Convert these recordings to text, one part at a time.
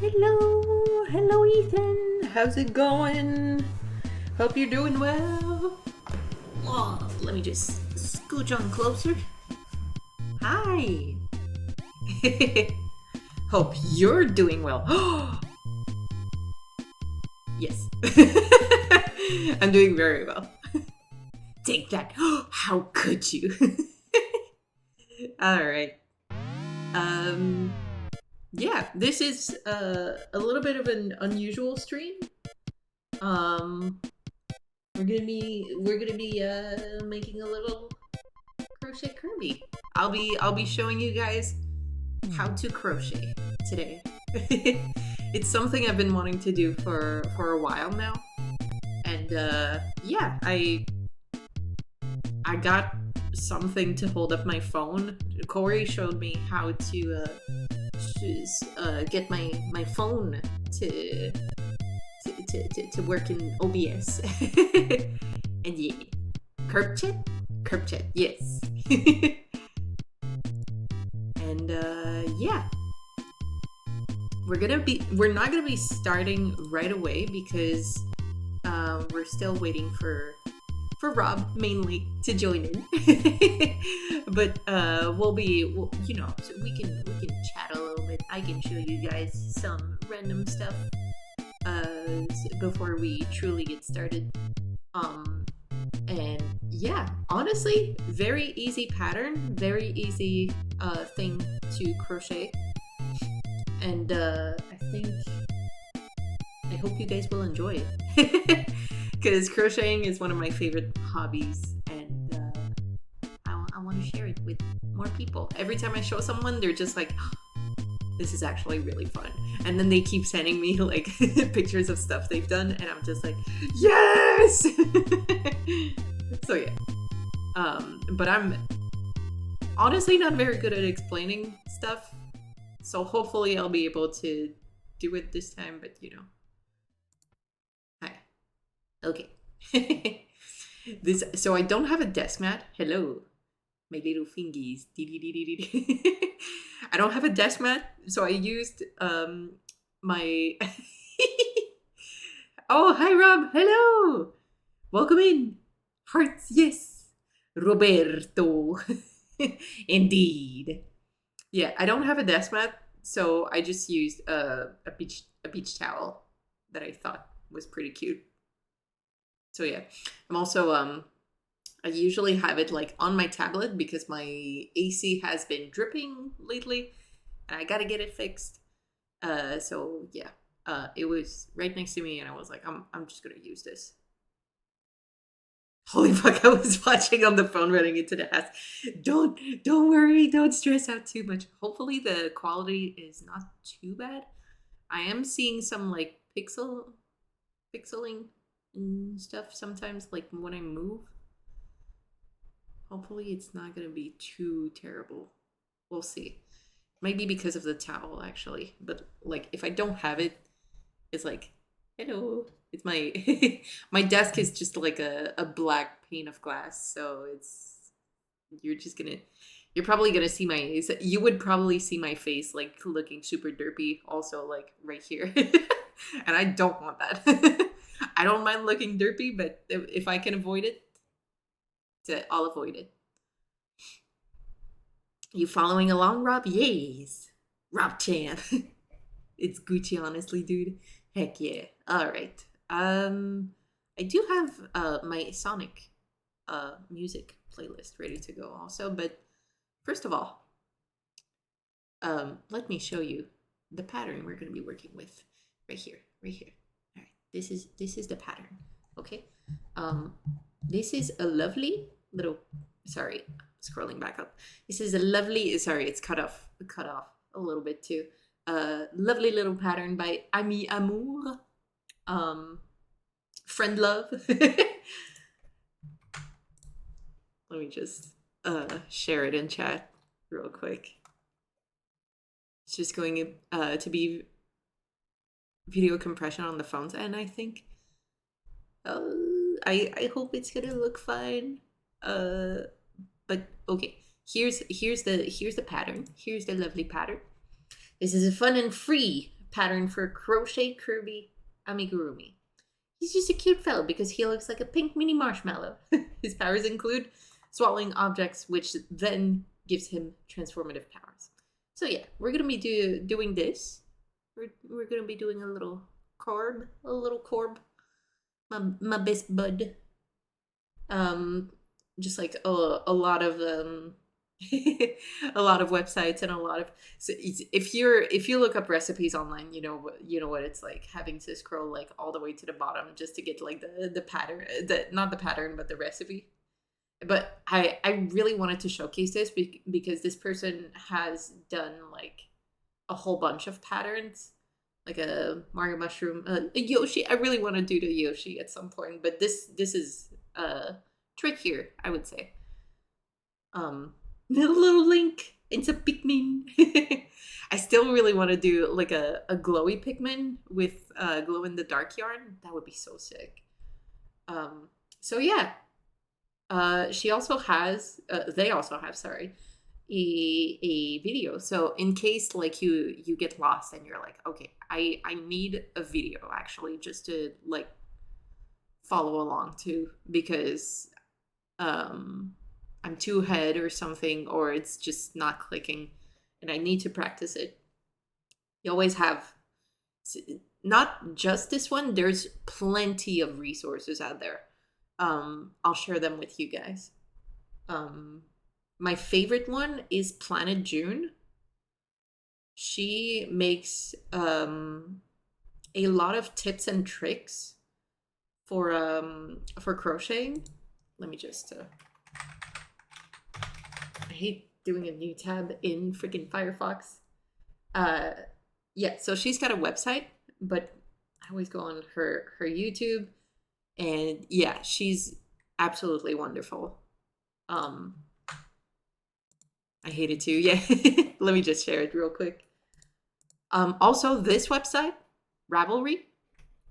Hello Ethan. How's it going? Hope you're doing well. Oh, let me just scooch on closer. Hi. Hope you're doing well. Yes. I'm doing very well. Take that. How could you? All right. Yeah, this is a little bit of an unusual stream. We're gonna be making a little crochet Kirby. I'll be showing you guys how to crochet today. It's something I've been wanting to do for a while now, and yeah, I got something to hold up my phone. Corey showed me how to get my phone to work in OBS. And yeah, curb chat, yes. And yeah, we're not gonna be starting right away because we're still waiting for Rob mainly to join in. But we'll you know, so we can chat a little bit. I can show you guys some random stuff before we truly get started. And yeah, honestly, very easy pattern, very easy thing to crochet. And I hope you guys will enjoy it. Because crocheting is one of my favorite hobbies, and I want to share it with more people. Every time I show someone, they're just like, this is actually really fun. And then they keep sending me like pictures of stuff they've done, and I'm just like, yes! So yeah. But I'm honestly not very good at explaining stuff, so hopefully I'll be able to do it this time, but you know. Hi. Okay. So I don't have a desk mat. Hello, my little fingies. I don't have a desk mat, so I used my Oh, hi Rob. Hello. Welcome in. Hearts, yes. Roberto. Indeed. Yeah, I don't have a desk mat, so I just used a beach towel that I thought was pretty cute. So yeah, I'm also I usually have it like on my tablet because my AC has been dripping lately, and I gotta get it fixed. So yeah, it was right next to me, and I was like, I'm just gonna use this. Holy fuck! I was watching on the phone running into the house. Don't worry, don't stress out too much. Hopefully the quality is not too bad. I am seeing some like pixeling and stuff sometimes, like when I move. Hopefully it's not gonna be too terrible. We'll see. Maybe because of the towel actually, but like if I don't have it, it's like, hello. It's my my desk is just like a black pane of glass, so you're probably gonna see you would probably see my face like looking super derpy also like right here. And I don't want that. I don't mind looking derpy, but if I can avoid it, I'll avoid it. You following along, Rob? Yes. Rob Chan. It's Gucci, honestly, dude. Heck yeah. Alright. I do have my Sonic music playlist ready to go also, but first of all, let me show you the pattern we're going to be working with right here. All right, this is the pattern. Okay, this is a lovely little. Sorry, scrolling back up. This is a lovely. Sorry, it's cut off a little bit too. Lovely little pattern by Ami Amour. Friend love. Let me just share it in chat real quick. It's just going to be video compression on the phone's end, I think. I hope it's gonna look fine. But okay. Here's the pattern. Here's the lovely pattern. This is a fun and free pattern for Crochet Kirby Amigurumi. He's just a cute fellow because he looks like a pink mini marshmallow. His powers include swallowing objects, which then gives him transformative powers. So yeah, we're gonna be doing this. We're gonna be doing a little corb, my best bud. Just like a lot of a lot of websites and a lot of, so if you look up recipes online, you know what it's like having to scroll like all the way to the bottom just to get like the pattern, not the pattern but the recipe. But I really wanted to showcase this because this person has done like a whole bunch of patterns, like a Mario mushroom, a Yoshi. I really want to do the Yoshi at some point, but this is trickier, I would say. Little Link into Pikmin. I still really want to do like a glowy Pikmin with glow in the dark yarn. That would be so sick. So yeah. She also has, they also have, sorry, a video. So in case like you get lost and you're like, okay, I need a video actually just to like follow along to, because I'm too ahead or something, or it's just not clicking and I need to practice it. You always have, not just this one, there's plenty of resources out there. I'll share them with you guys. My favorite one is Planet June. She makes a lot of tips and tricks for crocheting. Let me just I hate doing a new tab in freaking Firefox. Yeah, so she's got a website, but I always go on her YouTube, and yeah, she's absolutely wonderful. I hate it too. Yeah, let me just share it real quick. Also, this website, Ravelry,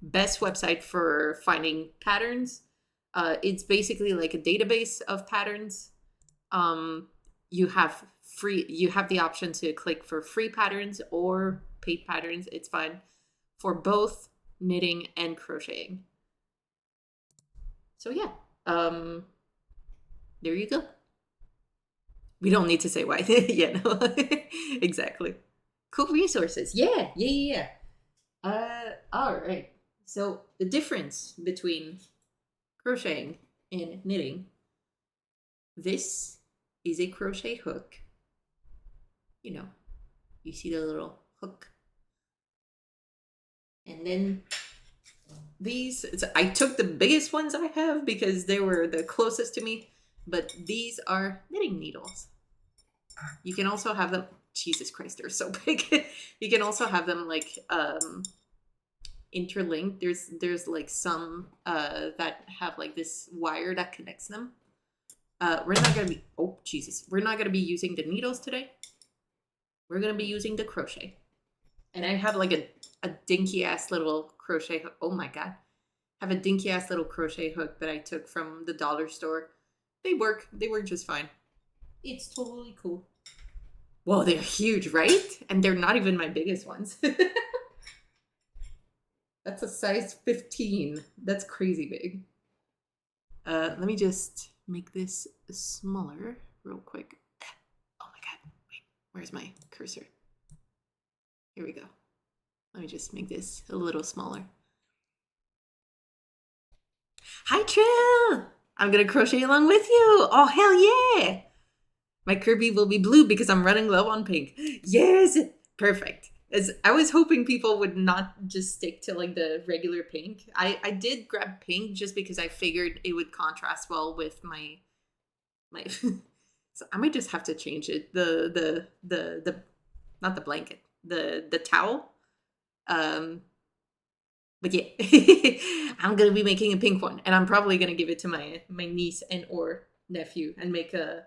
best website for finding patterns. It's basically like a database of patterns. You have the option to click for free patterns or paid patterns. It's fine for both knitting and crocheting. So yeah, there you go. We don't need to say why. Yeah, no, exactly. Cool resources. Yeah. All right. So the difference between crocheting and knitting. This is a crochet hook. You know, you see the little hook. And then these, I took the biggest ones I have because they were the closest to me, but these are knitting needles. You can also have them, Jesus Christ, they're so big. You can also have them like interlinked. There's like some that have like this wire that connects them. We're not gonna be, oh Jesus, we're not gonna be using the needles today. We're gonna be using the crochet. And I have like a dinky ass little crochet hook. Oh my God. I have a dinky ass little crochet hook that I took from the dollar store. They work just fine. It's totally cool. Whoa, they're huge, right? And they're not even my biggest ones. That's a size 15. That's crazy big. Let me just make this smaller real quick. Oh my God, wait, where's my cursor? Here we go. Let me just make this a little smaller. Hi, Trill! I'm gonna crochet along with you. Oh, hell yeah! My Kirby will be blue because I'm running low on pink. Yes, perfect. As I was hoping people would not just stick to like the regular pink. I did grab pink just because I figured it would contrast well with my so I might just have to change it. The not the blanket, the towel. But yeah, I'm gonna be making a pink one, and I'm probably gonna give it to my niece and or nephew and make a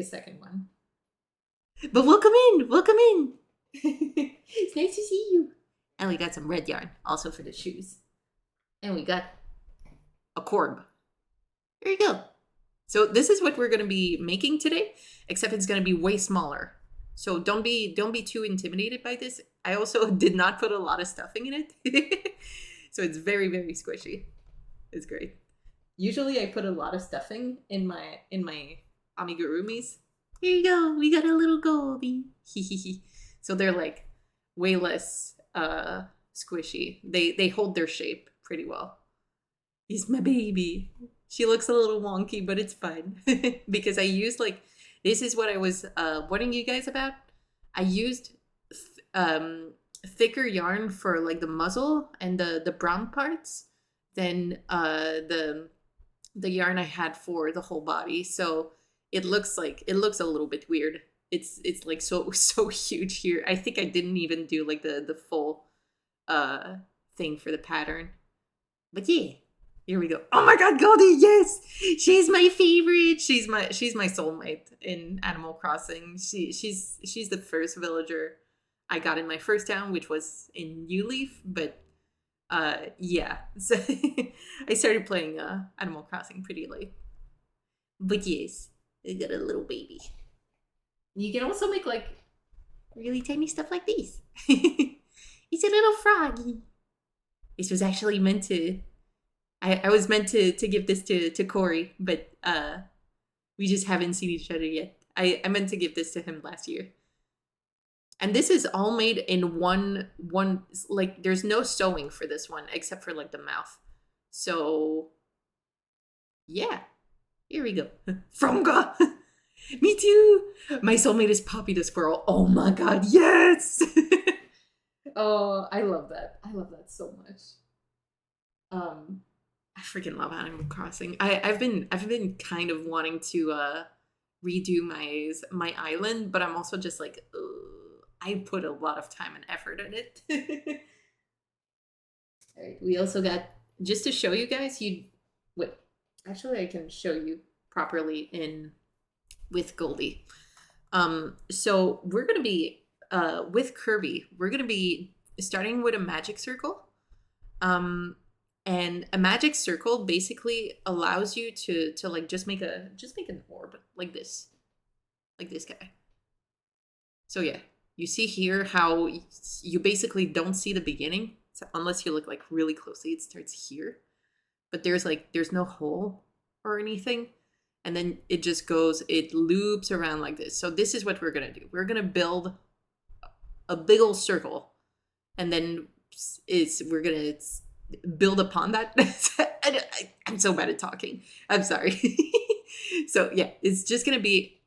second one. But welcome in. It's nice to see you. And we got some red yarn also for the shoes, and we got a corb. There you go. So this is what we're gonna be making today, except it's gonna be way smaller. So don't be too intimidated by this. I also did not put a lot of stuffing in it. So it's very, very squishy. It's great. Usually I put a lot of stuffing in my amigurumis. Here you go. We got a little Goldie. So they're like way less squishy. They hold their shape pretty well. He's my baby. She looks a little wonky, but it's fine. Because I used like, this is what I was warning you guys about. I used thicker yarn for like the muzzle and the brown parts than the yarn I had for the whole body. So it looks a little bit weird. It's like so huge here. I think I didn't even do like the full thing for the pattern. But yeah, here we go. Oh my god, Goldie, yes! She's my favorite. She's my soulmate in Animal Crossing. She's the first villager I got in my first town, which was in New Leaf, but yeah. So I started playing Animal Crossing pretty late. But yes, I got a little baby. You can also make like really tiny stuff like this. It's a little froggy. This was actually meant to I was meant to give this to Corey, but we just haven't seen each other yet. I meant to give this to him last year. And this is all made in one, like there's no sewing for this one except for like the mouth. So yeah, here we go. Fromga! Me too! My soulmate is Poppy the squirrel. Oh my god, yes! Oh, I love that. I love that so much. I freaking love Animal Crossing. I've been kind of wanting to redo my island, but I'm also just like, I put a lot of time and effort in it. All right, we also got, just to show you guys, wait, actually I can show you properly with Goldie. So we're gonna be with Kirby, we're gonna be starting with a magic circle. And a magic circle basically allows you to like just make an orb like this guy. So yeah, you see here how you basically don't see the beginning, so unless you look like really closely. It starts here, but there's no hole or anything, and then it loops around like this. So this is what we're gonna do. We're gonna build a big old circle, and then we're gonna build upon that. I'm so bad at talking. I'm sorry. So yeah, it's just gonna be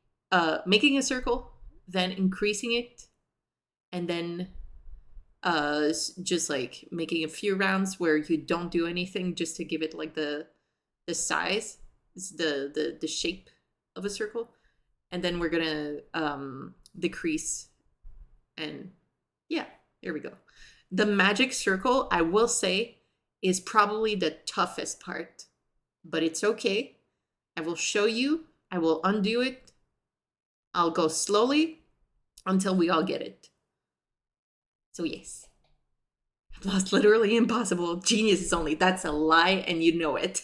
making a circle, then increasing it, and then just like making a few rounds where you don't do anything, just to give it like the size, the shape of a circle, and then we're gonna decrease, and yeah, there we go. The magic circle, I will say, is probably the toughest part, but it's okay. I will show you. I will undo it. I'll go slowly until we all get it. So yes, I've lost literally impossible. Genius is only. That's a lie, and you know it.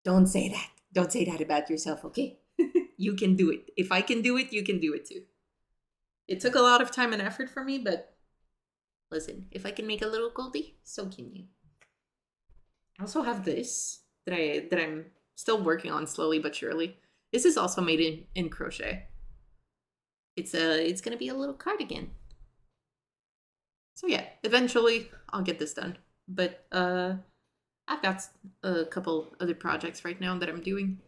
Don't say that. Don't say that about yourself, okay? You can do it. If I can do it, you can do it too. It took a lot of time and effort for me, but listen, if I can make a little Goldie, so can you. I also have this that I'm still working on slowly but surely. This is also made in crochet. It's gonna be a little cardigan. So yeah, eventually I'll get this done. But I've got a couple other projects right now that I'm doing.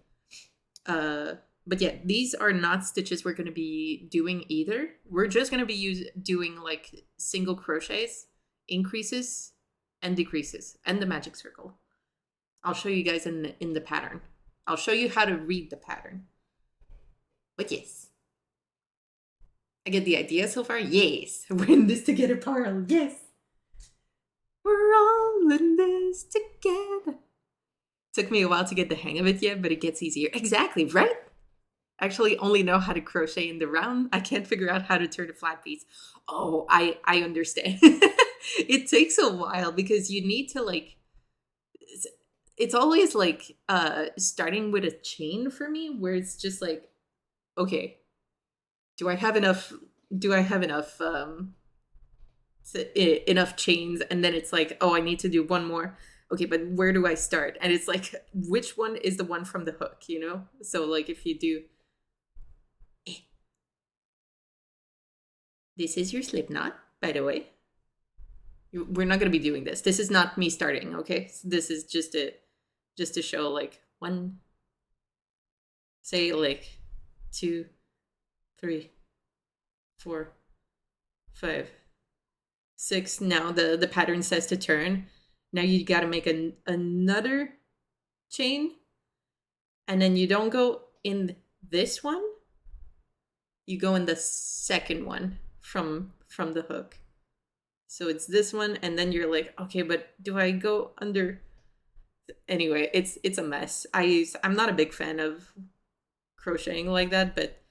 But yeah, these are not stitches we're going to be doing either. We're just going to be doing like single crochets, increases, and decreases, and the magic circle. I'll show you guys in the pattern. I'll show you how to read the pattern. But yes. I get the idea so far? Yes. We're in this together, Parl. Yes. We're all in this together. Took me a while to get the hang of it yet, but it gets easier. Exactly, right? Actually only know how to crochet in the round. I can't figure out how to turn a flat piece. Oh, I understand. It takes a while because you need to like, it's always like starting with a chain for me, where it's just like, okay, do I have enough enough chains, and then it's like, oh, I need to do one more. Okay, but where do I start? And it's like, which one is the one from the hook, you know? So like if you do, this is your slip knot, by the way. We're not going to be doing this. This is not me starting, okay? So this is just to show like 1, say like 2, 3, 4, 5, 6. Now the pattern says to turn. Now you got to make another chain, and then you don't go in this one. You go in the second one from the hook. So it's this one, and then you're like, okay, but do I go under? Anyway, it's a mess. I'm not a big fan of crocheting like that, but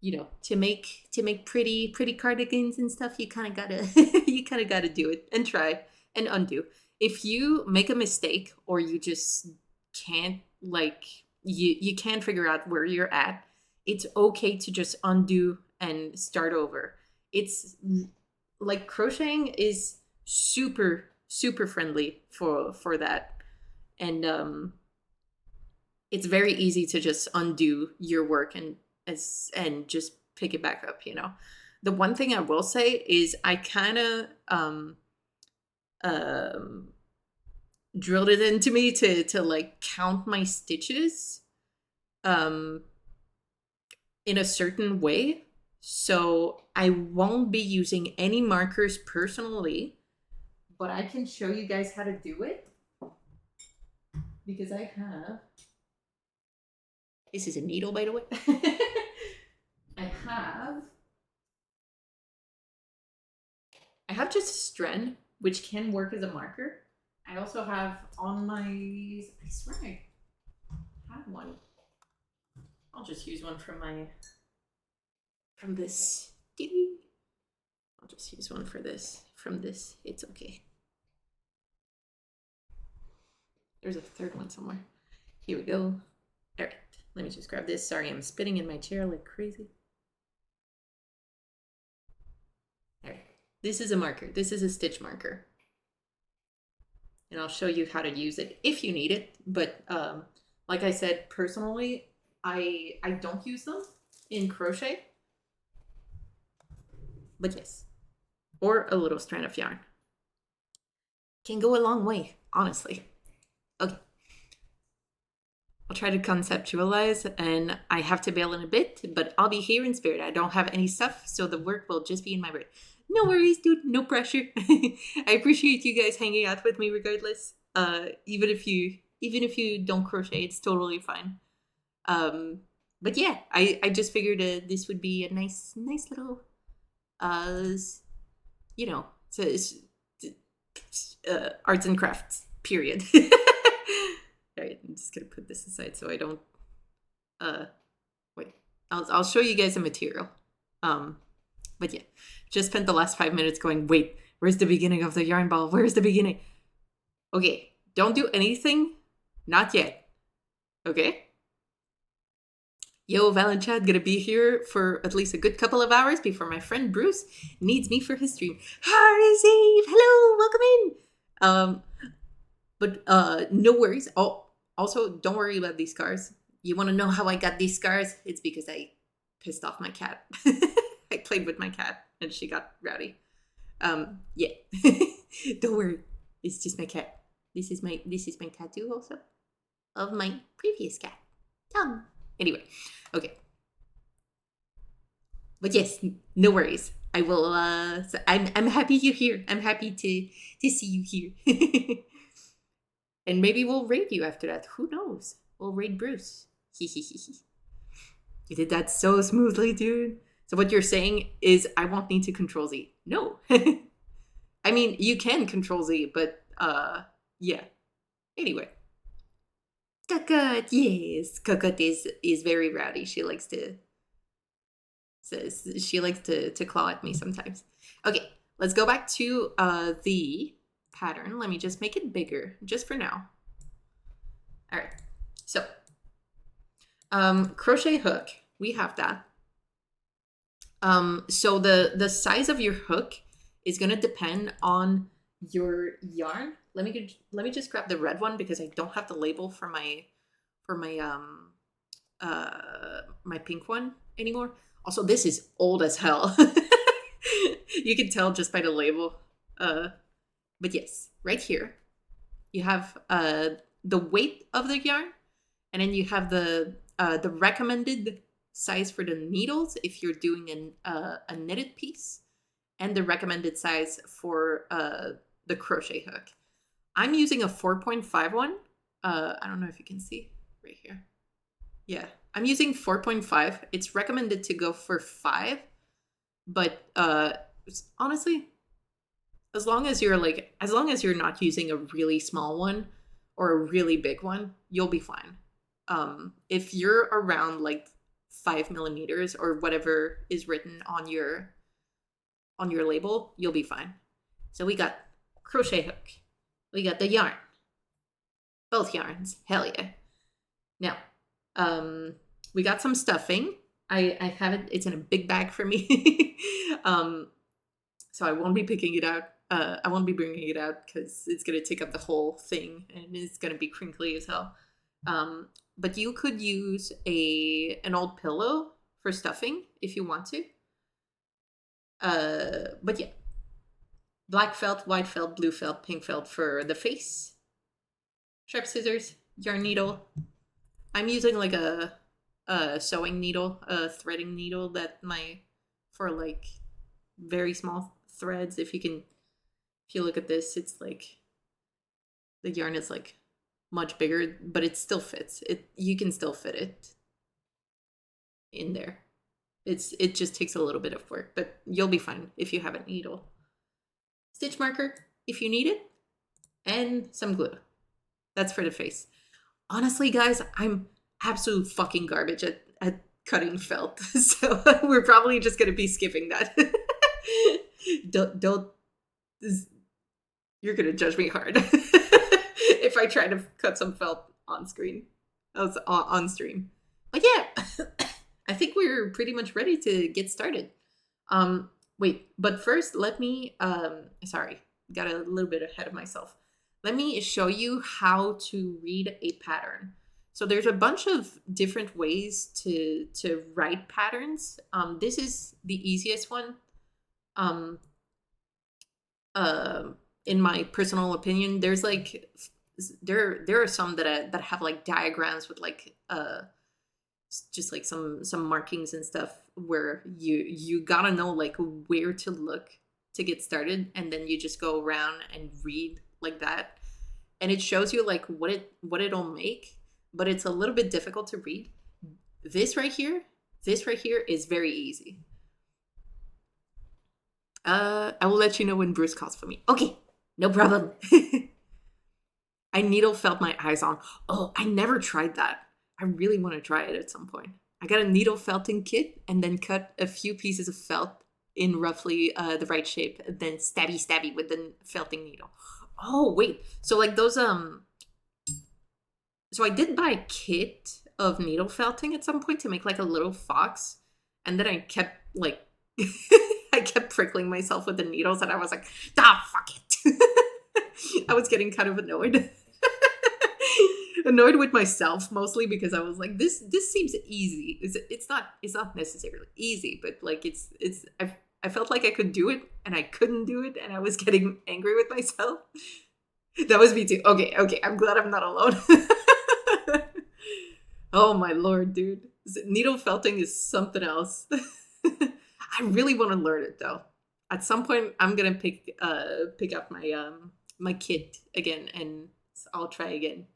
you know, to make pretty cardigans and stuff, you kind of gotta you kind of gotta do it and try and undo. If you make a mistake or you just can't, like, you can't figure out where you're at, it's okay to just undo and start over. It's like crocheting is super friendly for that, and it's very easy to just undo your work and just pick it back up, you know. The one thing I will say is I kind of drilled it into me to like count my stitches in a certain way. So I won't be using any markers personally, but I can show you guys how to do it, because I have, this is a needle, by the way. I have just a strand, which can work as a marker. I also have on my, I swear I have one. I'll just use one from this. I'll just use one for this, from this. It's okay. There's a third one somewhere. Here we go. All right, let me just grab this. Sorry, I'm spinning in my chair like crazy. All right, this is a marker. This is a stitch marker. And I'll show you how to use it if you need it. But like I said, personally, I don't use them in crochet. But yes, or a little strand of yarn. Can go a long way, honestly. Okay. I'll try to conceptualize, and I have to bail in a bit, but I'll be here in spirit. I don't have any stuff, so the work will just be in my brain. No worries, dude. No pressure. I appreciate you guys hanging out with me regardless. Even if you don't crochet, it's totally fine. But yeah, I just figured this would be a nice little, you know, arts and crafts period. All right, I'm just gonna put this aside so I don't. Wait, I'll show you guys the material. But yeah, just spent the last 5 minutes going, wait, where's the beginning of the yarn ball? Where's the beginning? Okay, don't do anything, not yet. Okay. Yo, Valenchad gonna be here for at least a good couple of hours before my friend Bruce needs me for his stream. Hi, Eve. Hello, welcome in. But no worries. Oh, also, don't worry about these scars. You want to know how I got these scars? It's because I pissed off my cat. I played with my cat and she got rowdy. Yeah. Don't worry. It's just my cat. This is my tattoo also of my previous cat. Anyway, okay. But yes, no worries. I will so I'm happy you're here. I'm happy to see you here. And maybe we'll raid you after that. Who knows? We'll raid Bruce. You did that so smoothly, dude. So what you're saying is I won't need to control Z. No. I mean, you can control Z, but yeah. Anyway. Cocotte, yes. Cocotte is very rowdy. She likes to claw at me sometimes. Okay, let's go back to the pattern. Let me just make it bigger, just for now. All right, so crochet hook, we have that. So the size of your hook is gonna depend on your yarn. Let me just grab the red one because I don't have the label for my my pink one anymore. Also, this is old as hell. You can tell just by the label. But yes, right here you have the weight of the yarn, and then you have the recommended size for the needles if you're doing a knitted piece, and the recommended size for the crochet hook. I'm using a 4.5 one. I don't know if you can see right here. Yeah, I'm using 4.5. It's recommended to go for 5, but honestly, as long as you're not using a really small one or a really big one, you'll be fine. If you're around like 5 millimeters or whatever is written on your label, you'll be fine. So we got crochet hook, we got the yarn, both yarns, hell yeah. Now, we got some stuffing. I have it, it's in a big bag for me. So I won't be picking it out. I won't be bringing it out because it's going to take up the whole thing and it's going to be crinkly as hell. But you could use an old pillow for stuffing if you want to. But yeah, black felt, white felt, blue felt, pink felt for the face. Sharp scissors, yarn needle. I'm using like a sewing needle, a threading needle for like very small threads. If you look at this, it's like the yarn is like much bigger, but it still fits. You can still fit it in there. It just takes a little bit of work, but you'll be fine if you have a needle. Stitch marker if you need it, and some glue. That's for the face. Honestly, guys, I'm absolute fucking garbage at cutting felt, so we're probably just gonna be skipping that. Don't. You're gonna judge me hard if I try to cut some felt on screen. On stream. But yeah, I think we're pretty much ready to get started. Wait, but first let me sorry, got a little bit ahead of myself. Let me show you how to read a pattern. So there's a bunch of different ways to write patterns. This is the easiest one. In my personal opinion, there's like there are some that have like diagrams with like just like some markings and stuff where you gotta know like where to look to get started, and then you just go around and read like that, and it shows you like what it'll make, but it's a little bit difficult to read. This right here is very easy. I will let you know when Bruce calls for me. Okay, no problem. I needle felt my eyes on. Oh, I never tried that. I really want to try it at some point. I got a needle felting kit and then cut a few pieces of felt in roughly the right shape, and then stabby with the felting needle. Oh, wait. So like those, so I did buy a kit of needle felting at some point to make like a little fox. And then I kept like, I kept prickling myself with the needles and I was like, fuck it. I was getting kind of annoyed. Annoyed with myself mostly because I was like, this seems easy. It's not necessarily easy, but like I felt like I could do it and I couldn't do it, and I was getting angry with myself. That was me too. Okay, I'm glad I'm not alone. Oh my lord, dude. Needle felting is something else. I really want to learn it though. At some point I'm gonna pick up my my kit again and I'll try again.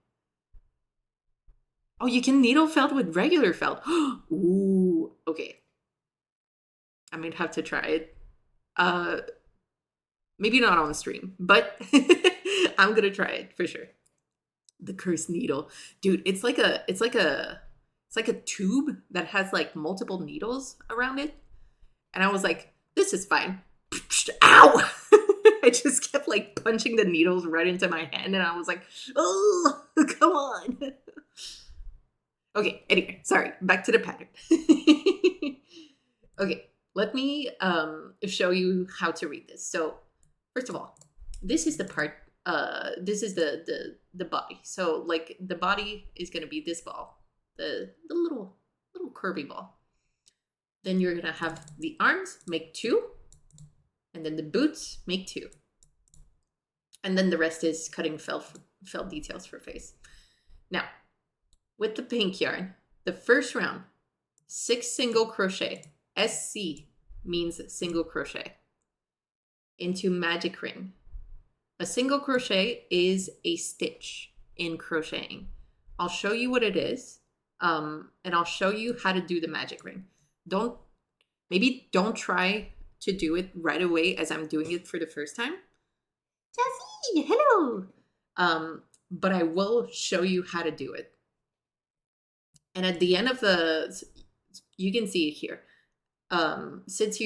Oh, you can needle felt with regular felt. Ooh, okay. I might have to try it. Maybe not on stream, but I'm gonna try it for sure. The cursed needle. Dude, it's like a tube that has like multiple needles around it. And I was like, this is fine. Ow! I just kept like punching the needles right into my hand, and I was like, oh, come on. Okay, anyway, sorry. Back to the pattern. Okay, let me show you how to read this. So first of all, this is the part, this is the body. So like the body is going to be this ball, the little curvy ball. Then you're going to have the arms, make 2, and then the boots, make 2. And then the rest is cutting felt details for face. Now, with the pink yarn, the first round, 6 single crochet. SC means single crochet into magic ring. A single crochet is a stitch in crocheting. I'll show you what it is, and I'll show you how to do the magic ring. Maybe don't try to do it right away as I'm doing it for the first time. Jessie, hello! But I will show you how to do it. And at the end of you can see it here. Since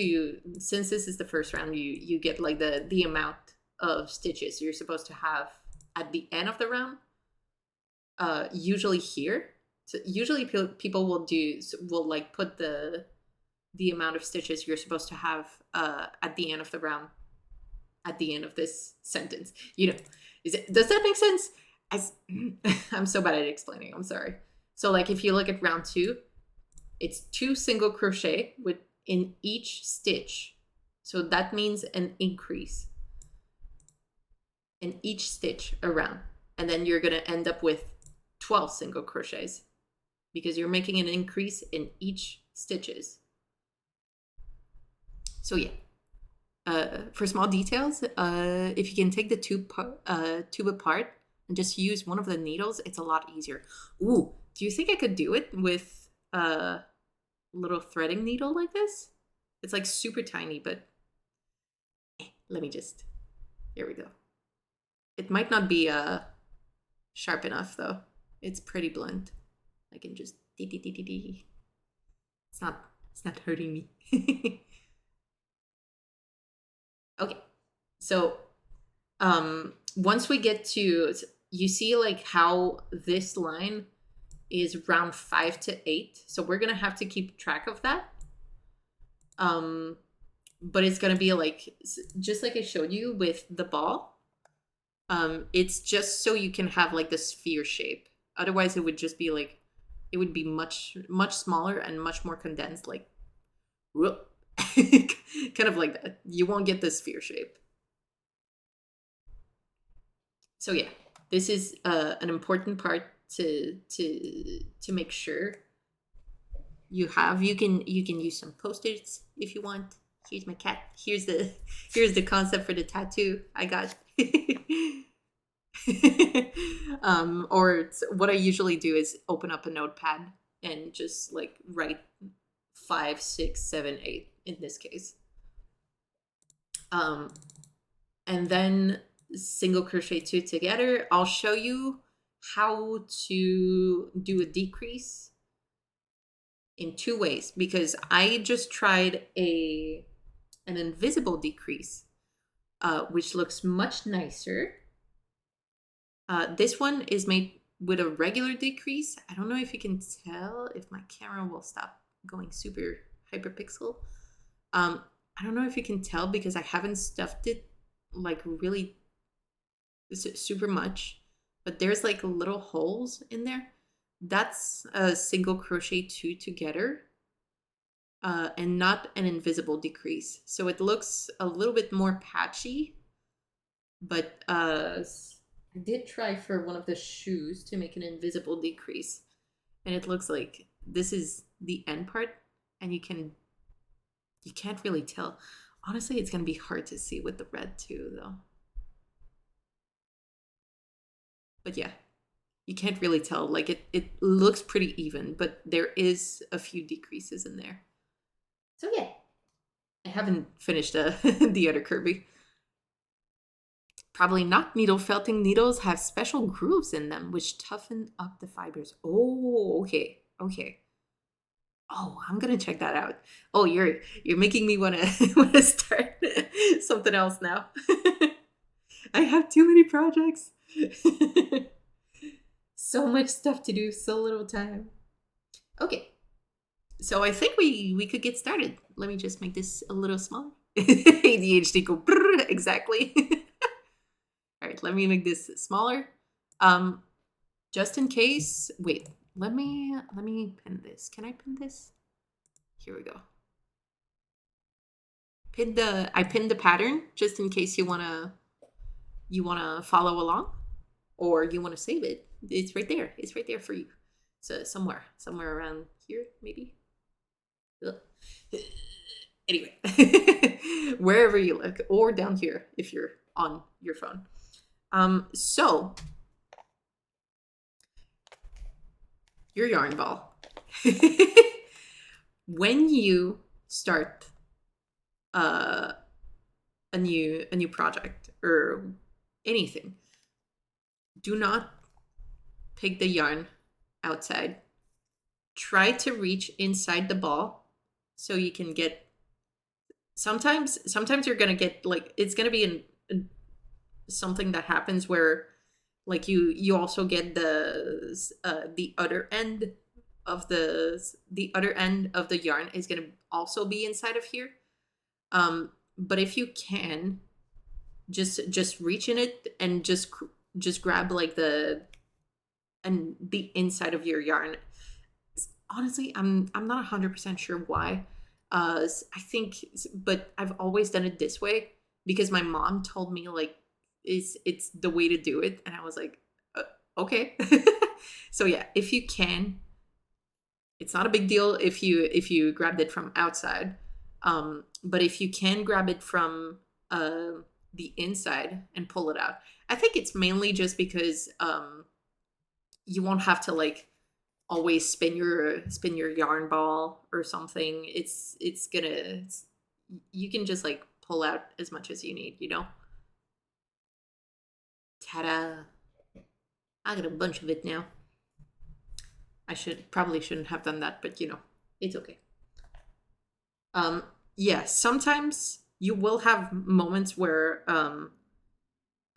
this is the first round, you get like the amount of stitches you're supposed to have at the end of the round. Usually here, so usually people will like put the amount of stitches you're supposed to have at the end of the round, at the end of this sentence. You know, does that make sense? I'm so bad at explaining. I'm sorry. So like if you look at round 2, it's 2 single crochet in each stitch. So that means an increase in each stitch around. And then you're going to end up with 12 single crochets because you're making an increase in each stitches. So yeah, for small details, if you can take the tube apart and just use one of the needles, it's a lot easier. Ooh, do you think I could do it with a little threading needle like this? It's like super tiny, but let me just, here we go. It might not be sharp enough though. It's pretty blunt. I can just It's not hurting me. Okay, so once we get to, you see like how this line is round 5 to 8. So we're gonna have to keep track of that. But it's gonna be like, just like I showed you with the ball. It's just so you can have like the sphere shape. Otherwise it would just be like, it would be much smaller and much more condensed, like whoop. Kind of like that. You won't get the sphere shape. So yeah, this is an important part to make sure you have. You can use some post-its if you want. Here's my cat. Here's the concept for the tattoo I got. Or what I usually do is open up a notepad and just like write 5, 6, 7, 8 in this case. And then single crochet 2 together. I'll show you how to do a decrease in 2 ways, because I just tried an invisible decrease, which looks much nicer. This one is made with a regular decrease. I don't know if you can tell, if my camera will stop going super hyperpixel. I don't know if you can tell because I haven't stuffed it like really super much, but there's like little holes in there. That's a single crochet 2 together, and not an invisible decrease. So it looks a little bit more patchy, but I did try for one of the shoes to make an invisible decrease, and it looks like this is the end part, and you can't really tell. Honestly, it's gonna be hard to see with the red too, though. But yeah, you can't really tell. Like it looks pretty even, but there is a few decreases in there. So yeah, I haven't finished the other Kirby. Probably not. Needle felting needles have special grooves in them which toughen up the fibers. Oh, okay. Oh, I'm gonna check that out. Oh, you're making me wanna start something else now. I have too many projects. So much stuff to do, so little time. Okay, So I think we could get started. Let me just make this a little smaller. ADHD go brrr, exactly. All right, let me make this smaller. Just in case. Wait, let me pin this. Can I pin this? Here we go. I pinned the pattern just in case you wanna follow along or you wanna save it. It's right there. It's right there for you. So somewhere around here, maybe. Ugh. Anyway, wherever you look, or down here if you're on your phone. So your yarn ball. When you start a new project or anything, do not pick the yarn outside. Try to reach inside the ball so you can get. Sometimes you're gonna get like it's gonna be something that happens where like you also get the other end of the other end of the yarn is gonna also be inside of here. But if you can, just reach in it and just grab like the inside of your yarn. Honestly, I'm not 100% sure why. I think, but I've always done it this way because my mom told me like it's the way to do it, and I was like, okay. So yeah, if you can, it's not a big deal if you grabbed it from outside, but if you can grab it from the inside and pull it out, I think it's mainly just because you won't have to like always spin your yarn ball or something. You can just like pull out as much as you need, you know. Ta-da! I got a bunch of it now. I probably shouldn't have done that, but you know, it's okay. Yeah, sometimes you will have moments where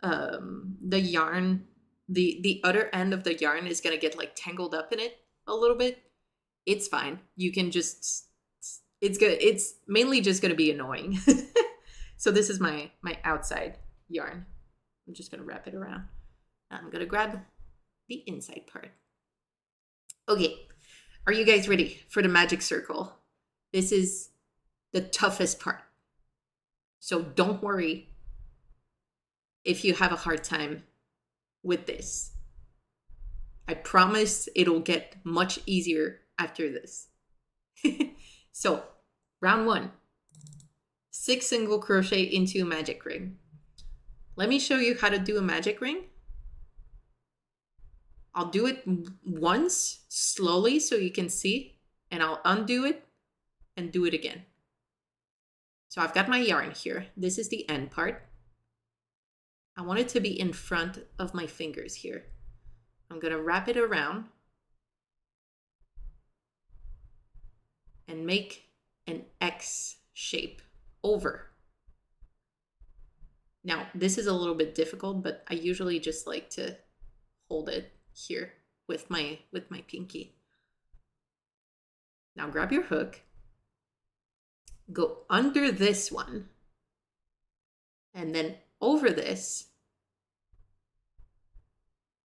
the yarn, the other end of the yarn is gonna get like tangled up in it a little bit. It's fine. You can just it's good. It's mainly just gonna be annoying. So this is my outside yarn. I'm just gonna wrap it around. I'm gonna grab the inside part. Okay, are you guys ready for the magic circle? This is the toughest part. So don't worry if you have a hard time with this. I promise it'll get much easier after this. So, round 1. 6 single crochet into a magic ring. Let me show you how to do a magic ring. I'll do it once slowly so you can see, and I'll undo it and do it again. So I've got my yarn here. This is the end part. I want it to be in front of my fingers here. I'm going to wrap it around and make an X shape over. Now, this is a little bit difficult, but I usually just like to hold it here with my pinky. Now grab your hook, go under this one, and then over this,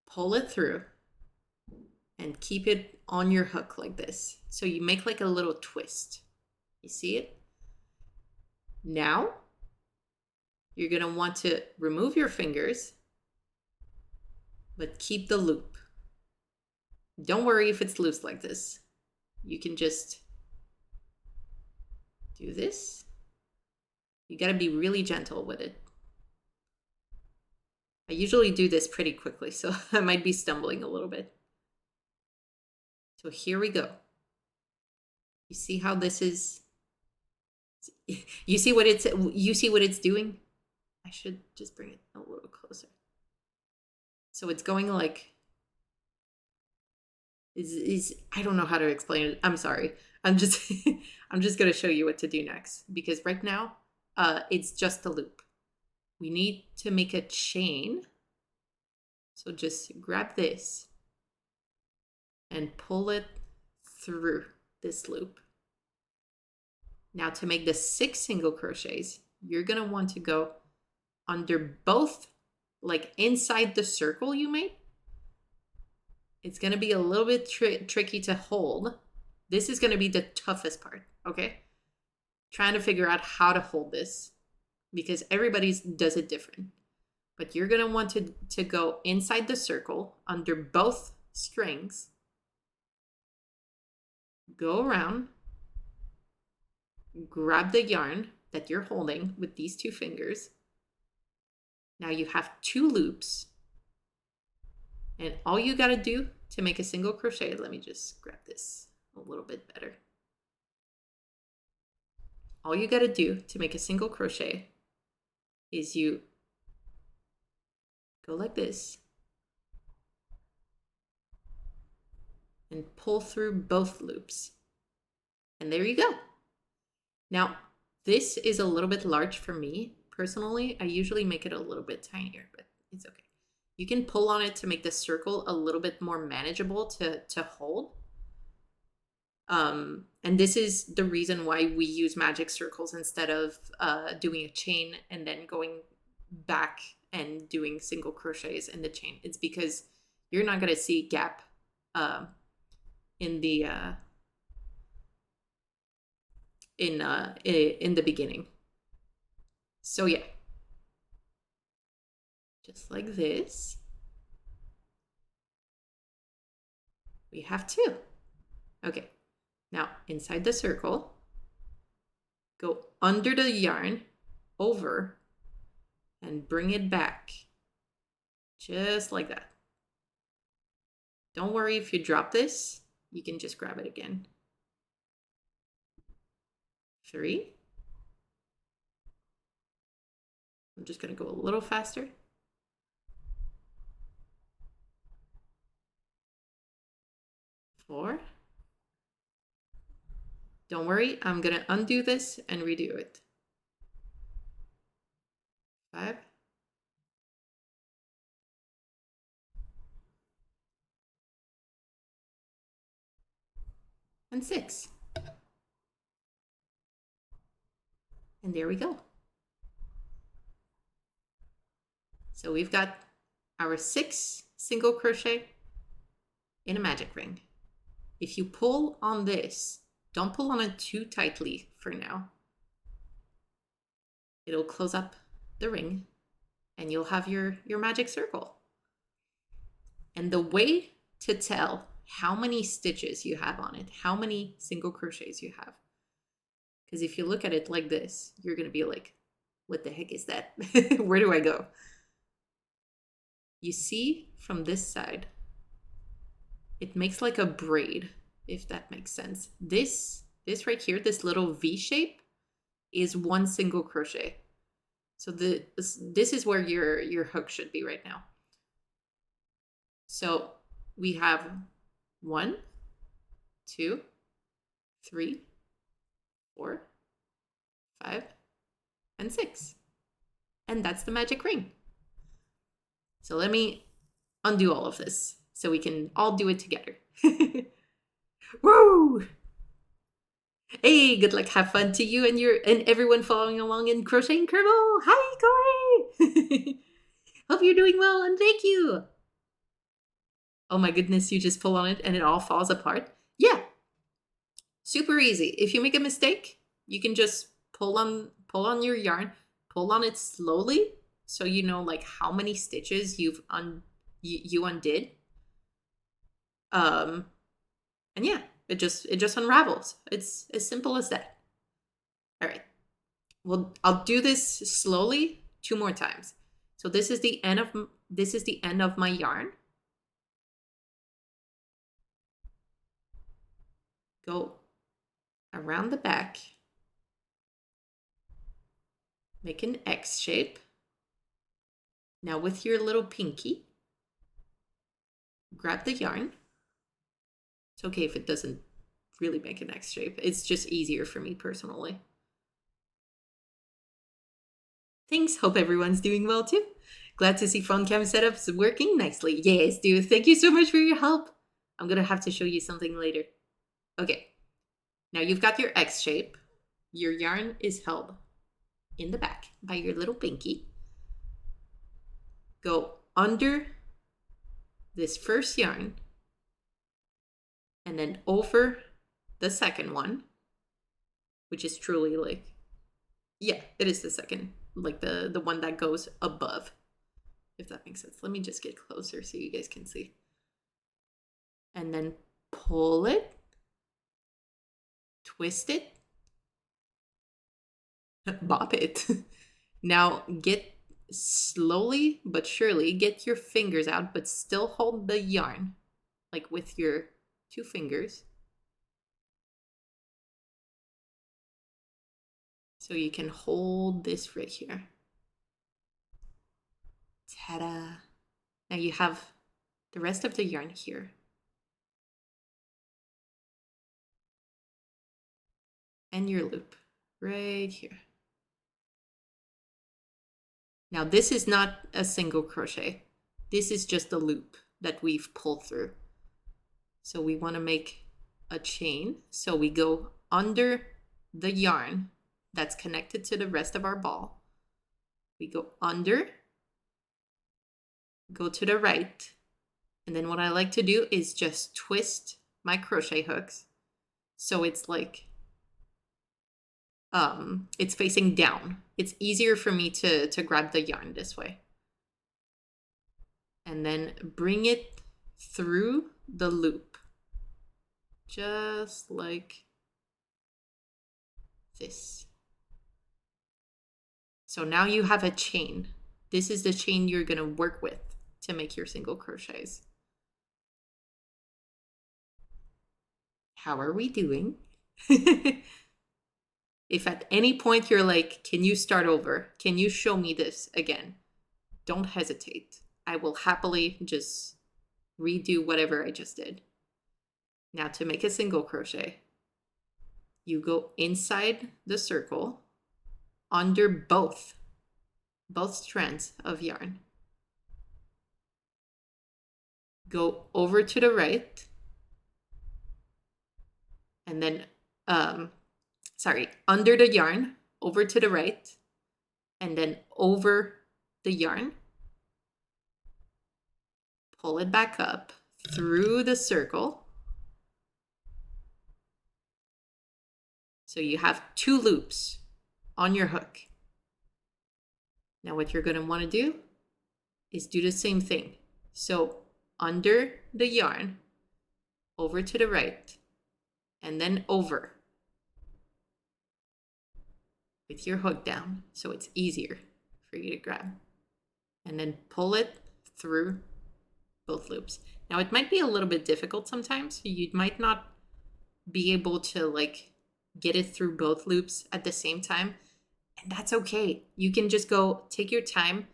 pull it through and keep it on your hook like this. So you make like a little twist. You see it? Now, you're gonna want to remove your fingers, but keep the loop. Don't worry if it's loose like this. You can just do this. You gotta be really gentle with it. I usually do this pretty quickly, so I might be stumbling a little bit. So here we go. You see how this is? You see what it's doing? I should just bring it a little closer. So it's going like I don't know how to explain it. I'm sorry. I'm just going to show you what to do next, because right now it's just a loop. We need to make a chain. So just grab this and pull it through this loop. Now to make the 6 single crochets, you're going to want to go under both, like inside the circle you made. It's going to be a little bit tricky to hold. This is going to be the toughest part, okay? Trying to figure out how to hold this because everybody does it different. But you're going to want to go inside the circle under both strings. Go around. Grab the yarn that you're holding with these 2 fingers. Now you have 2 loops. And all you got to do to make a single crochet, let me just grab this a little bit better. All you got to do to make a single crochet is you go like this and pull through both loops. And there you go. Now, this is a little bit large for me. Personally, I usually make it a little bit tinier, but it's okay. You can pull on it to make the circle a little bit more manageable to hold. And this is the reason why we use magic circles instead of doing a chain and then going back and doing single crochets in the chain. It's because you're not going to see gap in the in the beginning. So yeah, just like this. We have 2. Okay, now inside the circle, go under the yarn, over, and bring it back, just like that. Don't worry if you drop this, you can just grab it again. 3. I'm just going to go a little faster. 4. Don't worry, I'm going to undo this and redo it. 5. And 6. And there we go. So we've got our 6 single crochet in a magic ring. If you pull on this, don't pull on it too tightly for now. It'll close up the ring and you'll have your magic circle. And the way to tell how many stitches you have on it, how many single crochets you have, because if you look at it like this, you're going to be like, what the heck is that? Where do I go? You see from this side, it makes like a braid, if that makes sense. This right here, this little V shape is 1 single crochet. So this is where your hook should be right now. So we have 1, 2, 3, 4, 5, and 6. And that's the magic ring. So let me undo all of this so we can all do it together. Woo! Hey, good luck, have fun to you and everyone following along in Crochet Incredible. Hi, Corey! Hope you're doing well and thank you. Oh my goodness, you just pull on it and it all falls apart. Yeah, super easy. If you make a mistake, you can just pull on your yarn, pull on it slowly so you know like how many stitches you undid. And yeah, it just unravels. It's as simple as that. All right. Well, I'll do this slowly 2 more times. So this is the end of my yarn. Go around the back. Make an X shape. Now with your little pinky, grab the yarn. It's okay if it doesn't really make an X shape. It's just easier for me personally. Thanks. Hope everyone's doing well too. Glad to see phone cam setups working nicely. Yes, dude. Thank you so much for your help. I'm going to have to show you something later. Okay. Now you've got your X shape. your yarn is held in the back by your little pinky. Go under this first yarn and then over the second one, which is truly like, yeah, it is the second, like the one that goes above, if that makes sense. Let me just get closer so you guys can see. And then pull it, twist it, bop it. Now get slowly but surely, get your fingers out, but still hold the yarn, like with your 2 fingers. So you can hold this right here. Ta-da! Now you have the rest of the yarn here. And your loop right here. Now this is not a single crochet. This is just a loop that we've pulled through. So we want to make a chain. So we go under the yarn that's connected to the rest of our ball. We go under, go to the right, and then what I like to do is just twist my crochet hooks so it's like it's facing down. It's easier for me to grab the yarn this way. And then bring it through the loop, just like this. So now you have a chain. This is the chain you're going to work with to make your single crochets. How are we doing? If at any point you're like, can you start over? Can you show me this again? Don't hesitate. I will happily just redo whatever I just did. Now to make a single crochet, you go inside the circle under both strands of yarn. Go over to the right and then under the yarn, over to the right, and then over the yarn. Pull it back up through the circle. So you have 2 loops on your hook. Now what you're going to want to do is do the same thing. So under the yarn, over to the right, and then over with your hook down so it's easier for you to grab. And then pull it through both loops. Now it might be a little bit difficult sometimes. You might not be able to like get it through both loops at the same time. And that's okay. You can just go take your time,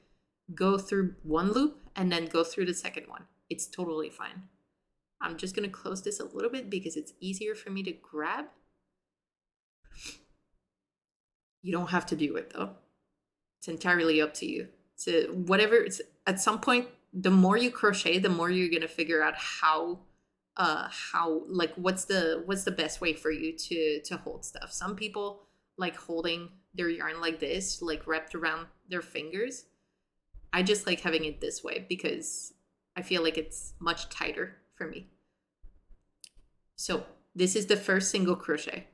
go through one loop and then go through the second one. It's totally fine. I'm just going to close this a little bit because it's easier for me to grab. You don't have to do it though. It's entirely up to you. So whatever, it's, at some point, the more you crochet, the more you're going to figure out how like what's the best way for you to hold stuff. Some people like holding their yarn like this, like wrapped around their fingers. I just like having it this way because I feel like it's much tighter for me. So this is the first single crochet.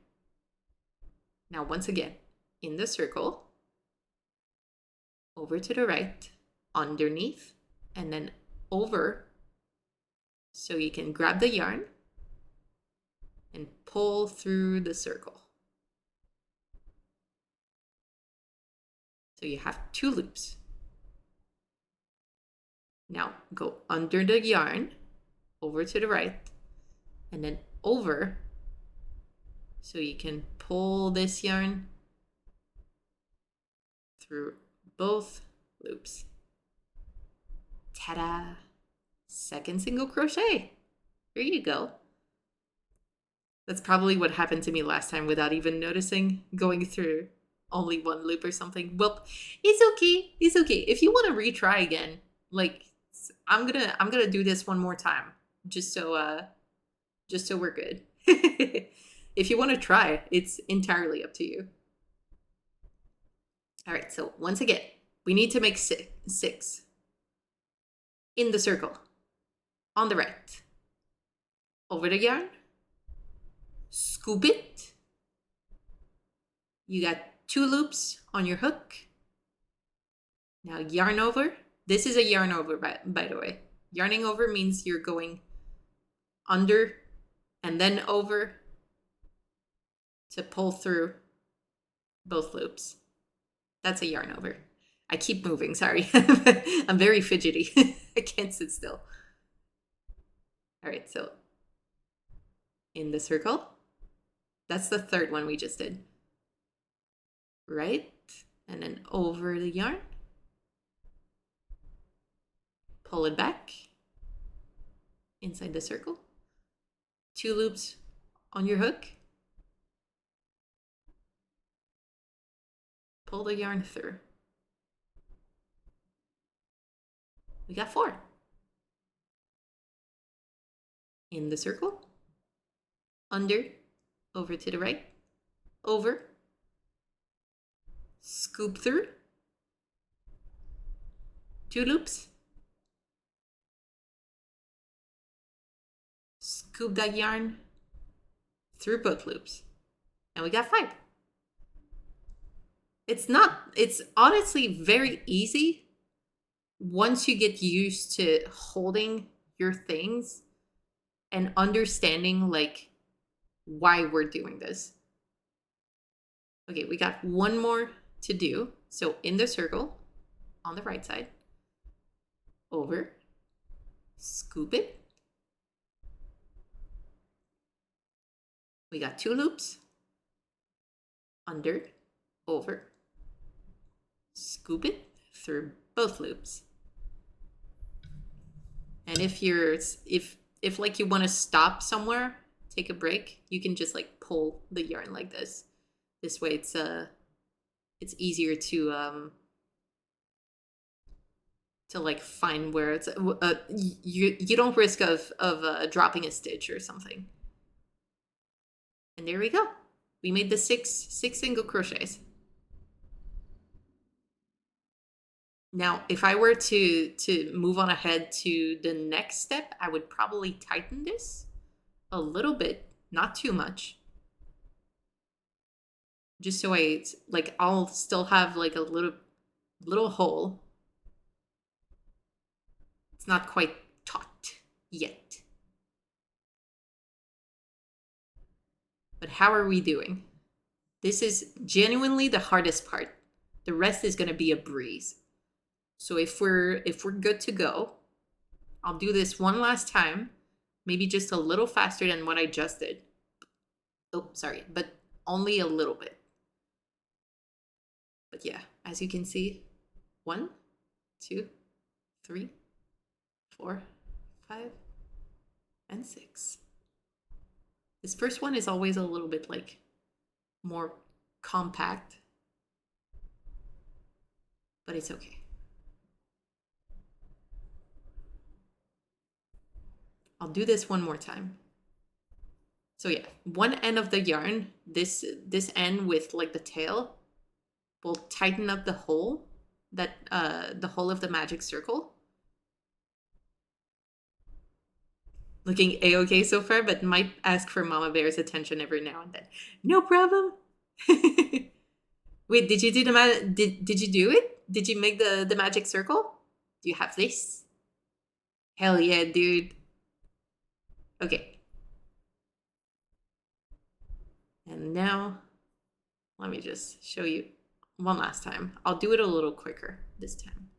Now once again, in the circle, over to the right, underneath, and then over, so you can grab the yarn and pull through the circle. So you have 2 loops. Now go under the yarn, over to the right, and then over, so you can pull this yarn through both loops. Ta-da! Second single crochet. Here you go. That's probably what happened to me last time without even noticing, going through only one loop or something. Well, it's okay. It's okay. If you want to retry again, like I'm gonna do this one more time just so we're good. If you want to try, it's entirely up to you. All right, so once again, we need to make six in the circle on the right. Over the yarn, scoop it. You got 2 loops on your hook. Now yarn over. This is a yarn over, by the way. Yarning over means you're going under and then over to pull through both loops. That's a yarn over. I keep moving, sorry. I'm very fidgety. I can't sit still. All right, so in the circle, that's the third one we just did. Right, and then over the yarn. Pull it back inside the circle. 2 loops on your hook. Pull the yarn through. We got 4. In the circle, under, over to the right, over, scoop through, 2 loops, scoop that yarn through both loops, and we got 5. It's honestly very easy once you get used to holding your things and understanding like why we're doing this. Okay, we got one more to do. So in the circle on the right side, over, scoop it. We got 2 loops, under, over, scoop it through both loops. And if like you want to stop somewhere, take a break, you can just like pull the yarn like this. This way it's easier to like find where it's you don't risk of dropping a stitch or something. And there we go. We made the six single crochets. Now, if I were to move on ahead to the next step, I would probably tighten this a little bit, not too much. Just so I'll still have like a little hole. It's not quite taut yet. But how are we doing? This is genuinely the hardest part. The rest is going to be a breeze. So if we're good to go, I'll do this one last time, maybe just a little faster than what I just did. Oh, sorry, but only a little bit. But yeah, as you can see, 1, 2, 3, 4, 5, and 6. This first one is always a little bit like more compact, but it's okay. I'll do this one more time. So yeah, one end of the yarn, this end with like the tail, will tighten up the hole, that the hole of the magic circle. Looking a-okay so far, but might ask for Mama Bear's attention every now and then. No problem. Wait, did you do did you do it? Did you make the magic circle? Do you have this? Hell yeah, dude. Okay. And now, let me just show you one last time. I'll do it a little quicker this time.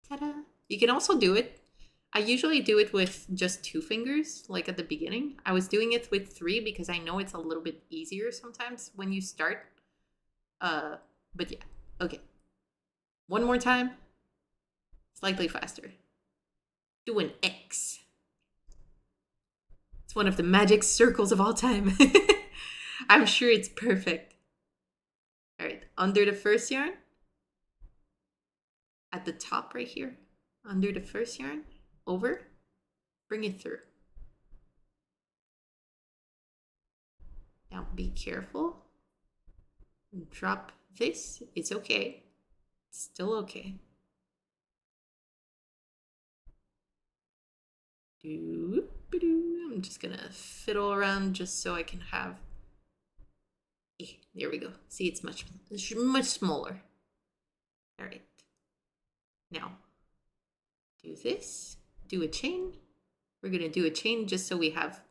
Ta-da! You can also do it. I usually do it with just 2 fingers, like at the beginning. I was doing it with 3 because I know it's a little bit easier sometimes when you start. But yeah, okay. One more time. Slightly faster. Do an X. It's one of the magic circles of all time. I'm sure it's perfect. All right, under the first yarn. At the top right here. Under the first yarn. Over, bring it through. Now be careful. Drop this. It's okay. It's still okay. I'm just gonna fiddle around just so I can have. There we go. See, it's much smaller. All right. Now, do this. Do a chain. We're gonna do a chain just so we have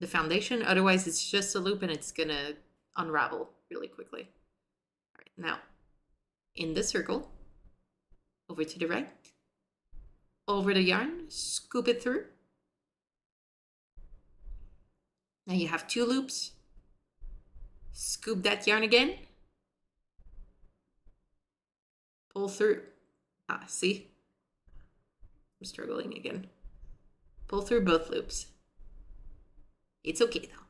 the foundation. Otherwise, it's just a loop and it's gonna unravel really quickly. All right. Now, in the circle, over to the right, over the yarn, scoop it through. Now you have 2 loops. Scoop that yarn again. Pull through. See? I'm struggling again. Pull through both loops. It's okay though.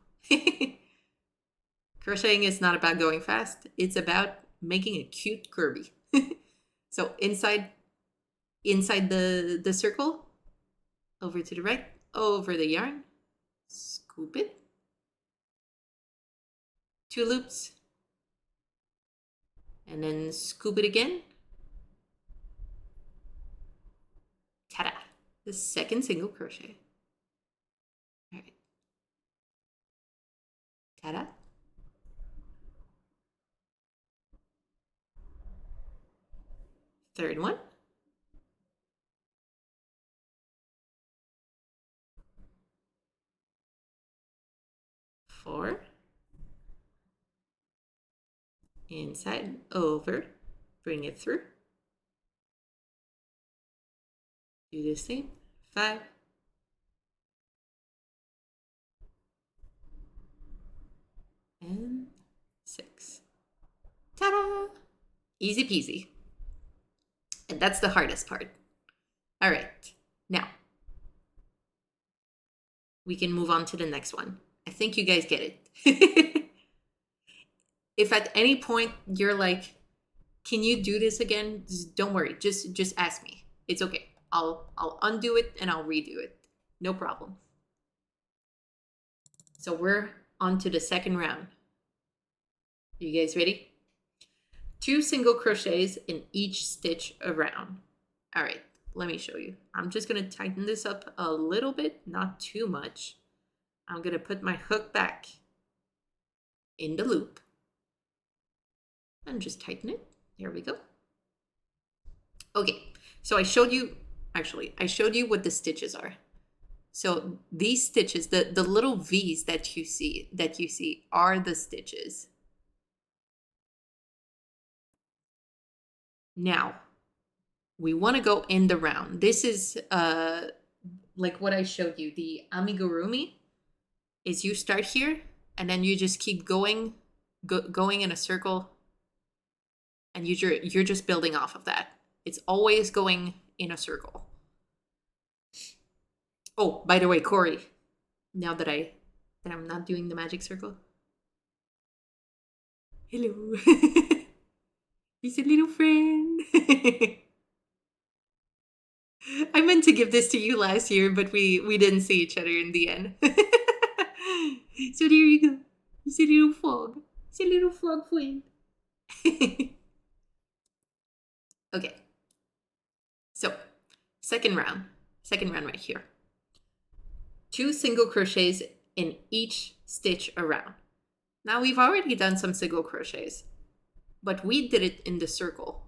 Crocheting is not about going fast. It's about making a cute Kirby. So inside the circle, over to the right, over the yarn, scoop it. 2 loops. And then scoop it again. Ta-da! The second single crochet. All right. Ta-da! Third one. Four. Inside, over, bring it through. Do the same. 5. And 6. Ta-da! Easy peasy. And that's the hardest part. All right, now we can move on to the next one. I think you guys get it. If at any point you're like, can you do this again? Don't worry, just ask me. It's okay. I'll undo it and I'll redo it. No problem. So we're on to the second round. You guys ready? 2 single crochets in each stitch around. All right, let me show you. I'm just gonna tighten this up a little bit, not too much. I'm gonna put my hook back in the loop and just tighten it. There we go. Okay, so I showed you what the stitches are. So these stitches, the little V's that you see are the stitches. Now, we want to go in the round. This is like what I showed you. The amigurumi is you start here and then you just keep going in a circle, and you're just building off of that. It's always going in a circle. Oh, by the way, Corey, now that I'm not doing the magic circle. Hello. He's a little friend. I meant to give this to you last year, but we didn't see each other in the end. So there you go. He's a little frog. He's a little frog friend. Okay. So, second round right here. 2 single crochets in each stitch around. Now we've already done some single crochets, but we did it in the circle.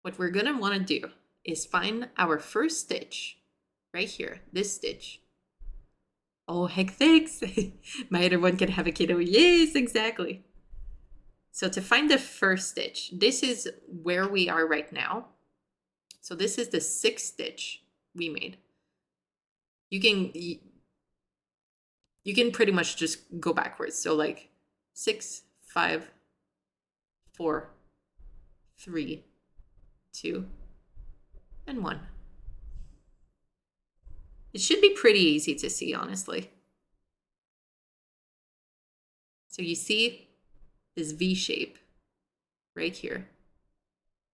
What we're gonna wanna do is find our first stitch right here, this stitch. Oh, heck thanks. My other one can have a kiddo. Yes, exactly. So to find the first stitch, this is where we are right now. So this is the 6th stitch we made. You can pretty much just go backwards. So like 6, 5, 4, 3, 2, and 1. It should be pretty easy to see, honestly. So you see this V shape right here.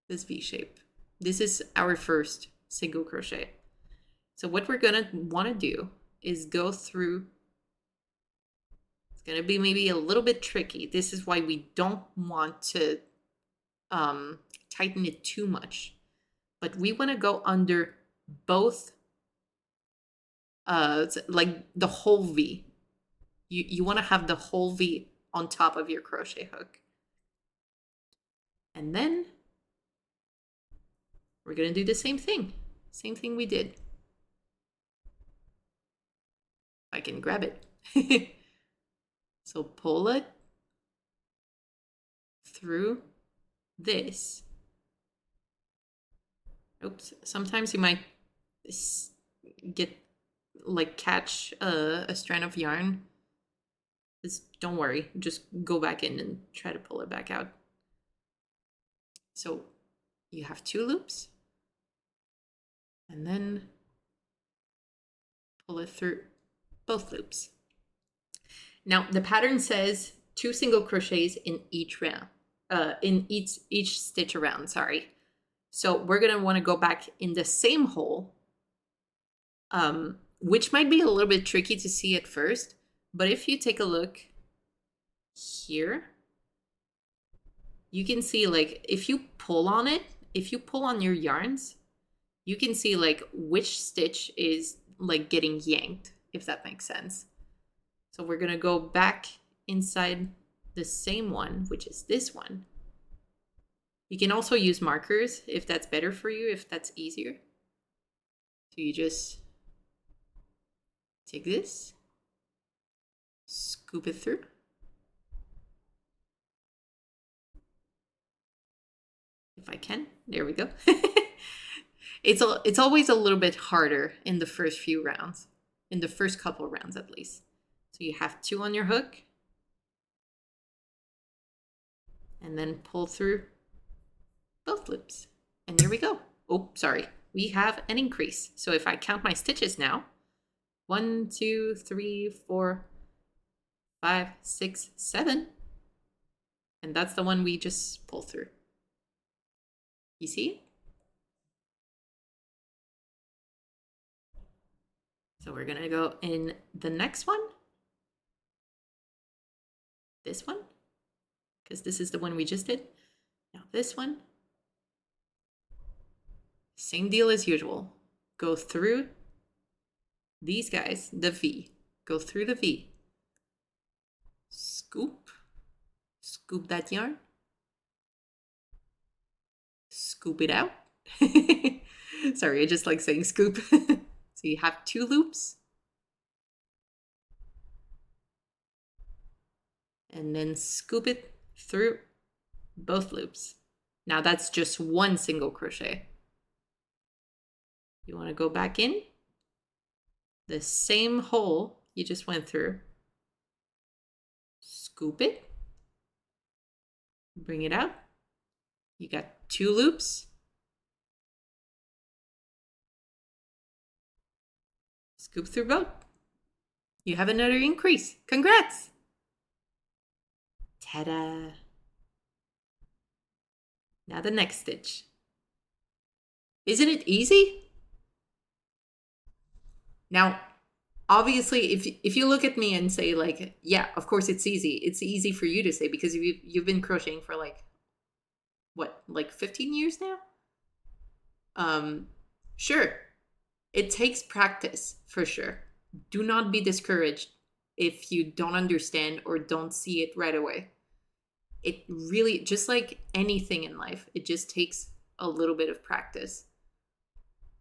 This V shape. This is our first single crochet. So what we're gonna want to do is go through It's going to be maybe a little bit tricky. This is why we don't want to tighten it too much. But we want to go under both, like the whole V. You want to have the whole V on top of your crochet hook. And then we're going to do the same thing. Same thing we did. I can grab it. So pull it through this. Oops, sometimes you might get like catch a strand of yarn. Just don't worry, just go back in and try to pull it back out. So you have 2 loops and then pull it through both loops. Now the pattern says 2 single crochets in each round, in each stitch around, sorry. So we're gonna wanna go back in the same hole, which might be a little bit tricky to see at first, but if you take a look here, you can see like if you pull on it, if you pull on your yarns, you can see like which stitch is like getting yanked, if that makes sense. So we're gonna go back inside the same one, which is this one. You can also use markers if that's better for you, if that's easier. So you just take this, scoop it through. If I can, there we go. It's always a little bit harder in the first few rounds, in the first couple rounds at least. So you have 2 on your hook and then pull through both loops. And here we go. Oh, sorry. We have an increase. So if I count my stitches now, 1, 2, 3, 4, 5, 6, 7. And that's the one we just pull through. You see? So we're gonna go in the next one. This one, because this is the one we just did. Now this one. Same deal as usual. Go through these guys, the V. Go through the V. Scoop. Scoop that yarn. Scoop it out. Sorry, I just like saying scoop. So you have 2 loops. And then scoop it through both loops. Now that's just 1 single crochet. You want to go back in the same hole you just went through. Scoop it. Bring it out. You got 2 loops. Scoop through both. You have another increase. Congrats! Ta-da! Now the next stitch. Isn't it easy? Now, obviously, if you look at me and say like, yeah, of course it's easy. It's easy for you to say because you've been crocheting for like, what, like 15 years now? Sure. It takes practice for sure. Do not be discouraged if you don't understand or don't see it right away. It really, just like anything in life, it just takes a little bit of practice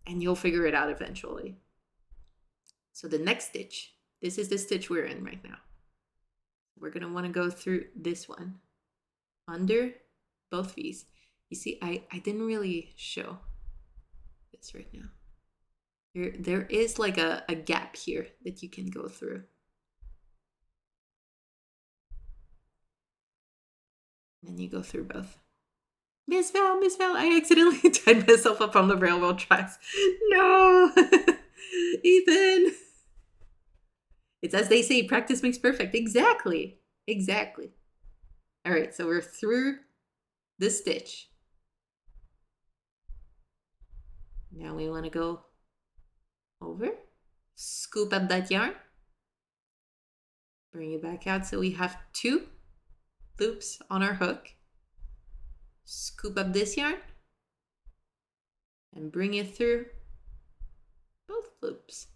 and you'll figure it out eventually. So the next stitch, this is the stitch we're in right now. We're going to want to go through this one under both V's. You see, I didn't really show this right now. There is like a gap here that you can go through. And you go through both. Miss Val, I accidentally tied myself up on the railroad tracks. No! Ethan! It's as they say, practice makes perfect. Exactly. Exactly. All right, so we're through this stitch. Now we want to go over, scoop up that yarn, Bring it back out so we have 2 loops on our hook. Scoop up this yarn and bring it through both loops.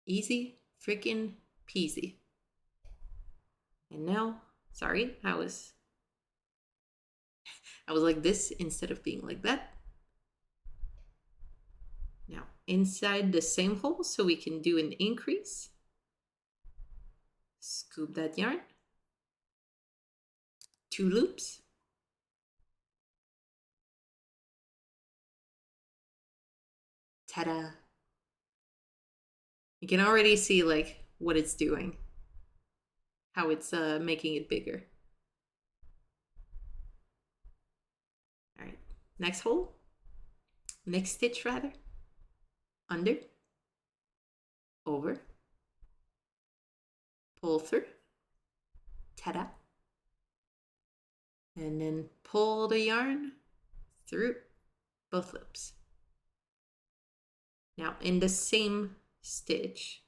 Easy freaking peasy. And now, sorry, I was like this instead of being like that. Now inside the same hole so we can do an increase. Scoop that yarn. 2 loops. Ta-da! You can already see like what it's doing, how it's making it bigger. All right, next hole, next stitch rather, under, over, pull through, ta-da, and then pull the yarn through both loops. Now in the same stitch,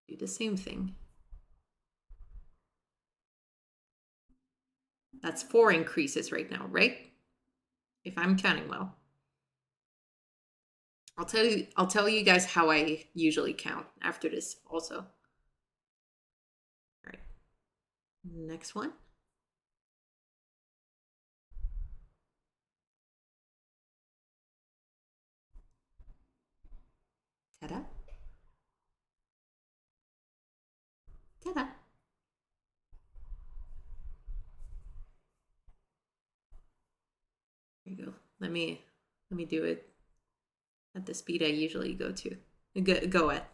do the same thing. That's 4 increases right now, right? If I'm counting well. I'll tell you guys how I usually count after this also. All right. Next one. Ta-da. Ta-da. There you go. Let me do it at the speed I usually go at.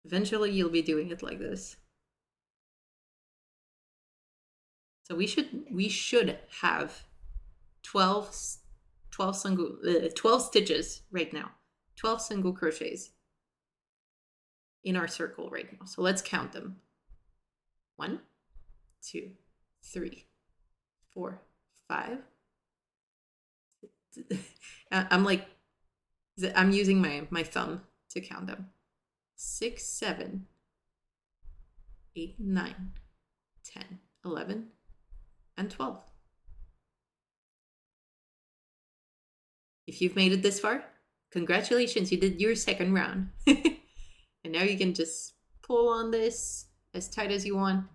Eventually you'll be doing it like this. So we should have 12 stitches right now. 12 single crochets in our circle right now. So let's count them. 1, 2, 3, 4, 5. I'm using my thumb to count them. 6, 7, 8, 9, 10, 11, and 12. If you've made it this far, congratulations, you did your second round. And now you can just pull on this as tight as you want.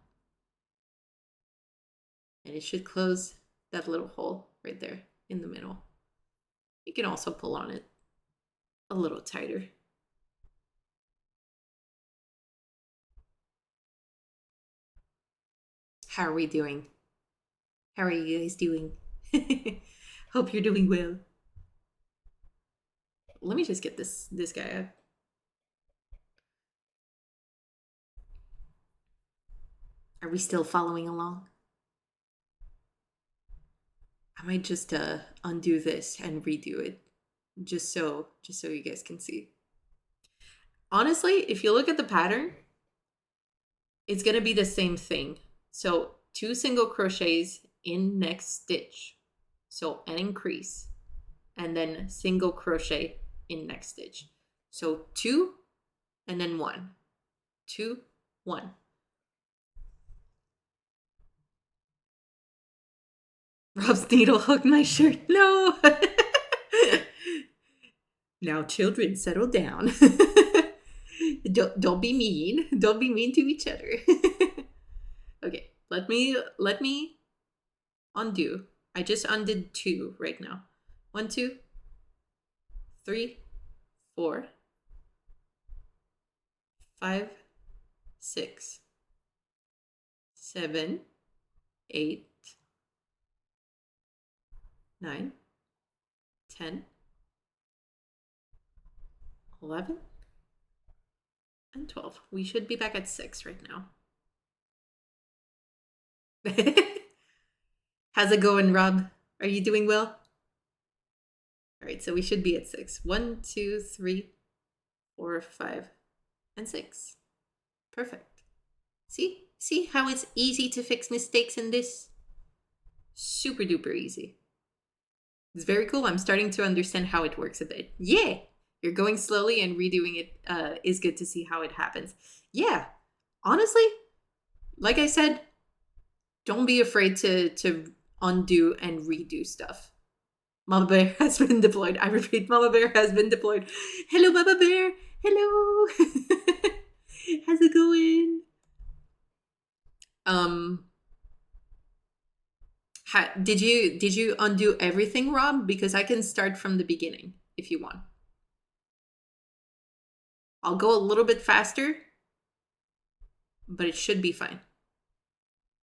And it should close that little hole right there in the middle. You can also pull on it a little tighter. How are we doing? How are you guys doing? Hope you're doing well. Let me just get this guy up. Are we still following along? I might just undo this and redo it just so you guys can see. Honestly, if you look at the pattern, it's gonna be the same thing. So 2 single crochets in next stitch, so an increase, and then single crochet in next stitch. So 2 and then 1, 2, 1. Rob's needle hooked my shirt. No. Now children, settle down. Don't be mean. Don't be mean to each other. Okay, let me undo. I just undid 2 right now. 1, 2, 3, 4, 5, 6, 7, 8, 9, 10, 11, and 12. We should be back at 6 right now. How's it going, Rob? Are you doing well? All right, so we should be at 6. 1, 2, 3, 4, 5, and 6. Perfect. See how it's easy to fix mistakes in this? Super duper easy. It's very cool. I'm starting to understand how it works a bit. Yeah, you're going slowly and redoing it is good to see how it happens. Yeah, honestly, like I said, don't be afraid to undo and redo stuff. Mama Bear has been deployed. I repeat, Mama Bear has been deployed. Hello, Mama Bear. Hello. How's it going? Um, did you undo everything, Rob? Because I can start from the beginning if you want. I'll go a little bit faster, but it should be fine.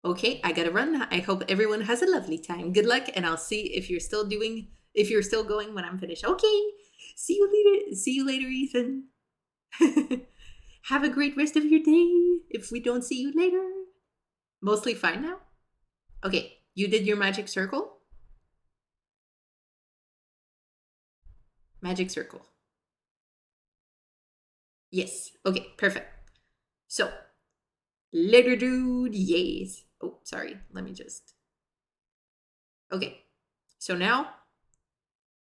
Okay, I gotta run. I hope everyone has a lovely time. Good luck, and I'll see if you're still going when I'm finished. Okay, see you later. See you later, Ethan. Have a great rest of your day. If we don't see you later, mostly fine now. Okay, you did your magic circle. Magic circle. Yes. Okay, perfect. So, later, dude. Yes. Oh, sorry. Let me just. Okay. So now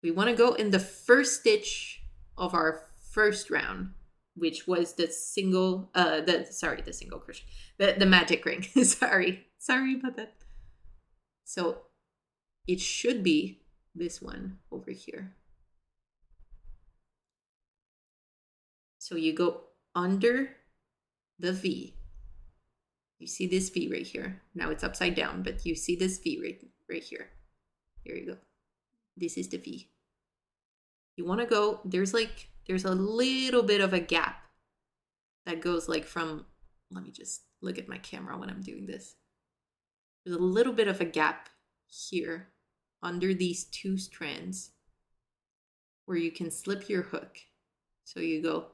we want to go in the first stitch of our first round, which was the single crochet. The magic ring. Sorry about that. So it should be this one over here. So you go under the V. You see this V right here. Now it's upside down, but you see this V right here. Here you go. This is the V. You want to go, there's a little bit of a gap that goes like from, let me just look at my camera when I'm doing this. There's a little bit of a gap here under these two strands where you can slip your hook. So you go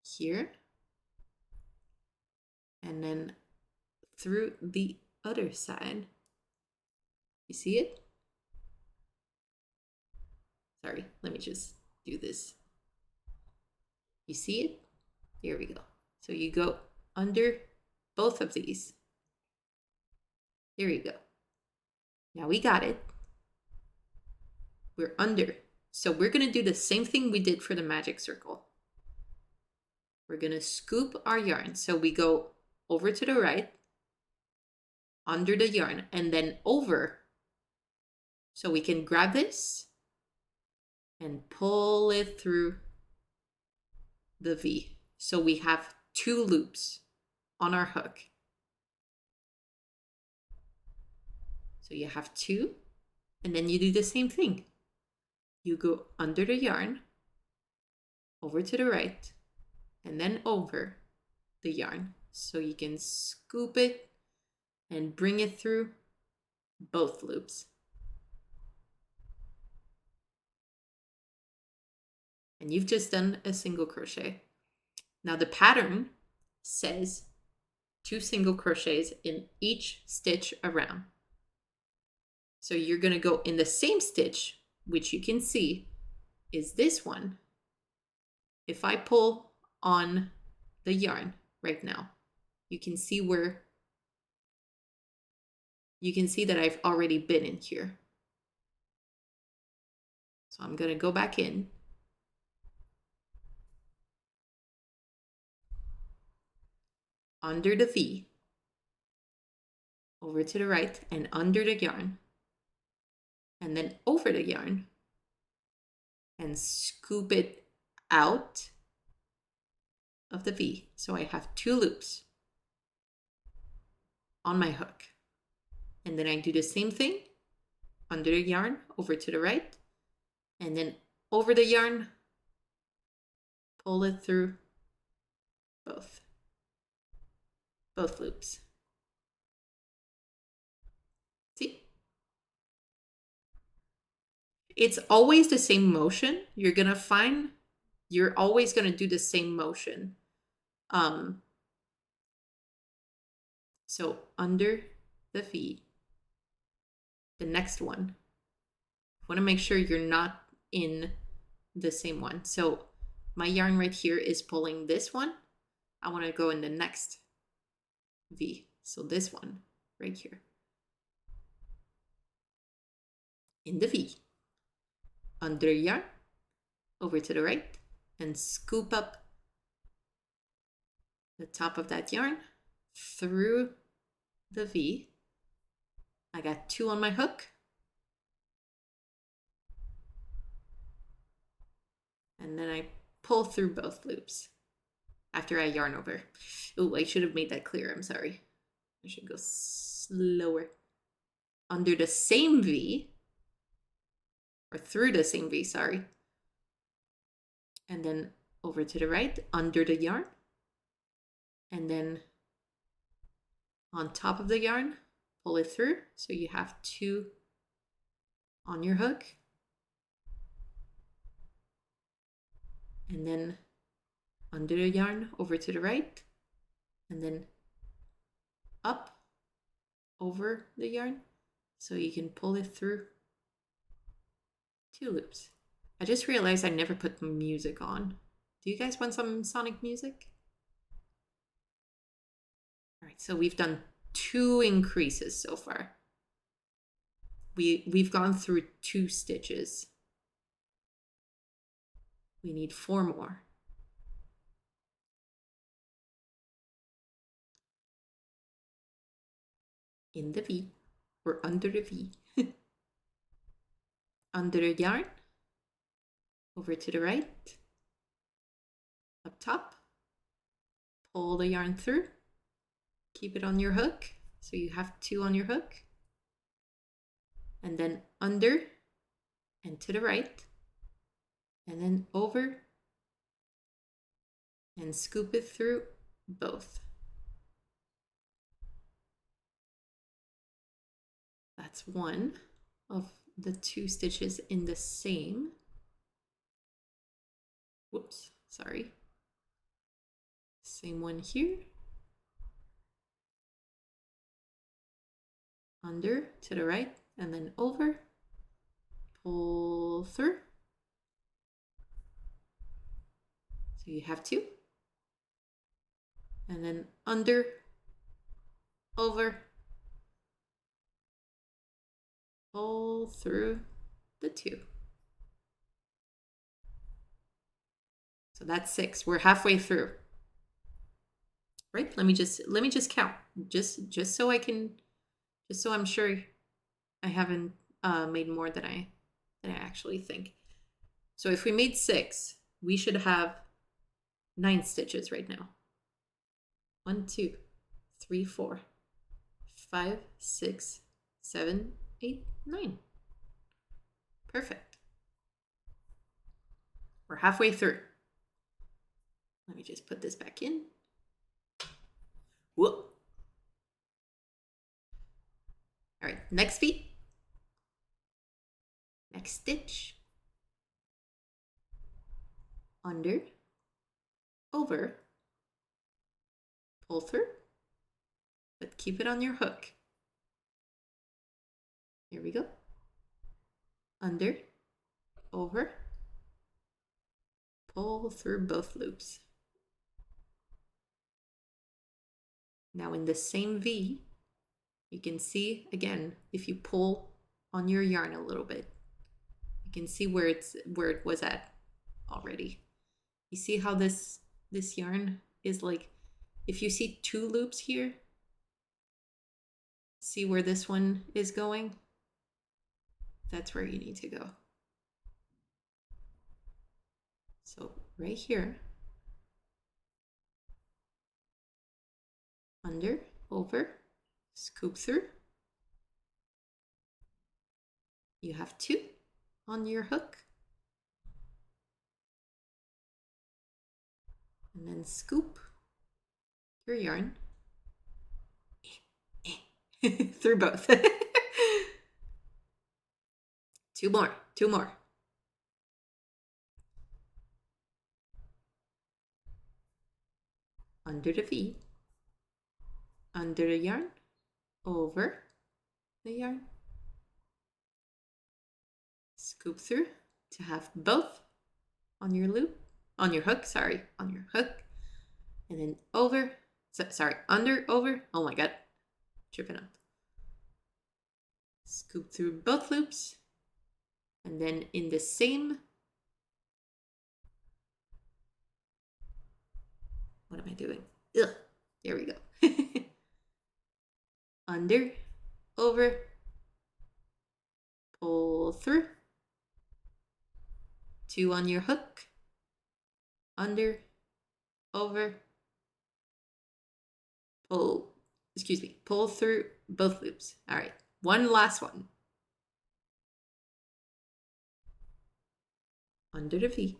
here and then through the other side. You see it? Sorry, let me just do this. You see it? Here we go. So you go under both of these. Here you go. Now we got it. We're under. So we're going to do the same thing we did for the magic circle. We're going to scoop our yarn. So we go over to the right, under the yarn, and then over. So we can grab this and pull it through the V. So we have 2 loops on our hook. So you have 2, and then you do the same thing. You go under the yarn, over to the right, and then over the yarn. So you can scoop it and bring it through both loops. And you've just done a single crochet. Now the pattern says 2 single crochets in each stitch around. So you're going to go in the same stitch, which you can see is this one. If I pull on the yarn right now, you can see that I've already been in here. So I'm going to go back in. Under the V, over to the right, and under the yarn, and then over the yarn, and scoop it out of the V. So I have 2 loops on my hook. And then I do the same thing, under the yarn, over to the right, and then over the yarn, pull it through both loops. See? It's always the same motion. You're gonna find you're always gonna do the same motion. So under the V, the next one, I want to make sure you're not in the same one. So my yarn right here is pulling this one. I want to go in the next V. So this one right here. In the V. under the yarn, over to the right, and scoop up the top of that yarn through the V. I got 2 on my hook. And then I pull through both loops after I yarn over. Oh, I should have made that clear. I'm sorry. I should go slower. Under the same V, or through the same V, sorry. And then over to the right, under the yarn. And then on top of the yarn, pull it through. So you have 2 on your hook. And then under the yarn, over to the right. And then up over the yarn. So you can pull it through 2 loops. I just realized I never put music on. Do you guys want some sonic music? All right, so we've done 2 increases so far. We've gone through 2 stitches. We need 4 more. In the V, or under the V. Under the yarn, over to the right, up top, pull the yarn through, keep it on your hook, so you have 2 on your hook, and then under and to the right, and then over, and scoop it through both. That's 1 of the 2 stitches in the same. Whoops, sorry. Same one here. Under to the right, and then over, pull through. So you have 2. And then under, over, pull through the 2. So that's 6. We're halfway through. Right? Let me just count. Just so I can, just so I'm sure I haven't made more than I actually think. So if we made 6, we should have 9 stitches right now. 1, 2, 3, 4, 5, 6, 7, 8, 9. Perfect. We're halfway through. Let me just put this back in. Whoop. All right, next V. Next stitch. Under, over, pull through, but keep it on your hook. Here we go. Under, over, pull through both loops. Now in the same V, you can see again, if you pull on your yarn a little bit, you can see where it was at already. You see how this yarn is like, if you see 2 loops here, see where this one is going? That's where you need to go. So right here, under, over, scoop through. You have 2 on your hook. And then scoop your yarn through both. 2 more, 2 more. Under the V, under the yarn, over the yarn, scoop through to have both on your loop, on your hook, sorry, on your hook, and then over, sorry, under, over, oh my god, tripping up. Scoop through both loops, And then in the same, what am I doing? Ugh, there we go. Under, over, pull through, 2 on your hook, under, over, pull through both loops. All right, one last one. Under the V,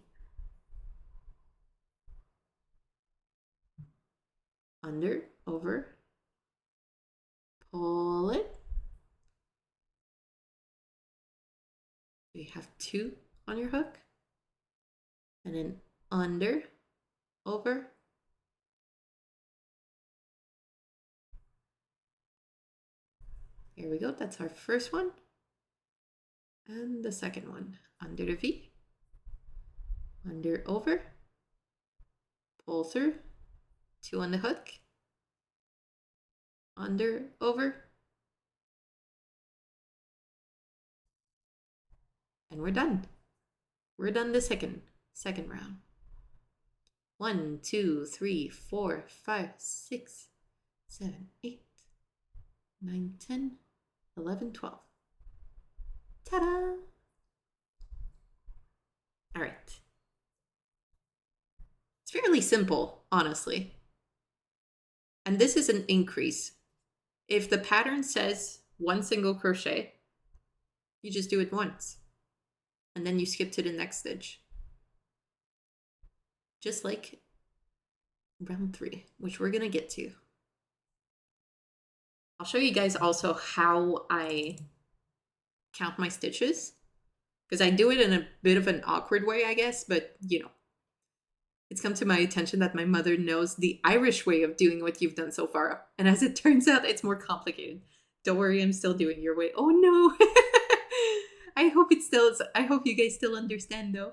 under, over, pull it. You have 2 on your hook, and then under, over, here we go. That's our first one. And the second one, under the V, under, over, pull through, 2 on the hook, under, over, and we're done. We're done the second round. 1, 2, 3, 4, 5, 6, 7, 8, 9, 10, 11, 12. Ta-da! All right. It's fairly simple, honestly. And this is an increase. If the pattern says 1 single crochet, you just do it once. And then you skip to the next stitch. Just like round 3, which we're gonna get to. I'll show you guys also how I count my stitches, because I do it in a bit of an awkward way, I guess, but you know, it's come to my attention that my mother knows the Irish way of doing what you've done so far. And as it turns out, it's more complicated. Don't worry, I'm still doing your way. Oh no! I hope you guys still understand though.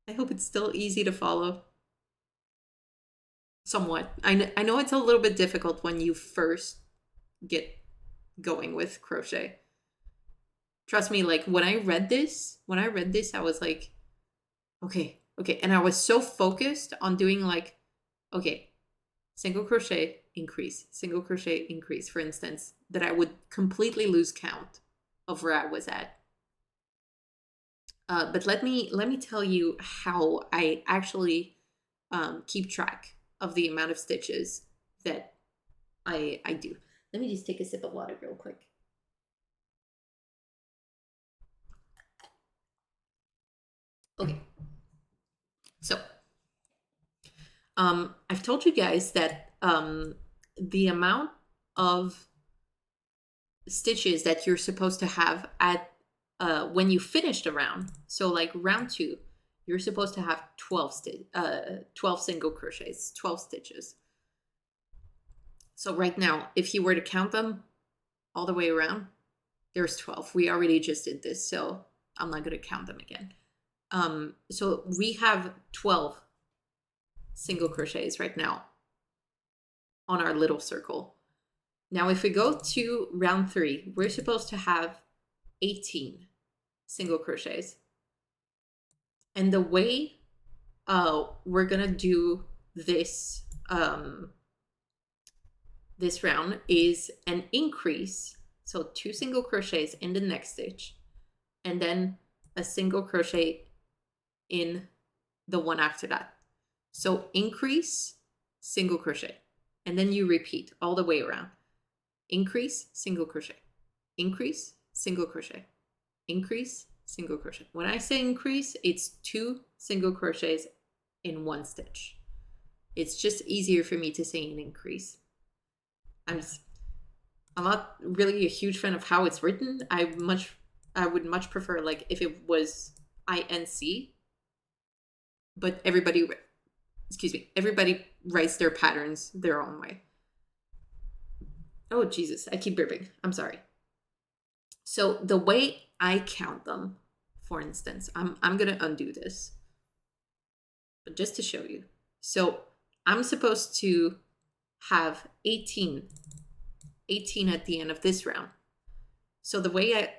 I hope it's still easy to follow. Somewhat. I know it's a little bit difficult when you first get going with crochet. Trust me, like when I read this, I was like, okay. And I was so focused on doing like, okay, single crochet, increase, single crochet, increase, for instance, that I would completely lose count of where I was at. But let me tell you how I actually keep track of the amount of stitches that I do. Let me just take a sip of water real quick. Okay. So, I've told you guys that the amount of stitches that you're supposed to have at when you finish the round, so like round 2, you're supposed to have 12 single crochets, 12 stitches. So right now, if you were to count them all the way around, there's 12. We already just did this, so I'm not going to count them again. So we have 12 single crochets right now on our little circle. Now, if we go to round 3, we're supposed to have 18 single crochets. And the way we're gonna do this this round is an increase. So 2 single crochets in the next stitch, and then a single crochet in the one after that. So increase, single crochet, and then you repeat all the way around. Increase, single crochet, increase, single crochet, increase, single crochet. When I say increase, it's 2 single crochets in one stitch. It's just easier for me to say an increase. I'm not really a huge fan of how it's written. I would much prefer like if it was INC, but everybody writes their patterns their own way. Oh Jesus, I keep burping. I'm sorry. So the way I count them, for instance, I'm gonna undo this, but just to show you. So I'm supposed to have 18 at the end of this round. So the way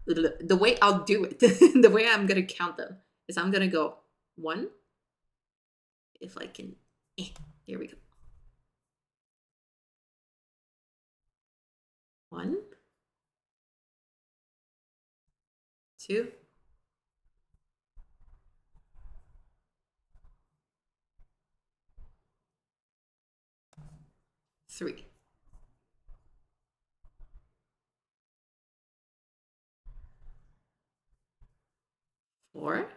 the way I'll do it, the way I'm gonna count them is I'm gonna go 1. If I can, here we go. 1, 2, 3, 4,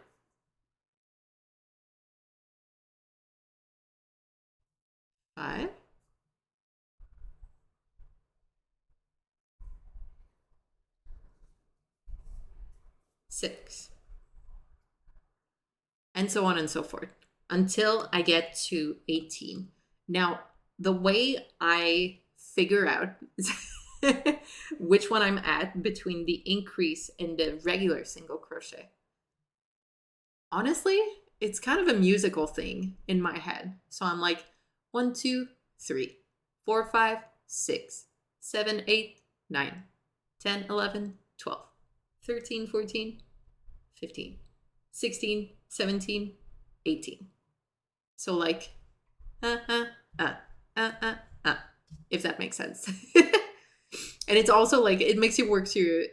5, 6, and so on and so forth until I get to 18. Now, the way I figure out which one I'm at between the increase and the regular single crochet, honestly, it's kind of a musical thing in my head. So I'm like 1, 2, 3, 4, 5, 6, 7, 8, 9, 10, 11, 12, 13, 14, 15, 16, 17, 18. So like, if that makes sense. And it's also like, it makes you work your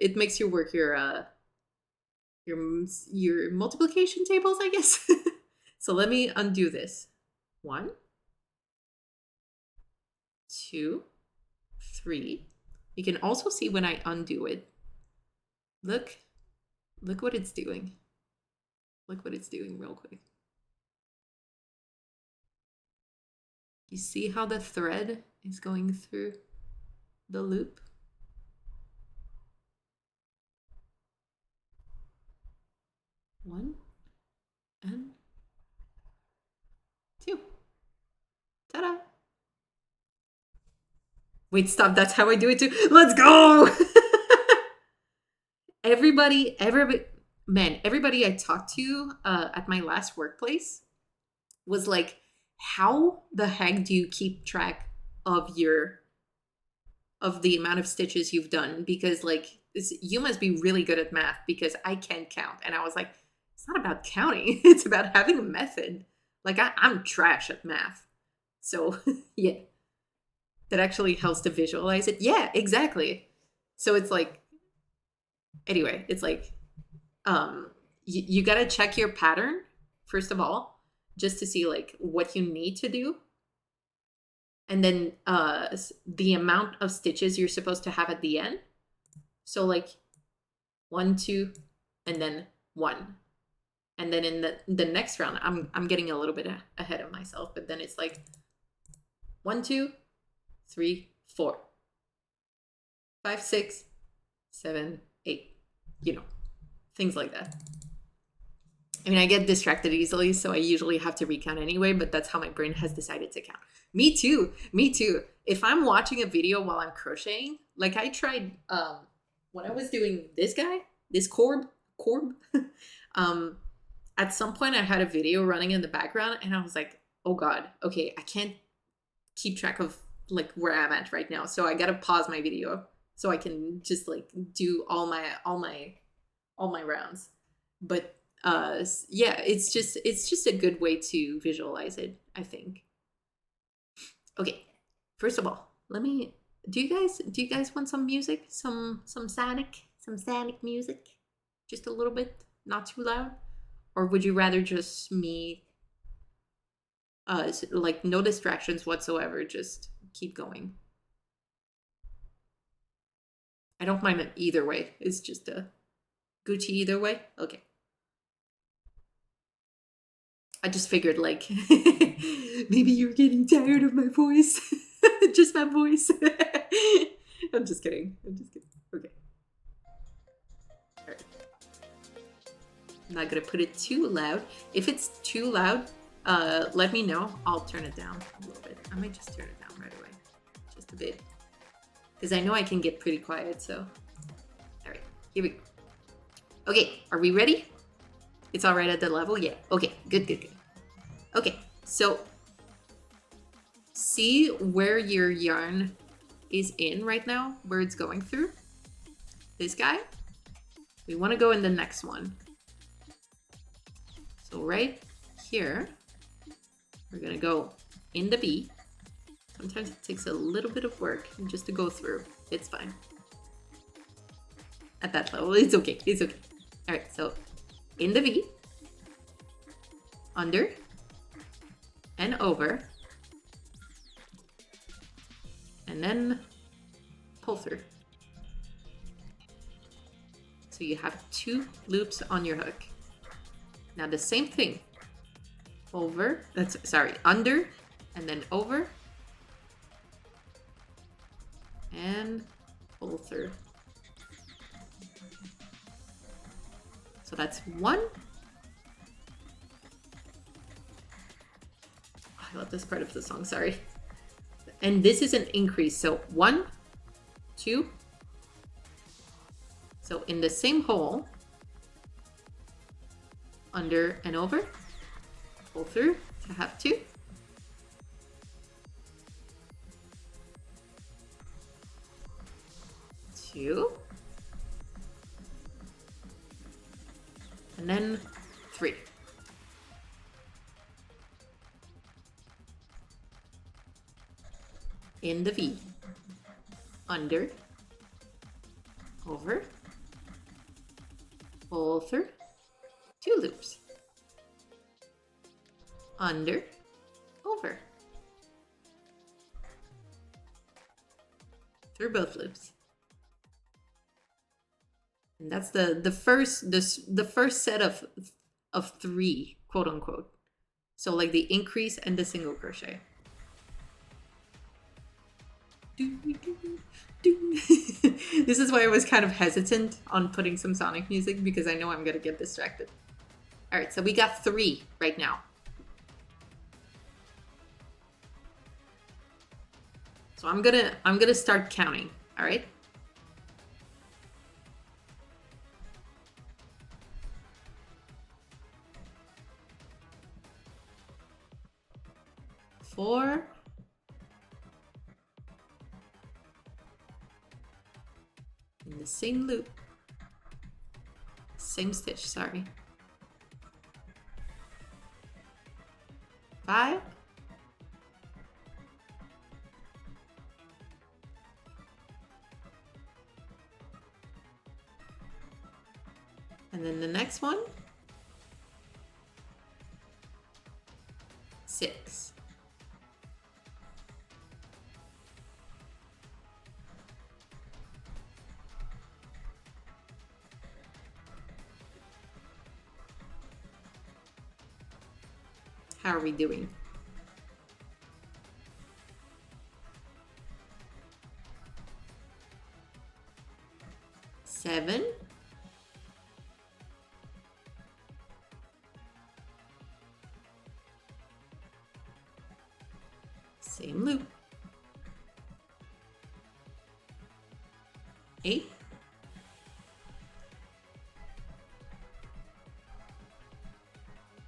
multiplication tables, I guess. So let me undo this. 1, 2, 3. You can also see when I undo it. Look what it's doing. Look what it's doing real quick. You see how the thread is going through the loop? One and 2. Ta-da! Wait, stop. That's how I do it too. Let's go! Everybody I talked to at my last workplace was like, how the heck do you keep track of the amount of stitches you've done? Because like, you must be really good at math, because I can't count. And I was like, it's not about counting. It's about having a method. Like I'm trash at math. So yeah, that actually helps to visualize it. Yeah, exactly. So it's like, anyway, it's like, you got to check your pattern first of all, just to see like what you need to do. And then the amount of stitches you're supposed to have at the end. So like 1, 2, and then 1. And then in the next round, I'm getting a little bit ahead of myself, but then it's like 1, 2, 3, 4, 5, 6, 7, 8, things like that. I mean, I get distracted easily, so I usually have to recount anyway, but that's how my brain has decided to count. Me too. If I'm watching a video while I'm crocheting, like I tried when I was doing this Corb, at some point I had a video running in the background and I was like, oh God, okay, I can't keep track of like where I'm at right now. So I gotta pause my video so I can just like do all my rounds. But yeah, it's just a good way to visualize it, I think. Okay, first of all, do you guys want some music? Some sonic music? Just a little bit, not too loud? Or would you rather just me like no distractions whatsoever, just keep going? I don't mind it either way. It's just a Gucci either way. Okay. I just figured like maybe you're getting tired of my voice. Just my voice. I'm just kidding. Okay. All right. I'm not gonna put it too loud. If it's too loud, let me know. I'll turn it down a little bit. I might just turn it down right away. Just a bit. Because I know I can get pretty quiet, so. All right, here we go. Okay, are we ready? It's all right at the level? Yeah. Okay, good. Okay, so see where your yarn is in right now, where it's going through? this guy, we want to go in the next one. So right here, we're gonna go in the B. Sometimes it takes a little bit of work just to go through. It's fine. At that level, it's okay, it's okay. All right, so in the V, under, and over, and then pull through. So you have 2 loops on your hook. Now the same thing, over, under, and then over, and pull through. So that's 1. I love this part of the song, sorry. And this is an increase, so 1, 2. So in the same hole, under and over, pull through to have 2. Two. And then 3. In the V, under, over, pull through, 2 loops, under, over, through both loops. And that's the first set of 3, quote unquote. So like the increase and the single crochet. This is why I was kind of hesitant on putting some sonic music, because I know I'm gonna get distracted. All right, so we got 3 right now. So I'm gonna start counting. All right. 4, in the same loop, same stitch, sorry. 5, and then the next one, 6. How are we doing? Seven. Same loop. 8.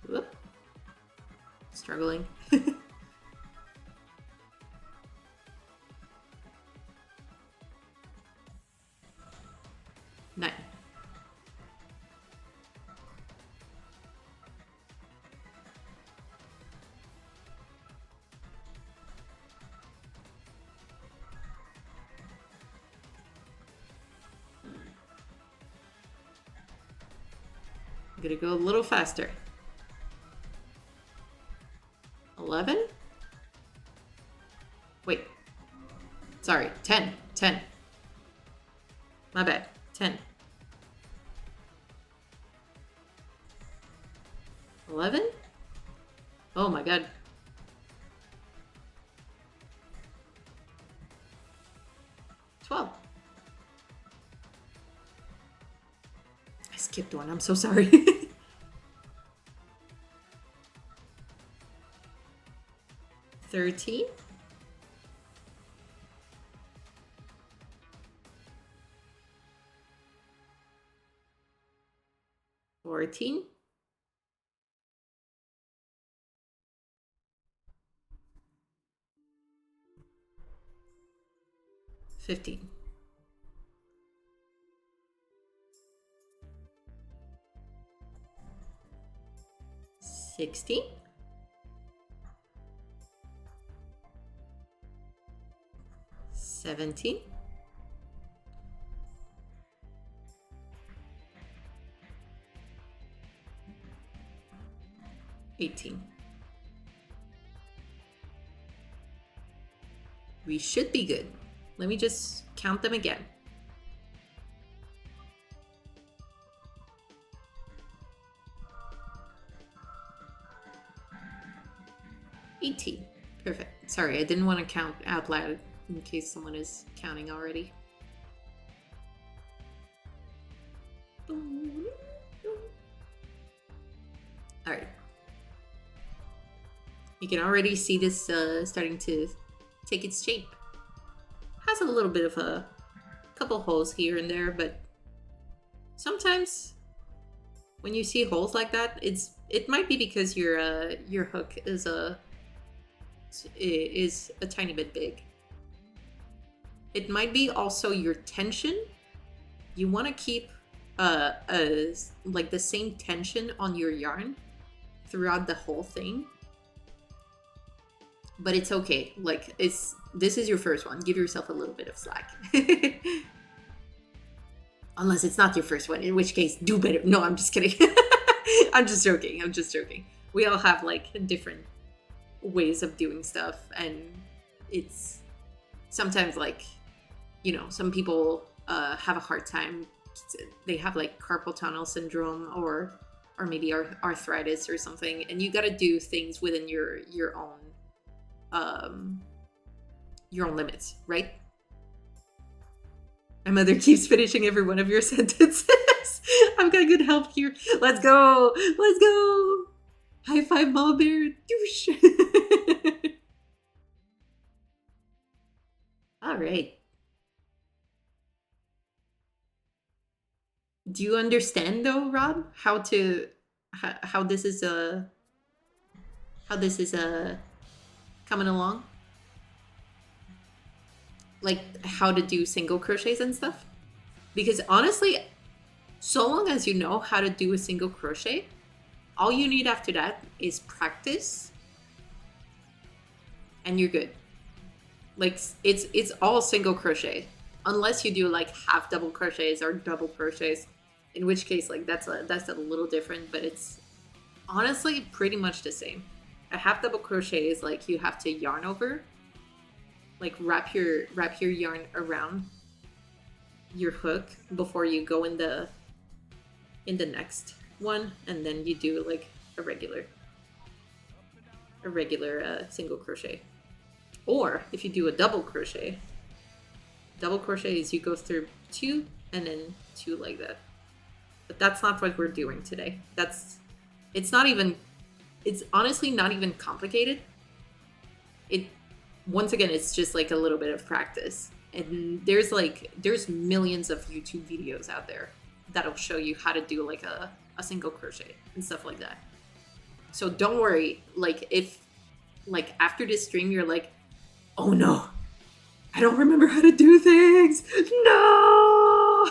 Whoop. Struggling. 9. I'm gonna go a little faster. 11. Wait. Sorry, 10. 10. My bad. 10. 11. Oh my god. 12. I skipped one. I'm so sorry. 13. 14. 15. 16, 17, 18. We should be good. Let me just count them again. 18. Perfect. Sorry, I didn't want to count out loud in case someone is counting already. Alright. You can already see this starting to take its shape. Has a little bit of a couple holes here and there, but sometimes when you see holes like that, it might be because your hook is a tiny bit big. It might be also your tension. You want to keep like the same tension on your yarn throughout the whole thing. But it's okay. Like this is your first one. Give yourself a little bit of slack. Unless it's not your first one, in which case do better. No, I'm just kidding. I'm just joking. We all have like different ways of doing stuff, and it's sometimes like, you know, some people have a hard time. They have like carpal tunnel syndrome or maybe arthritis or something, and you got to do things within your own limits, right? My mother keeps finishing every one of your sentences. I've got good help here. Let's go. High five, Mama Bear. Douche. All right. Do you understand though, Rob, how this is coming along? Like how to do single crochets and stuff? Because honestly, so long as you know how to do a single crochet, all you need after that is practice and you're good. Like it's all single crochet, unless you do like half double crochets or double crochets, in which case like that's a little different, but it's honestly pretty much the same. A half double crochet is like you have to yarn over, like wrap your yarn around your hook before you go in the next one, and then you do like a regular single crochet. Or if you do a double crochet is you go through 2 and then 2 like that. But that's not what we're doing today. It's honestly not even complicated. Once again, it's just like a little bit of practice. And there's millions of YouTube videos out there that'll show you how to do like a single crochet and stuff like that. So don't worry, like if like after this stream you're like, oh no, I don't remember how to do things. No.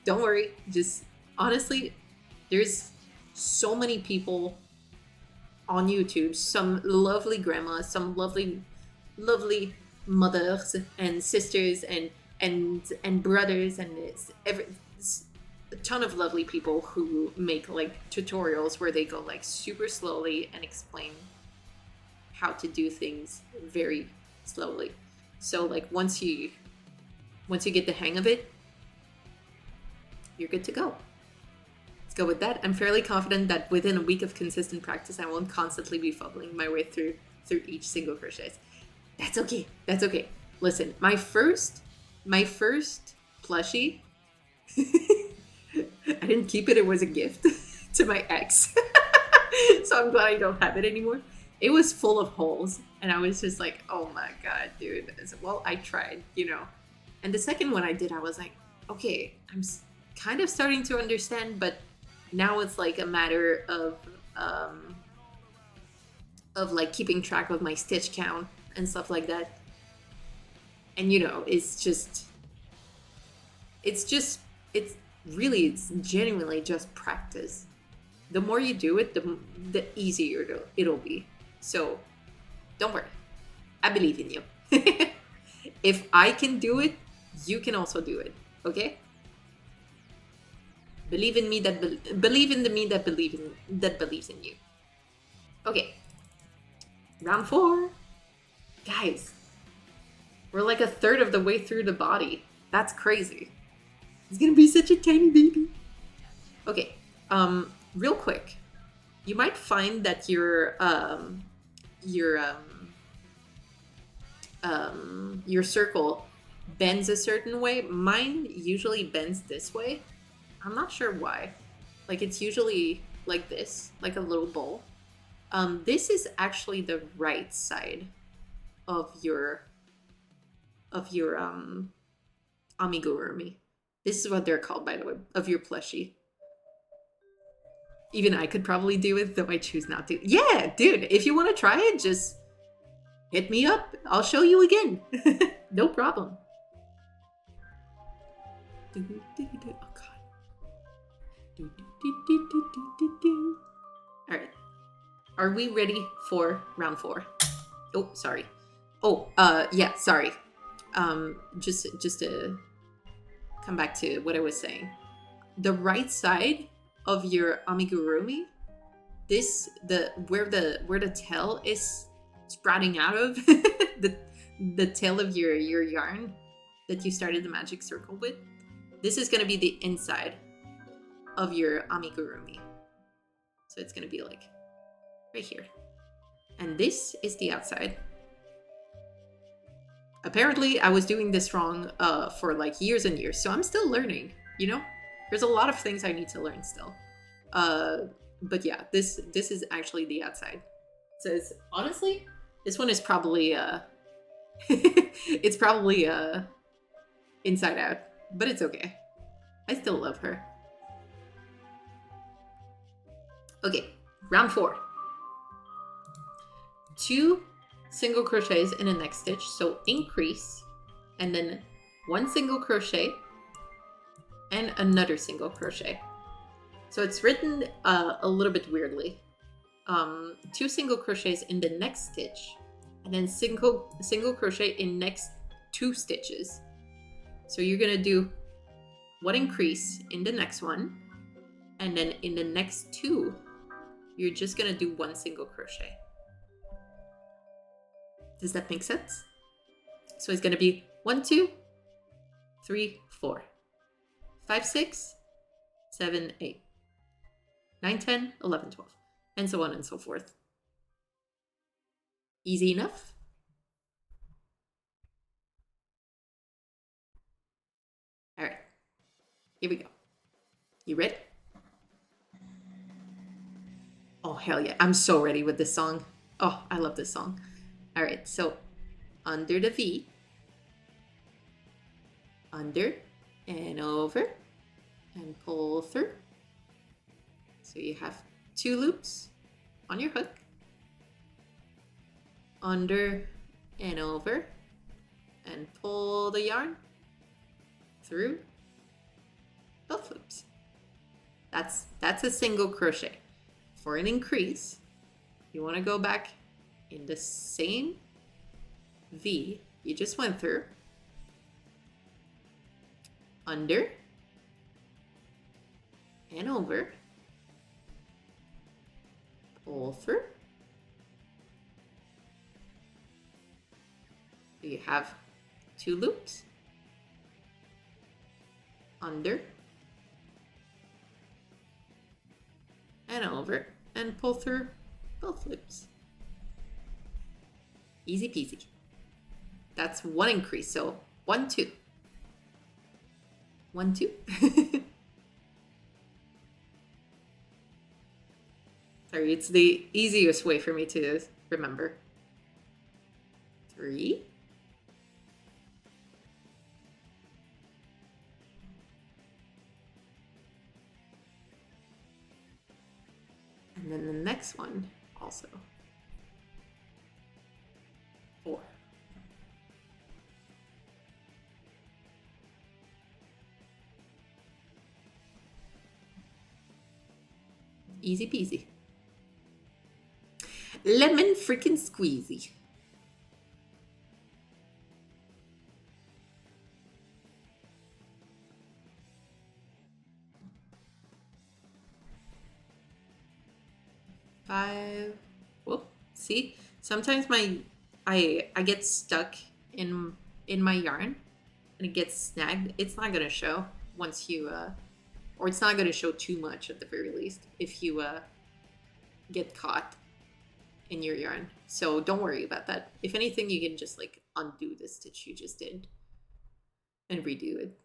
Don't worry. Just honestly, there's so many people on YouTube, some lovely grandmas, some lovely mothers and sisters and brothers, and a ton of lovely people who make like tutorials where they go like super slowly and explain how to do things very slowly. So like once you get the hang of it, you're good to go. Let's go with that. I'm fairly confident that within a week of consistent practice, I won't constantly be fumbling my way through each single crochet. That's okay. Listen, my first plushie, I didn't keep it. It was a gift to my ex. So I'm glad I don't have it anymore. It was full of holes, and I was just like, oh my god, dude. Well, I tried, you know. And the second one I did, I was like, okay, I'm kind of starting to understand, but now it's like a matter of like keeping track of my stitch count and stuff like that. And you know, it's genuinely just practice. the more you do it, the easier it'll be. So don't worry, I believe in you. If I can do it, you can also do it. Okay? Believe in me that believe in the me that believes in you. Okay. Round 4. Guys, we're like a third of the way through the body. That's crazy. It's gonna be such a tiny baby. Okay. Real quick. You might find that your circle bends a certain way. Mine usually bends this way. I'm not sure why. Like, it's usually like this, like a little bowl. This is actually the right side of your amigurumi. This is what they're called, by the way, of your plushie. Even I could probably do it, though I choose not to. Yeah, dude, if you want to try it, just hit me up. I'll show you again. No problem. Oh, God. All right. Are we ready for round 4? Oh, sorry. Oh, yeah, sorry. Just to come back to what I was saying. The right side of your amigurumi, where the tail is sprouting out of, the tail of your yarn that you started the magic circle with, this is going to be the inside of your amigurumi. So it's going to be like right here. And this is the outside. Apparently, I was doing this wrong for like years and years, so I'm still learning, you know? There's a lot of things I need to learn still. But yeah, this is actually the outside. It says, honestly, this one is probably it's probably inside out, but it's okay. I still love her. Okay, round 4. 2 single crochets in the next stitch, so increase, and then 1 single crochet and another single crochet. So it's written a little bit weirdly. 2 single crochets in the next stitch, and then single crochet in next 2 stitches. So you're gonna do 1 increase in the next one, and then in the next 2, you're just gonna do 1 single crochet. Does that make sense? So it's gonna be 1, 2, 3, 4, 5, 6, 7, 8, 9, 10, 11, 12, and so on and so forth. Easy enough? All right, here we go. You ready? Oh, hell yeah. I'm so ready with this song. Oh, I love this song. All right, so under the V, under and over, and pull through. So you have 2 loops on your hook, under and over, and pull the yarn through both loops. That's a single crochet. For an increase, you want to go back in the same V you just went through, under and over, pull through. So you have 2 loops, under and over, and pull through both loops. Easy peasy. That's 1 increase, so 1, 2. 1, 2. Sorry, it's the easiest way for me to remember. 3. And then the next one also. 4. Easy peasy. Lemon freaking squeezy. Five. Whoop. See? Sometimes I get stuck in my yarn and it gets snagged. It's not gonna show once you or it's not gonna show too much at the very least if you get caught in your yarn. So don't worry about that. If anything, you can just like undo the stitch you just did and redo it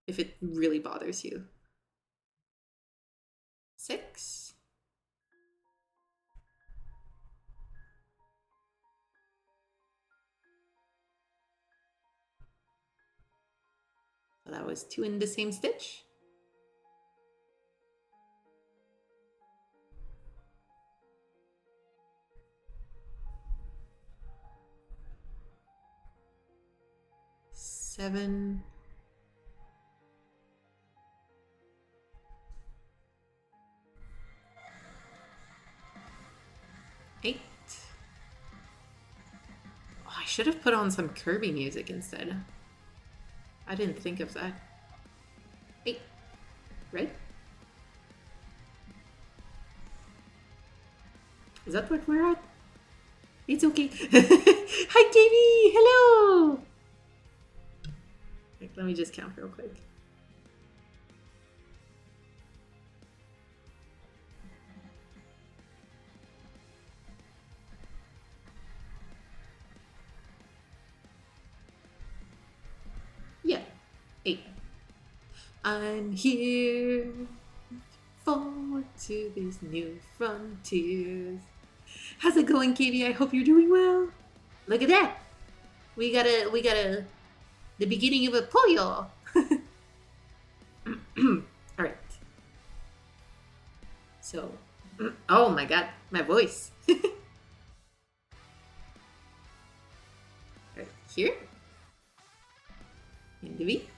if it really bothers you. 6. So that was 2 in the same stitch. Seven. 8. Oh, I should have put on some Kirby music instead. I didn't think of that. 8. Right? Is that what we're at? It's okay. Hi, Katie! Hello! Let me just count real quick. Yeah, 8. I'm here forward to these new frontiers. How's it going, Katie? I hope you're doing well. Look at that. We got the beginning of a pollo. All right. So, oh my God, my voice. Right here. In the V.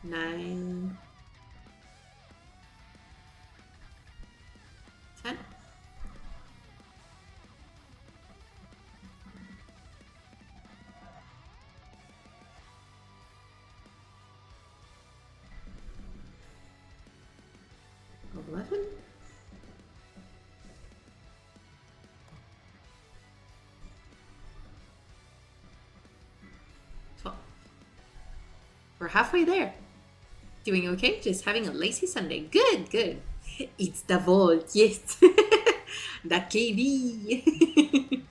Nine. 10. $11. $12. We're halfway there. Doing okay? Just having a lazy Sunday. Good, good. It's the vault, yes. The KV.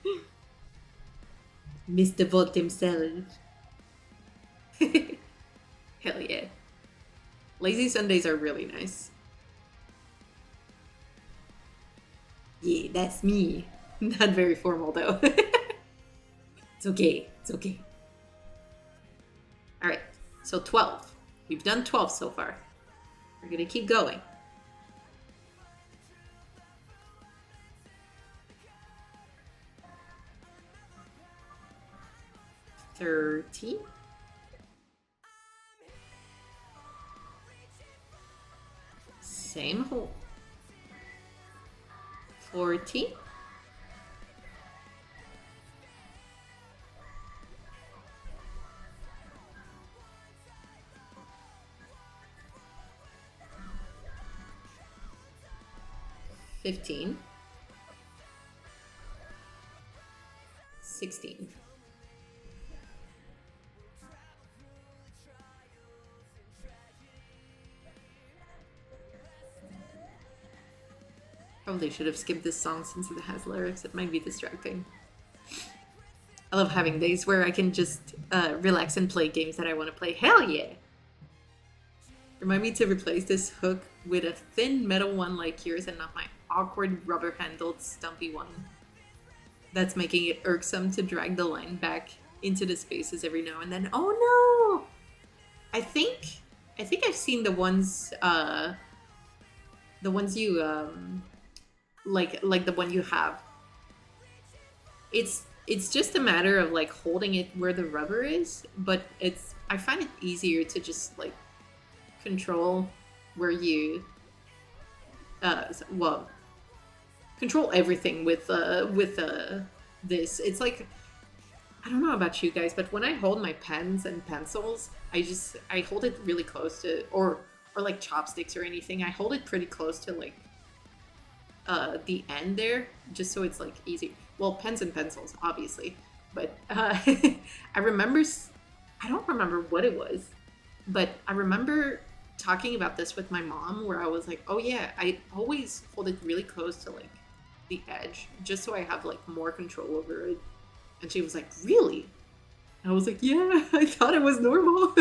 Mr. Vault himself. Hell yeah. Lazy Sundays are really nice. Yeah, that's me. Not very formal though. It's okay. It's okay. All right. So 12. We've done 12 so far. We're going to keep going. 13. 'Same hole. 14. 15. 16. 'Probably should have skipped this song since it has lyrics. It might be distracting. I love having days where I can just relax and play games that I want to play. Hell yeah! Remind me to replace this hook with a thin metal one like yours and not my awkward rubber-handled stumpy one. That's making it irksome to drag the line back into the spaces every now and then. Oh no! I think I've seen the ones you like the one you have. It's just a matter of like holding it where the rubber is, but I find it easier to just like control where you well, control everything with this. It's like, I don't know about you guys, but when I hold my pens and pencils, I hold it really close to, or like chopsticks or anything, I hold it pretty close to like the end there, just so it's like easy. Well, pens and pencils, obviously, but I remember, I don't remember what it was, but I remember talking about this with my mom, where I was like, oh yeah, I always hold it really close to like the edge, just so I have like more control over it. And she was like, really? I was like, yeah, I thought it was normal.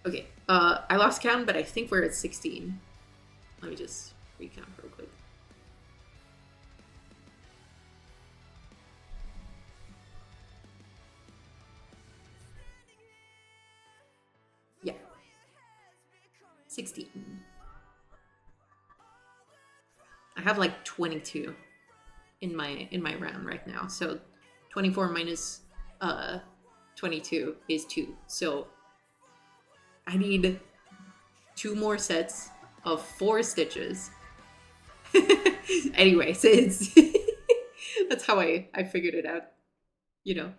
Okay, I lost count, but I think we're at 16. Let me just recount real quick. Yeah, 16. I have like 22 in my round right now. So 24 minus 22 is 2. So I need 2 more sets of 4 stitches. Anyway, so it's that's how I figured it out. You know,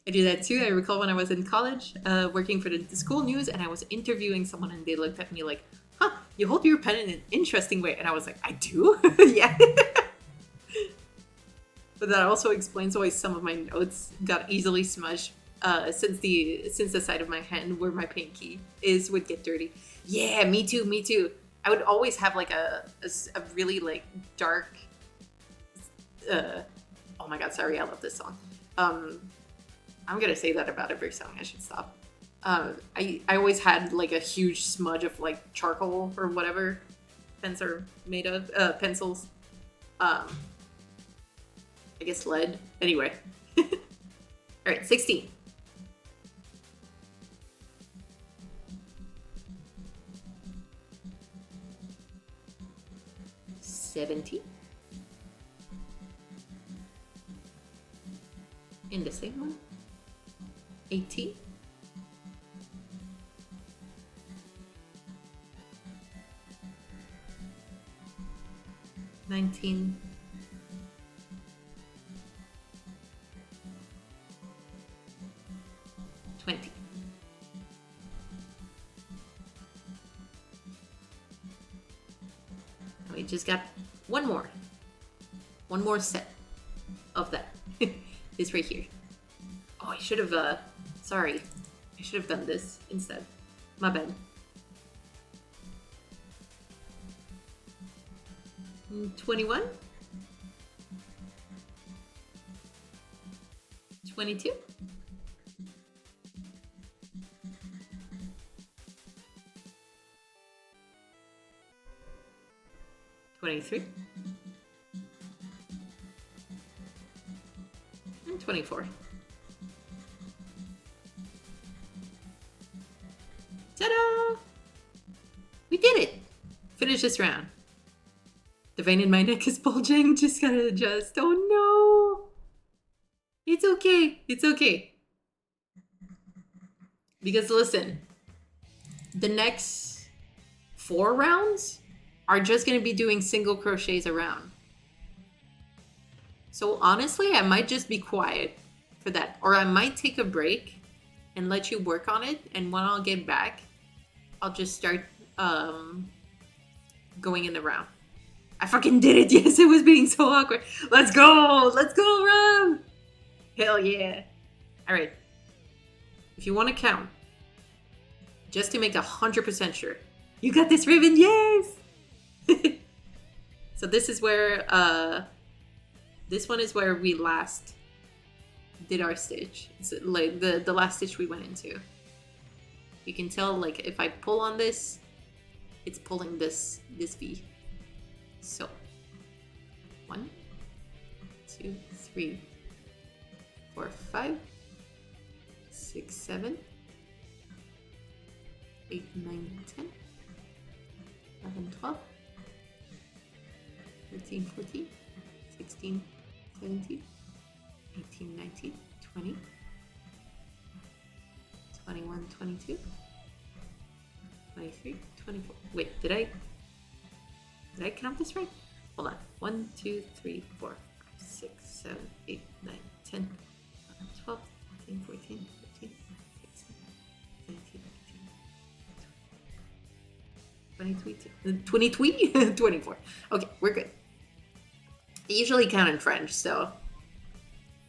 I do that too. I recall when I was in college, working for the school news, and I was interviewing someone, and they looked at me like, "Huh, you hold your pen in an interesting way," and I was like, "I do, yeah." But that also explains why some of my notes got easily smudged, since the side of my hand where my pinky is would get dirty. Yeah, me too, me too. I would always have like a really like dark. Oh my god, sorry, I love this song. I'm gonna say that about every song. I should stop. I always had like a huge smudge of like charcoal or whatever pens are made of. Pencils. I guess lead. Anyway. Alright, 16. In the same one. 18. 19. 20. We just got one more set of that. This right here. Oh, I should have, sorry. I should have done this instead. My bad. 21. 22. 23. And 24. Ta-da! We did it! Finish this round. The vein in my neck is bulging. Just gotta adjust. Oh no! It's okay. It's okay. Because listen, the next 4 rounds are just gonna be doing single crochets around. So honestly, I might just be quiet for that. Or I might take a break and let you work on it. And when I'll get back, I'll just start going in the round. I fucking did it. Yes, it was being so awkward. Let's go. Let's go, Rob. Hell yeah. All right. If you want to count, just to make 100% sure. You got this, Raven. Yes. So this is where, this one is where we last did our stitch. It's like the last stitch we went into. You can tell, like, if I pull on this, it's pulling this V. So, 1, 2, 3, 4, 5, 6, 7, 8, 9, 10, 11, 12, 13, 14, 16, 17, 18, 19, 20, 21, 22, 23, 24. Wait, did I count this right? Hold on. 1, 2, 3, 4, 5, 6, 7, 8, 9, 10, 12, 13, 14, 15, 16, 17, 18, 23, 24. Okay, we're good. I usually count in French, so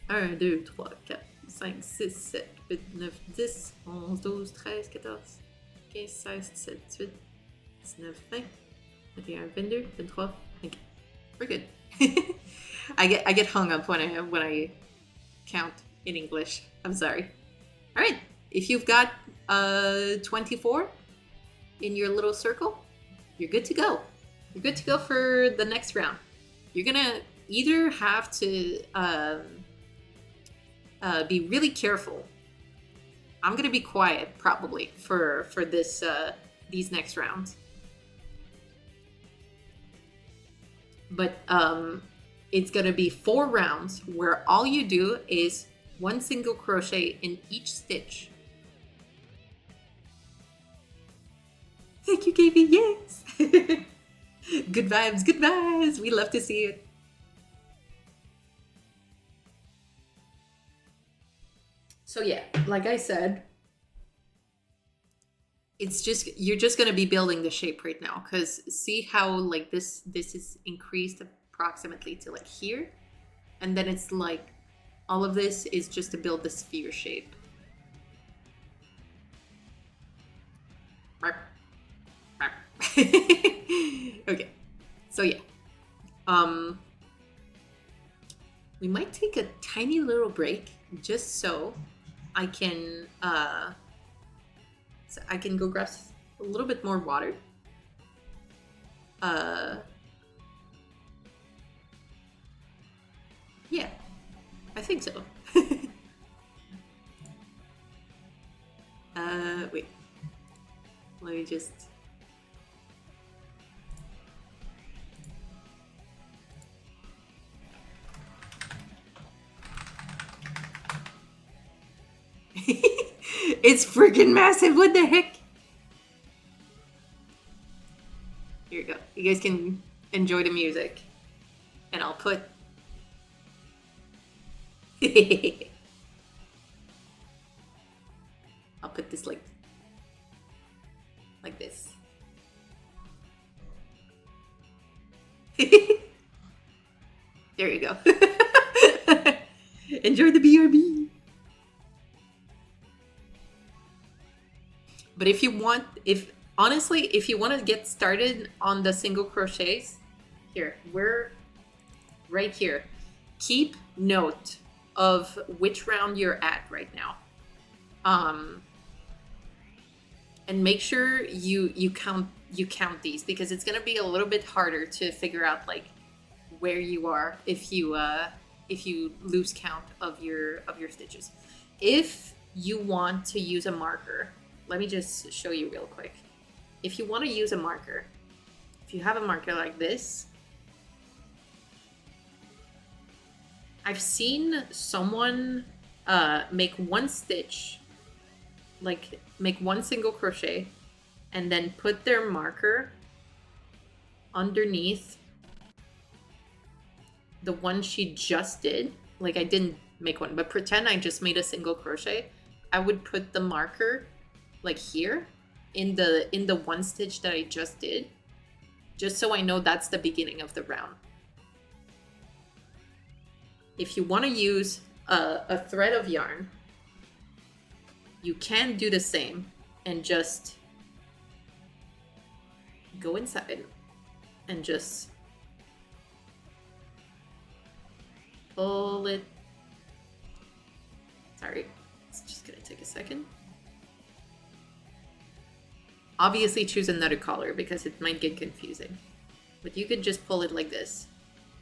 1, 2, 3, 4, 5, 6, 7, 8, 9, 10, 11, 12, 13, 14, 15, 16, 17, 18, 19, 20, 21, 22, 23, 24. We're good. I get hung up when I count in English. I'm sorry. All right. If you've got 24 in your little circle, you're good to go. You're good to go for the next round. You're gonna either have to be really careful. I'm gonna be quiet probably for this these next rounds. But it's gonna be 4 rounds where all you do is 1 single crochet in each stitch. Thank you, KB. Yes. Good vibes, good vibes. We love to see it. So yeah, like I said, it's just, you're just going to be building the shape right now, because see how like this is increased approximately to like here, and then it's like all of this is just to build the sphere shape. Okay, so yeah, we might take a tiny little break just so I can go grab a little bit more water. Yeah, I think so. Wait, let me just. It's freaking massive. What the heck? Here you go. You guys can enjoy the music. And I'll put... I'll put this like this. There you go. Enjoy the BRB. But if you want, honestly, if you want to get started on the single crochets, here, we're right here. Keep note of which round you're at right now. And make sure you count these, because it's gonna be a little bit harder to figure out like where you are if you lose count of your stitches. If you want to use a marker, let me just show you real quick. If you want to use a marker, if you have a marker like this, I've seen someone make 1 stitch, like make 1 single crochet, and then put their marker underneath the one she just did. Like I didn't make one, but pretend I just made a single crochet. I would put the marker like here in the 1 stitch that I just did, just so I know that's the beginning of the round. If you want to use a thread of yarn, you can do the same and just go inside and just pull it. Sorry, it's just gonna take a second. Obviously choose another color because it might get confusing, but you could just pull it like this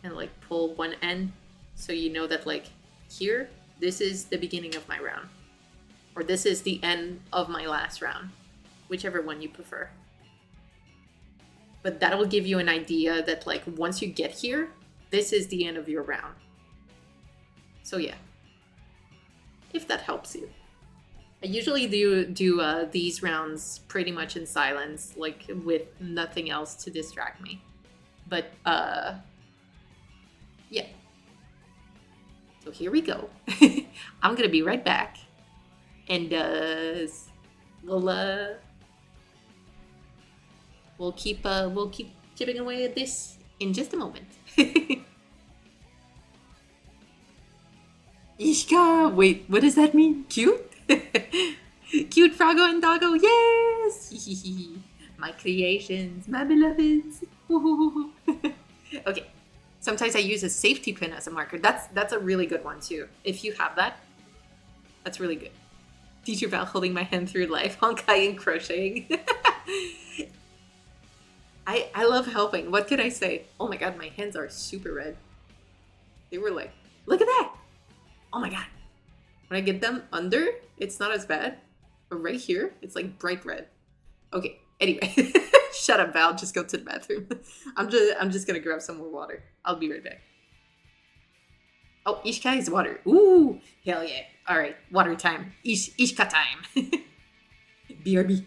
and like pull one end, so you know that like here, this is the beginning of my round, or this is the end of my last round, whichever one you prefer. But that'll give you an idea that like once you get here, this is the end of your round. So yeah, if that helps you. I usually do these rounds pretty much in silence, like with nothing else to distract me. But yeah. So here we go. I'm gonna be right back, and we'll we'll keep chipping away at this in just a moment. Ishka! Wait, what does that mean? Cute? Cute Froggo and Doggo, yes! My creations, my beloveds. Okay, sometimes I use a safety pin as a marker. That's a really good one too. If you have that, that's really good. Teacher Val holding my hand through life, honkai and crocheting. I love helping. What could I say? Oh my god, my hands are super red. They were like, look at that! Oh my god. When I get them under, it's not as bad. But right here, it's like bright red. Okay, anyway. Shut up, Val. Just go to the bathroom. I'm just gonna grab some more water. I'll be right back. Oh, Ishka is water. Ooh, hell yeah. Alright, water time. Ishka time. BRB.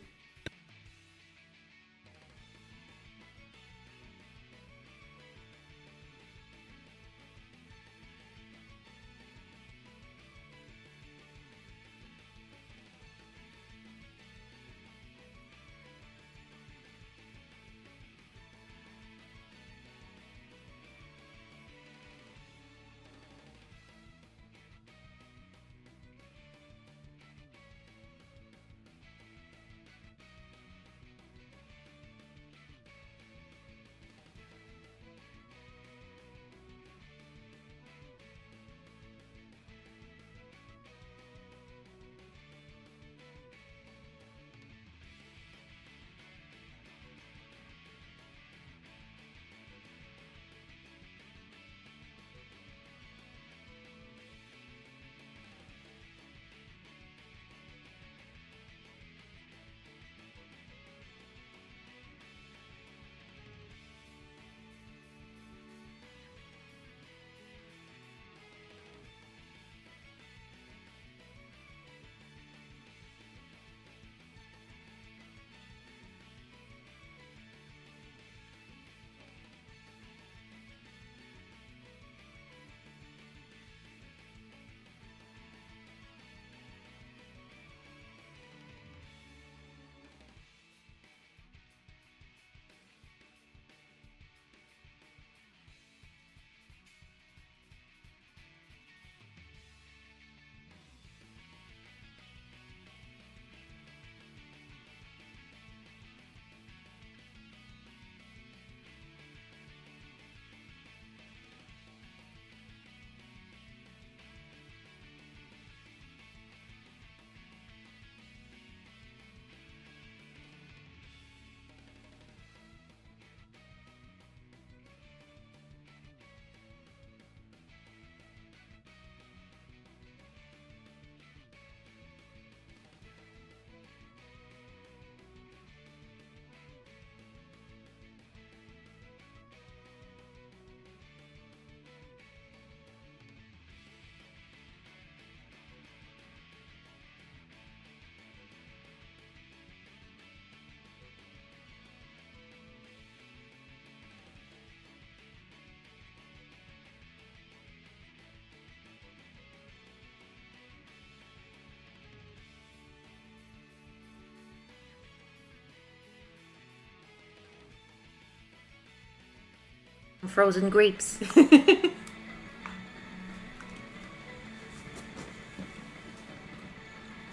Frozen grapes.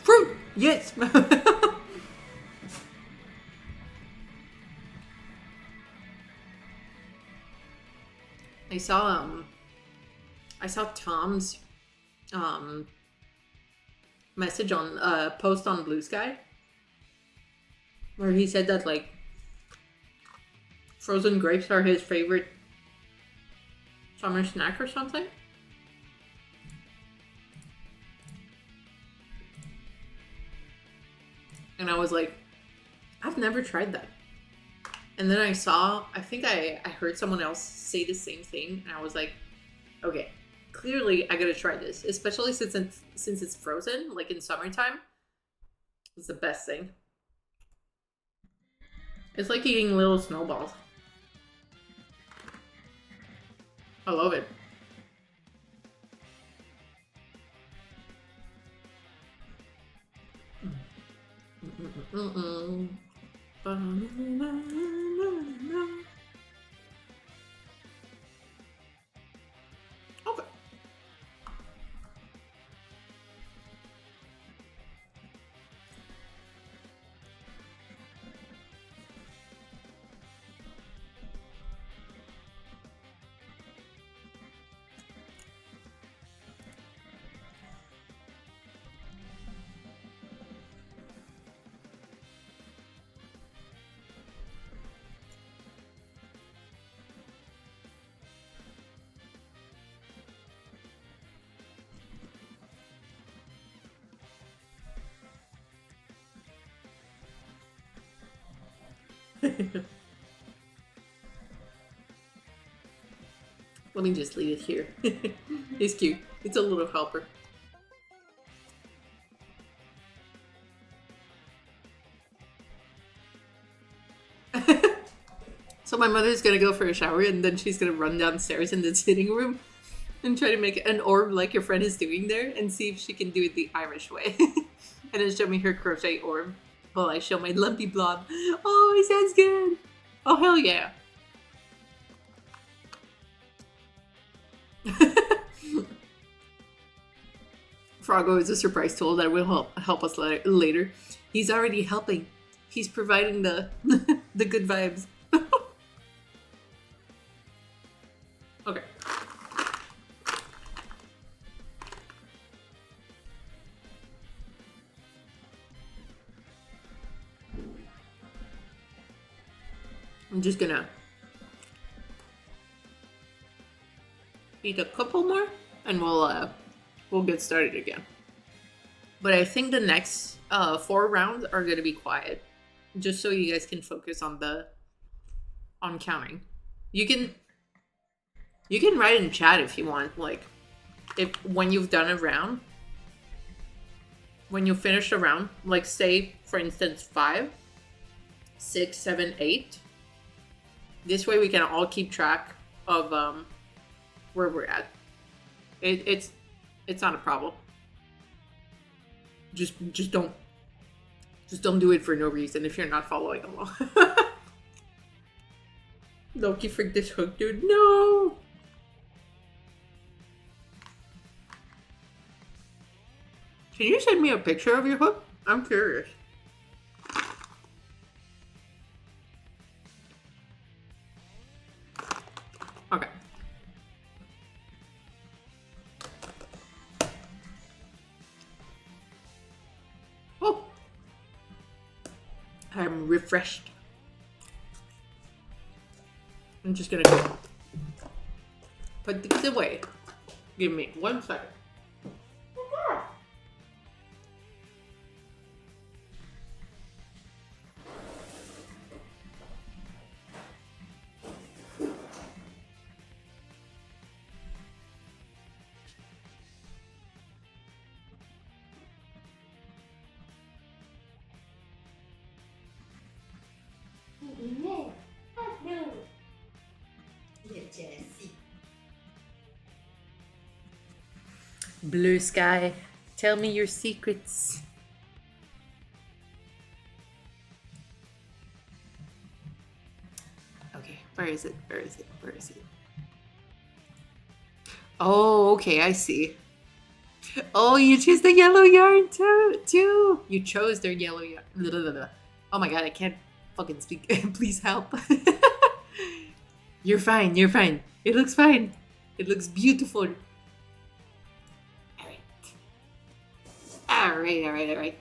Fruit! Yes! I saw Tom's message on post on Blue Sky where he said that like frozen grapes are his favorite summer snack or something. And I was like, I've never tried that. And then I think I heard someone else say the same thing, and I was like, okay, clearly I gotta try this, especially since it's frozen, like in summertime. It's the best thing. It's like eating little snowballs. I love it. Okay. Let me just leave it here. It's cute. It's a little helper. So my mother's gonna go for a shower and then she's gonna run downstairs in the sitting room and try to make an orb like your friend is doing there and see if she can do it the Irish way. And then show me her crochet orb while I show my lumpy blob. Oh, it sounds good. Oh, hell yeah. Froggo is a surprise tool that will help us later. He's already helping. He's providing the the good vibes. Okay. I'm just gonna eat a couple more and we'll get started again. But I think the next 4 rounds are gonna be quiet, just so you guys can focus on counting. You can write in chat if you want, like if when you've done a round, when you finish a round, like say for instance 5, 6, 7, 8. This way we can all keep track of where we're at. It's not a problem. Just don't do it for no reason if you're not following along. Loki freak this hook, dude. No. Can you send me a picture of your hook? I'm curious. Okay. Oh. I'm refreshed. I'm just gonna go put these away. Give me 1 second. Blue sky, tell me your secrets. Okay, where is it? Where is it? Where is it? Oh, okay, I see. Oh, you choose the yellow yarn too. You chose their yellow yarn. Oh my god, I can't fucking speak. Please help. You're fine. You're fine. It looks fine. It looks beautiful. All right.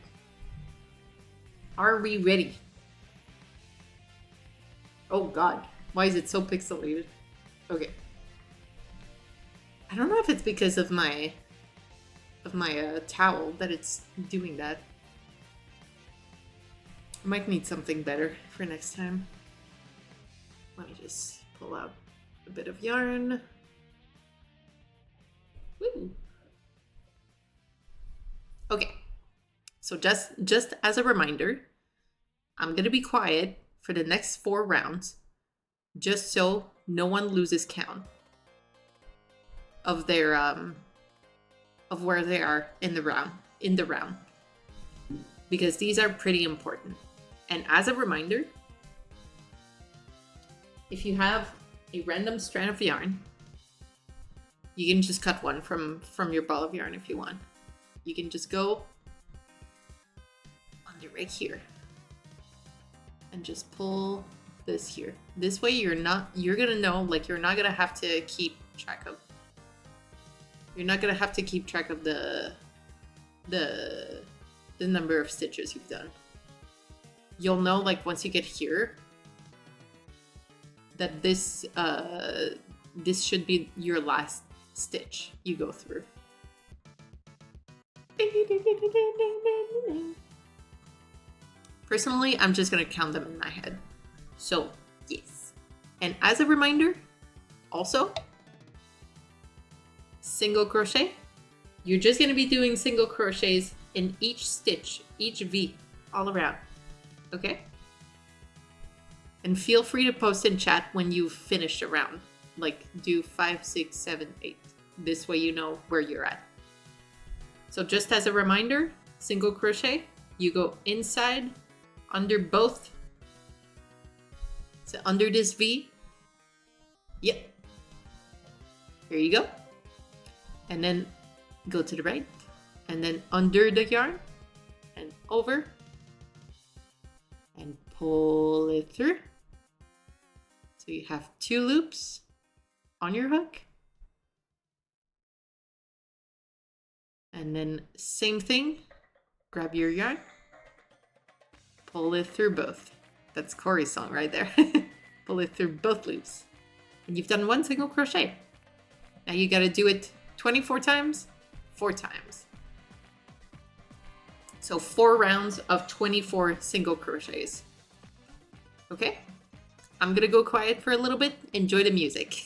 Are we ready? Oh god, why is it so pixelated? Okay. I don't know if it's because of my towel that it's doing that. I might need something better for next time. Let me just pull out a bit of yarn. Woo. Okay, So just as a reminder, I'm going to be quiet for the next 4 rounds, just so no one loses count of their of where they are in the round, because these are pretty important. And as a reminder, if you have a random strand of yarn, you can just cut one from your ball of yarn if you want. You can just go under right here and just pull this here. This way you're gonna know, like, you're not gonna have to keep track of the number of stitches you've done. You'll know, like, once you get here, that this should be your last stitch you go through. Personally, I'm just gonna count them in my head. So, yes. And as a reminder, also, single crochet. You're just gonna be doing single crochets in each stitch, each V, all around. Okay? And feel free to post in chat when you've finished a round. Like, do 5, 6, 7, 8. This way you know where you're at. So just as a reminder, single crochet, you go inside, under both. So under this V. Yep. Here you go. And then go to the right. And then under the yarn. And over. And pull it through. So you have 2 loops on your hook. And then same thing, grab your yarn, pull it through both. That's Corey's song right there. Pull it through both loops. And you've done 1 single crochet. Now you gotta do it 24 times, 4 times. So 4 rounds of 24 single crochets. Okay? I'm gonna go quiet for a little bit. Enjoy the music.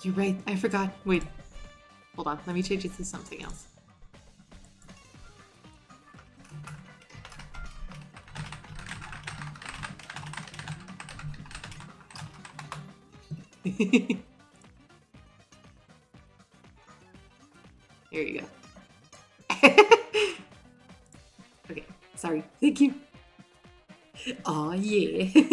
You're right, I forgot. Wait, hold on, let me change it to something else. Here you go. Okay, sorry, thank you. Aw, yeah.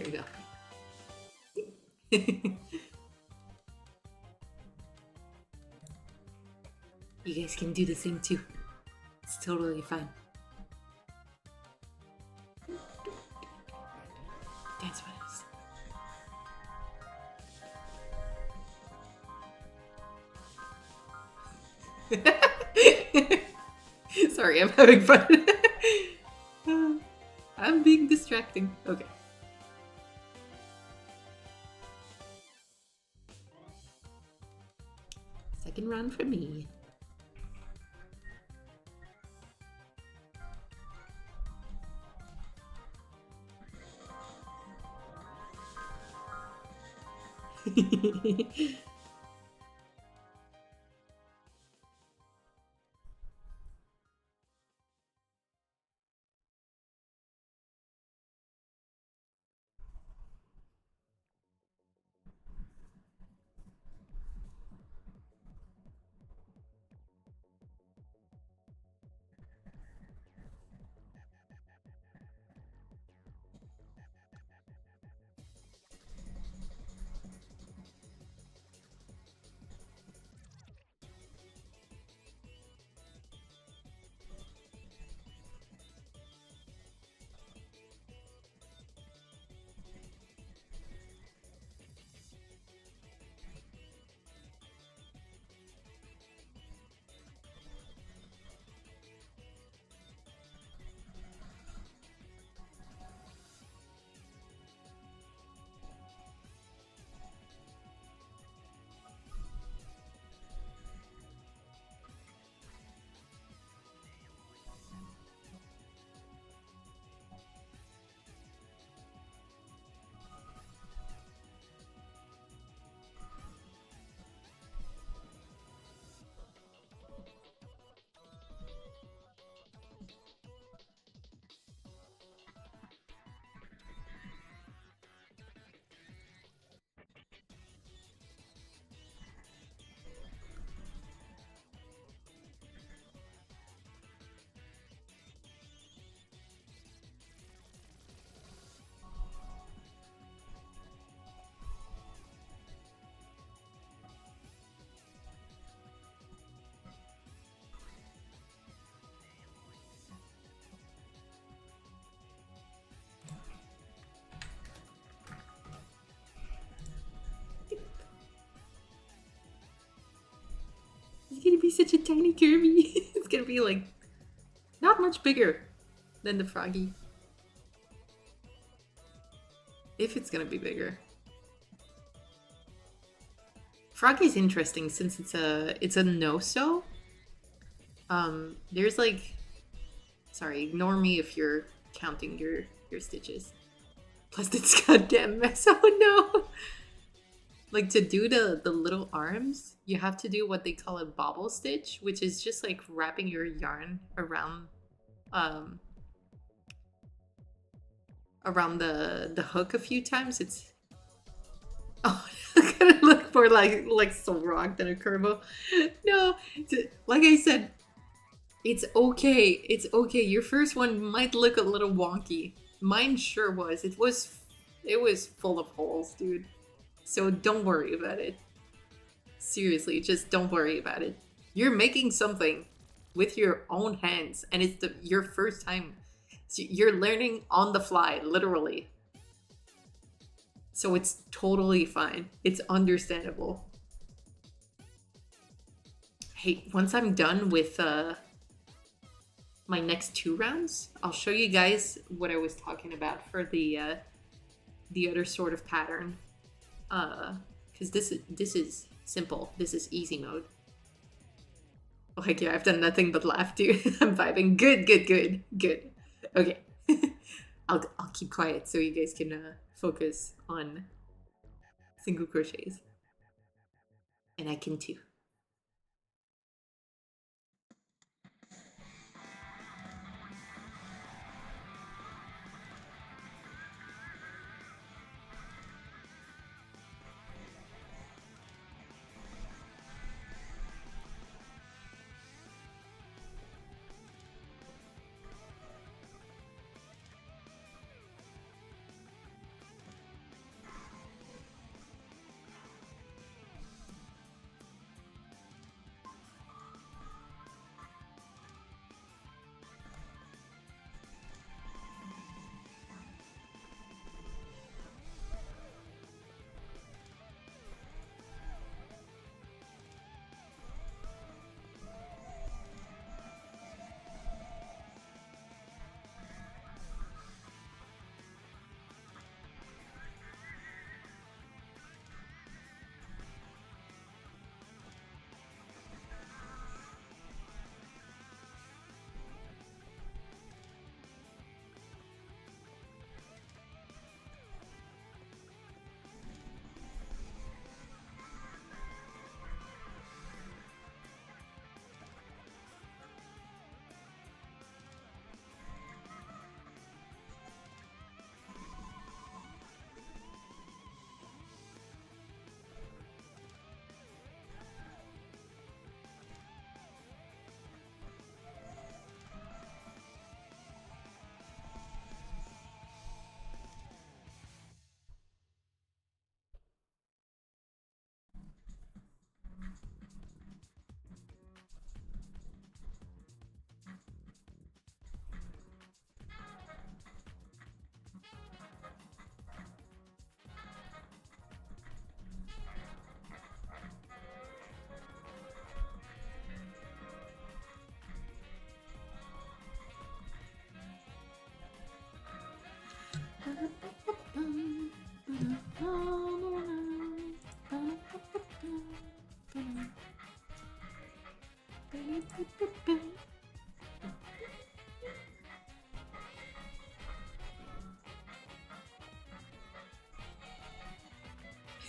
you go. You guys can do the same too. It's totally fine. Dance with us. Sorry, I'm having fun. I'm being distracting. Okay. Second round for me. It's gonna be such a tiny Kirby. It's gonna be like not much bigger than the Froggy. If it's gonna be bigger. Froggy's interesting since it's a no-so. There's like, sorry, ignore me if you're counting your stitches. Plus it's goddamn mess. Oh no! Like to do the little arms, you have to do what they call a bobble stitch, which is just like wrapping your yarn around around the hook a few times. It's oh, I'm gonna look more like some rock than a curvo. No, like I said, it's okay. It's okay. Your first one might look a little wonky. Mine sure was. It was full of holes, dude. So don't worry about it. Seriously, just don't worry about it. You're making something with your own hands, and it's your first time. So you're learning on the fly, literally. So it's totally fine. It's understandable. Hey, once I'm done with my next 2 rounds, I'll show you guys what I was talking about for the other sort of pattern. Because this is simple. This is easy mode. Like, yeah, I've done nothing but laugh too. I'm vibing. Good. Okay. I'll keep quiet so you guys can focus on single crochets. And I can too.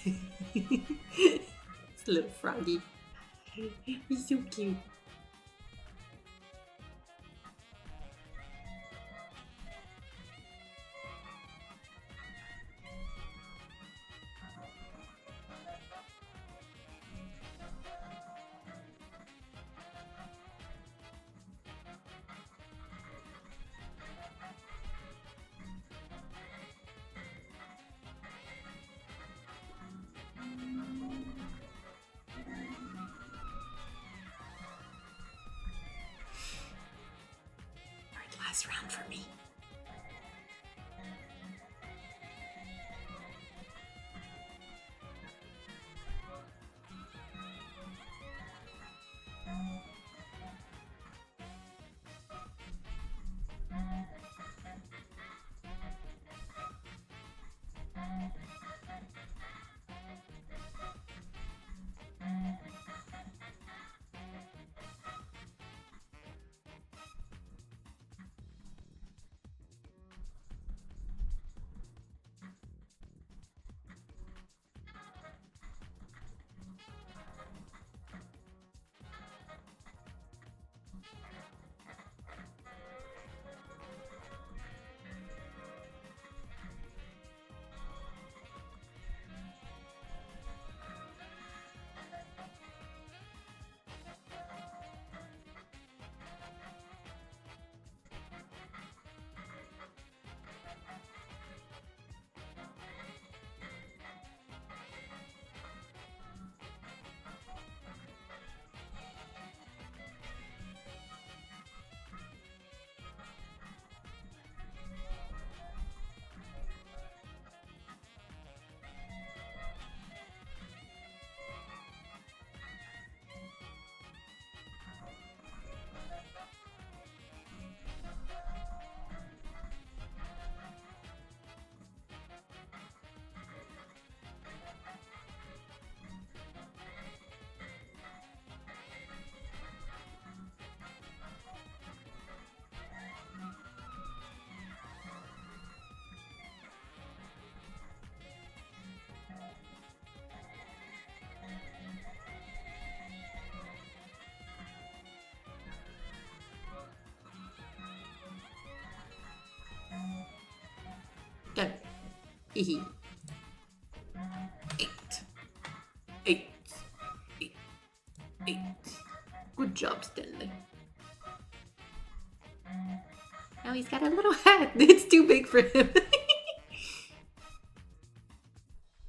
It's a little froggy. He's so cute. Last round for me. Done. Hee. 8. 8. 8. 8. Good job, Stanley. Now he's got a little hat. It's too big for him.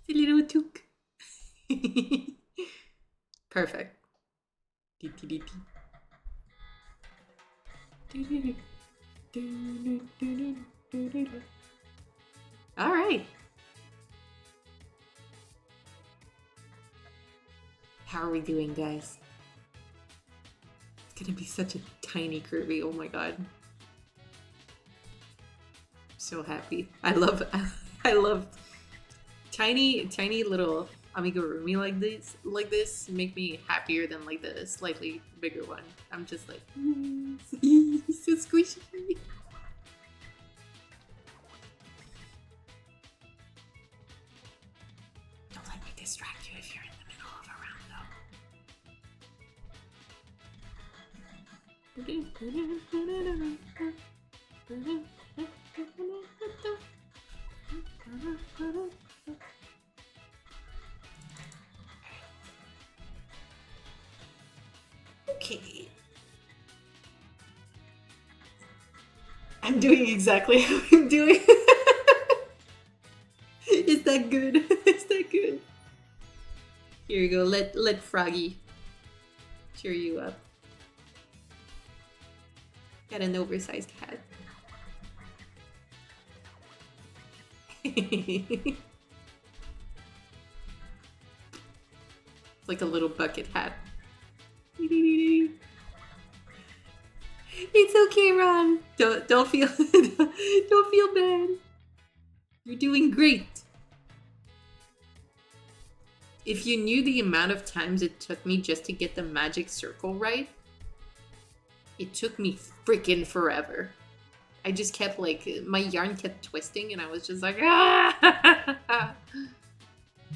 It's a little toque. Perfect. All right. How are we doing, guys? It's gonna be such a tiny Kirby. Oh my god. So happy. I love tiny little amigurumi like this make me happier than like the slightly bigger one. I'm just like, he's so squishy. Don't let me distract you if you're in the middle of a round Okay. I'm doing exactly how I'm doing. Is that good? Is that good? Here you go. Let Froggy cheer you up. Got an oversized hat. It's like a little bucket hat. It's okay, Ron. Don't feel don't feel bad. You're doing great. If you knew the amount of times it took me just to get the magic circle right, it took me freaking forever. I just kept like, my yarn kept twisting and I was just like, ah!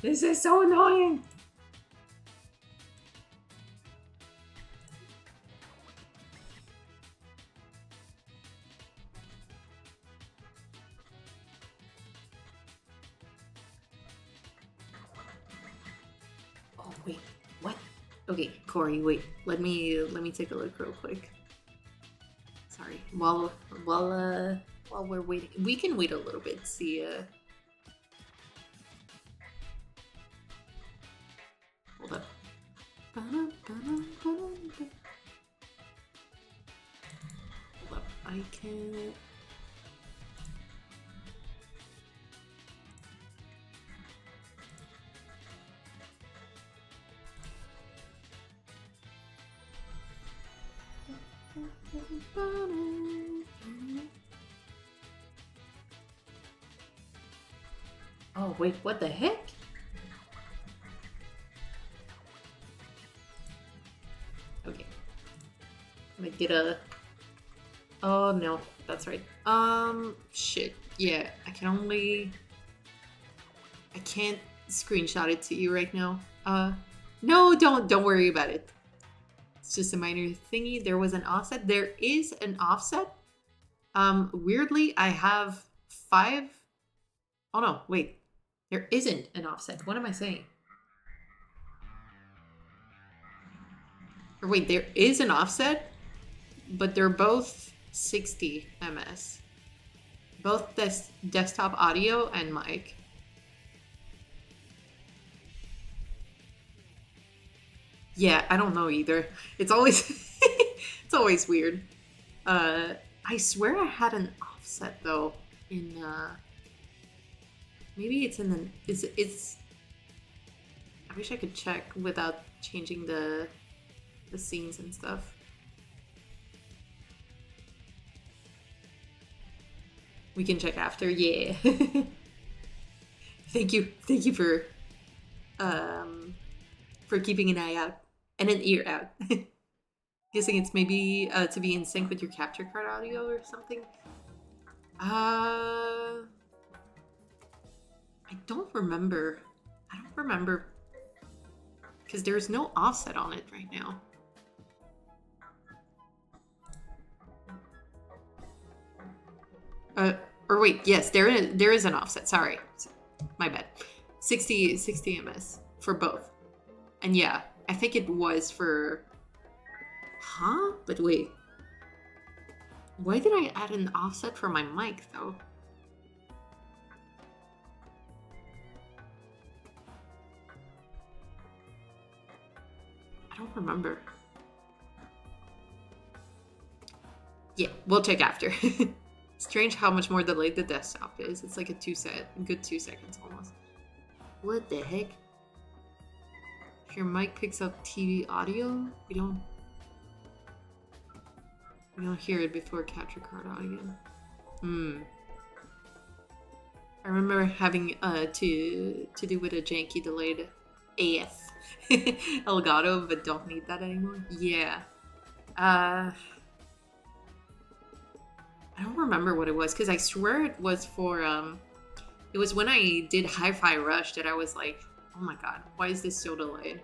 This is so annoying. Oh wait, what? Okay, Corey, wait. Let me take a look real quick. Sorry. While we're waiting, we can wait a little bit. See. Hold up. Hold up. I can't. Oh wait, what the heck? Okay. I'm gonna get a... Oh no, that's right. Shit. Yeah, I can't screenshot it to you right now. No, don't worry about it. It's just a minor thingy. There was an offset. There is an offset. Weirdly, I have 5... Oh no, wait. There isn't an offset. What am I saying? Or wait, there is an offset, but they're both 60 ms. Both desktop audio and mic. Yeah, I don't know either. It's always it's always weird. I swear I had an offset though in maybe it's in the it's I wish I could check without changing the scenes and stuff. We can check after. Yeah. Thank you for keeping an eye out and an ear out. Guessing it's maybe to be in sync with your capture card audio or something. I don't remember. I don't remember because there's no offset on it right now. Or wait, yes, there is an offset. Sorry, my bad. 60 ms for both, and yeah, I think it was for. Huh? But wait, why did I add an offset for my mic though? I don't remember. Yeah, we'll check after. Strange how much more delayed the desktop is. It's like a good 2 seconds almost. What the heck? If your mic picks up TV audio, we don't hear it before capture card audio. I remember having to do with a janky delayed AF Elgato, but don't need that anymore. Yeah. I don't remember what it was because I swear it was for it was when I did Hi-Fi Rush that I was like, oh my god, why is this so delayed?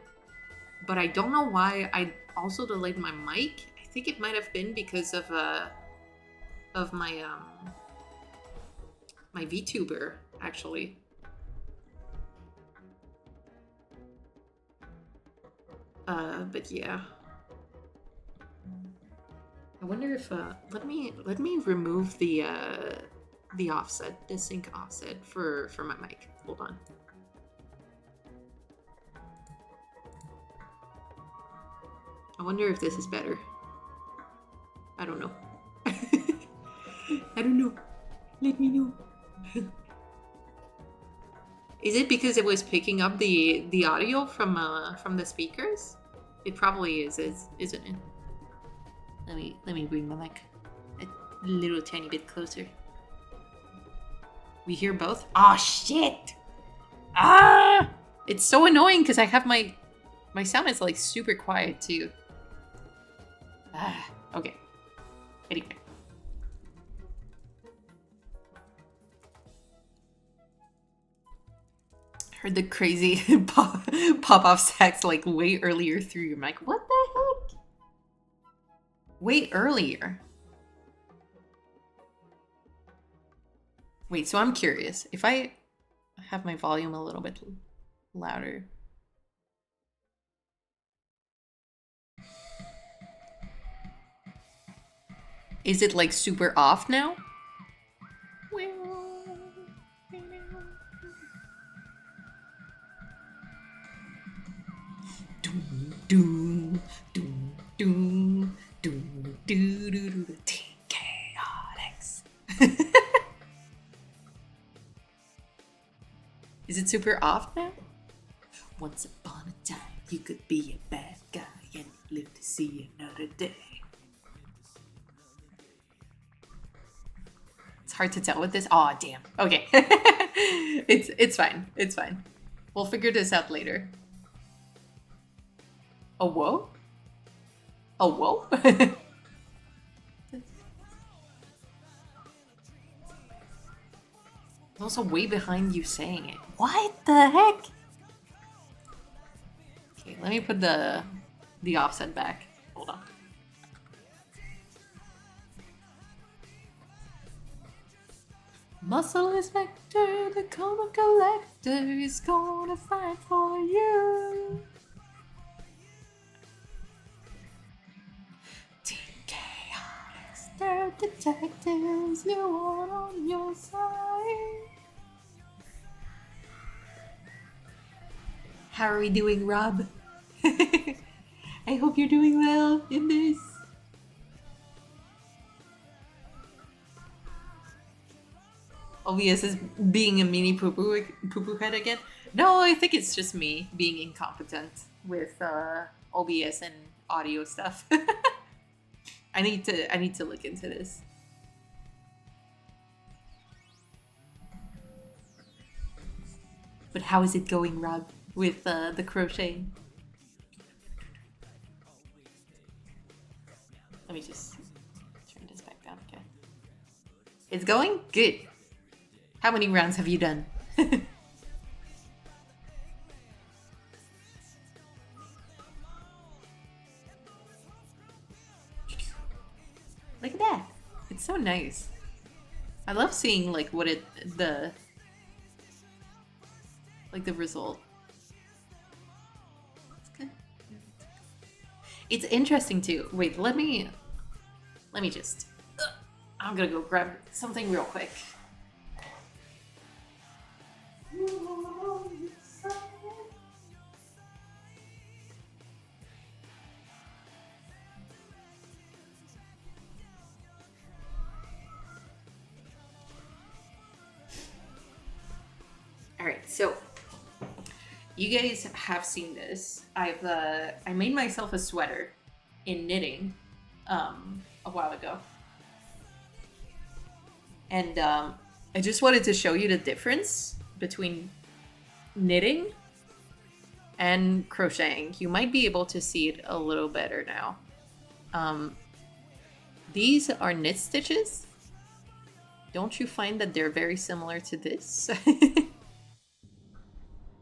But I don't know why I also delayed my mic. I think it might have been because of my my VTuber actually. But yeah. I wonder if let me remove the offset, the sync offset for my mic. Hold on. I wonder if this is better. I don't know. I don't know. Let me know. Is it because it was picking up the audio from the speakers? It probably is, isn't it? Let me bring my mic a little tiny bit closer. We hear both? Oh shit! Ah! It's so annoying because I have my sound is like super quiet too. Ah, okay. Anyway. Heard the crazy pop-off sex like way earlier through your mic. What the heck? Way earlier. Wait, so I'm curious. If I have my volume a little bit louder. Is it like super off now? Doom, doom, doom, doom, doom, doo, doo, doo, chaotix. Is it super off now? Once upon a time, you could be a bad guy and live to see another day. It's hard to tell with this. Aw, damn. Okay. It's fine. It's fine. We'll figure this out later. Oh, whoa? Oh, whoa? I'm also way behind you saying it. What the heck? Okay, let me put the offset back. Hold on. Muscle is Vector, the common collector is gonna fight for you. They're detectives, you want on your side. How are we doing, Rob? I hope you're doing well in this. OBS is being a mini poo-poo head again. No, I think it's just me being incompetent with OBS and audio stuff. I need to look into this. But how is it going, Rob, with the crocheting? Let me just turn this back down again. It's going good. How many rounds have you done? Look at that. It's so nice. I love seeing like the result. It's good. It's interesting too. Wait, let me just I'm gonna go grab something real quick. Alright, so you guys have seen this. I made myself a sweater in knitting a while ago. And I just wanted to show you the difference between knitting and crocheting. You might be able to see it a little better now. These are knit stitches. Don't you find that they're very similar to this?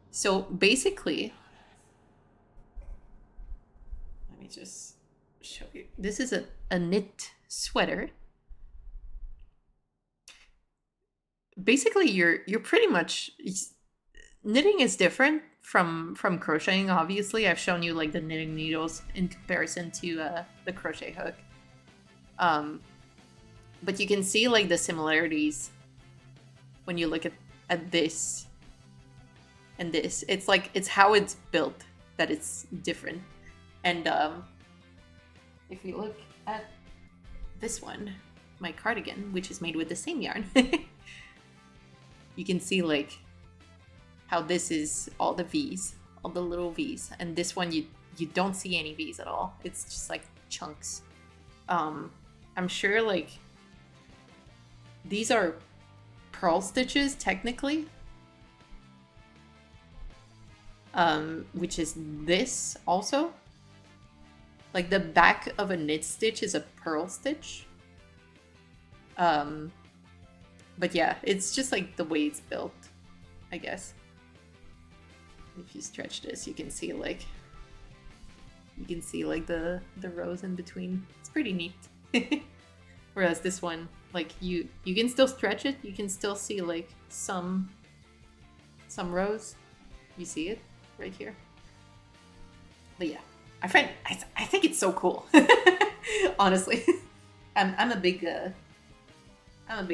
So basically, let me just show you. This is a knit sweater. Basically, you're pretty much, knitting is different from crocheting. Obviously, I've shown you like the knitting needles in comparison to the crochet hook. But you can see like the similarities when you look at this and this. It's like, it's how it's built that it's different. And if we look at this one, my cardigan, which is made with the same yarn, you can see like how this is all the V's, all the little V's, and this one you don't see any V's at all. It's just like chunks. I'm sure like these are purl stitches technically, which is this also. Like the back of a knit stitch is a purl stitch. But yeah, it's just like the way it's built, I guess. If you stretch this, you can see like the rows in between. It's pretty neat. Whereas this one, like you can still stretch it. You can still see like some rows. You see it right here. But yeah, I think it's so cool. Honestly, I'm a big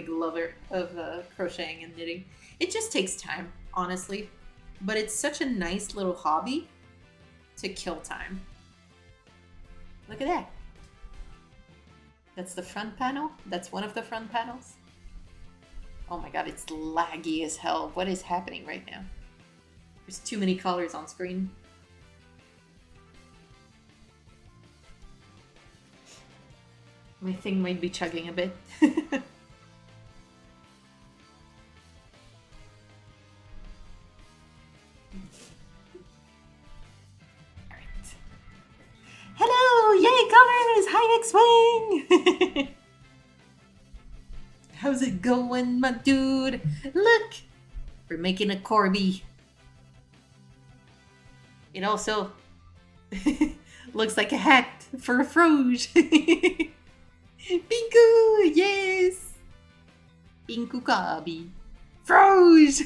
lover of crocheting and knitting. It just takes time, honestly, but it's such a nice little hobby to kill time. Look at that. That's the front panel. That's one of the front panels. Oh my god, it's laggy as hell. What is happening right now? There's too many colors on screen. My thing might be chugging a bit. Hello! Yay, colors! Hi, X-Wing! How's it going, my dude? Look! We're making a Corby. It also looks like a hat for a Froge. Pinku! Yes! Pinku Corby. Froge!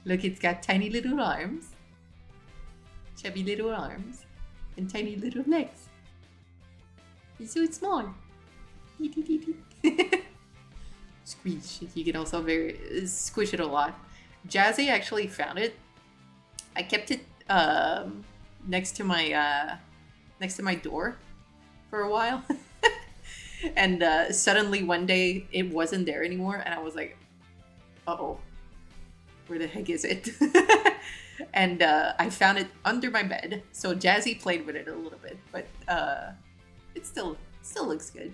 Look, it's got tiny little arms. Chubby little arms. And tiny little legs. It's so small. Squeeze. You can also squish it a lot. Jazzy actually found it. I kept it next to my door for a while. And suddenly one day it wasn't there anymore, and I was like, uh-oh, where the heck is it? And I found it under my bed, so Jazzy played with it a little bit, but it still looks good.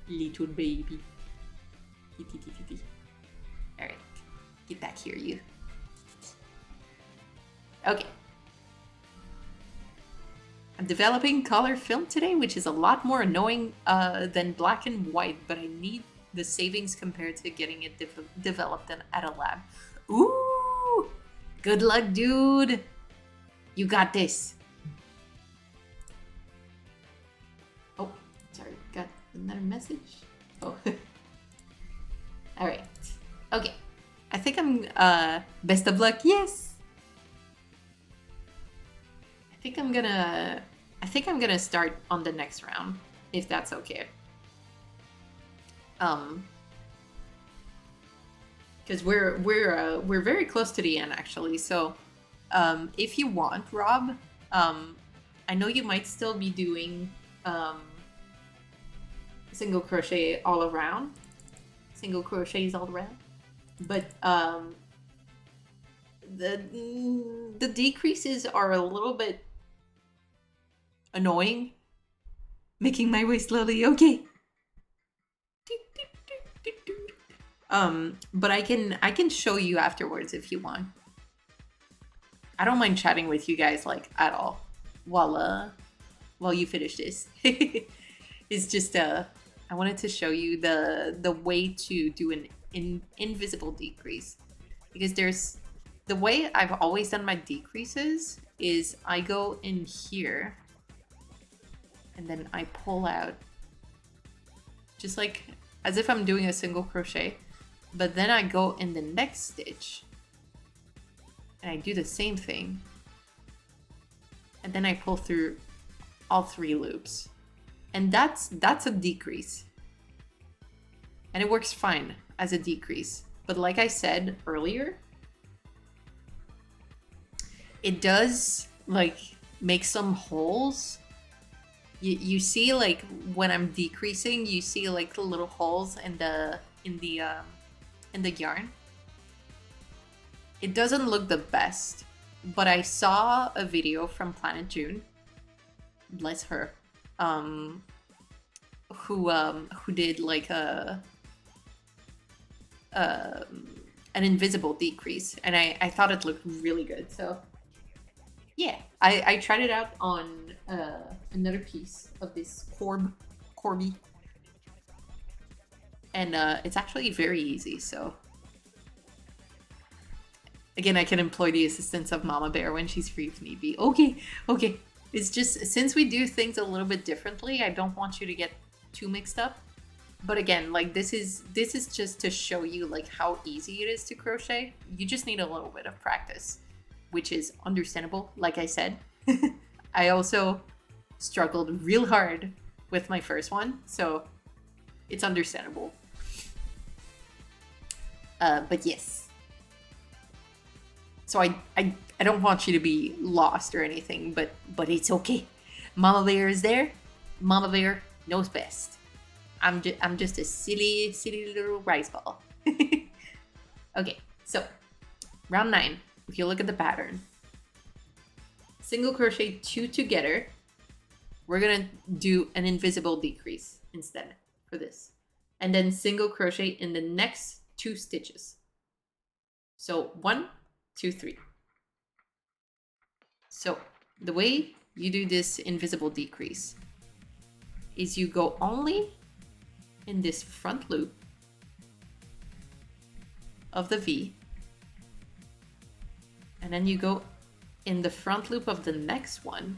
Little baby. Alright, get back here, you. Okay. I'm developing color film today, which is a lot more annoying than black and white, but I need the savings compared to getting it developed at a lab. Ooh! Good luck, dude! You got this! Oh, sorry, got another message? Oh. Alright. Okay. I think I'm, best of luck, yes! I think I'm gonna start on the next round, if that's okay. Because we're very close to the end, actually. So, if you want, Rob, I know you might still be doing single crochets all around, but the decreases are a little bit annoying. Making my way slowly, okay. But I can show you afterwards if you want. I don't mind chatting with you guys like at all while you finish this. It's just I wanted to show you the way to do an invisible decrease, because there's the way I've always done my decreases is I go in here and then I pull out just like as if I'm doing a single crochet. But then I go in the next stitch and I do the same thing. And then I pull through all 3 loops. And that's a decrease. And it works fine as a decrease. But like I said earlier, it does like make some holes. You see like when I'm decreasing, you see like the little holes in the yarn. It doesn't look the best, but I saw a video from Planet June, bless her, who did like an invisible decrease, and I thought it looked really good. So yeah, I tried it out on another piece of this Corby. And it's actually very easy, so Again, I can employ the assistance of Mama Bear when she's free if need be. Okay, okay. It's just, since we do things a little bit differently, I don't want you to get too mixed up. But again, like this is just to show you like how easy it is to crochet. You just need a little bit of practice, which is understandable. Like I said, I also struggled real hard with my first one, so it's understandable. But yes. So I don't want you to be lost or anything, but it's okay. Mama Bear is there. Mama Bear knows best. I'm just a silly little rice ball. Okay, so round 9. If you look at the pattern, single crochet 2 together. We're gonna do an invisible decrease instead for this, and then single crochet in the next 2 stitches. So 1, 2, 3. So the way you do this invisible decrease is you go only in this front loop of the V, and then you go in the front loop of the next one.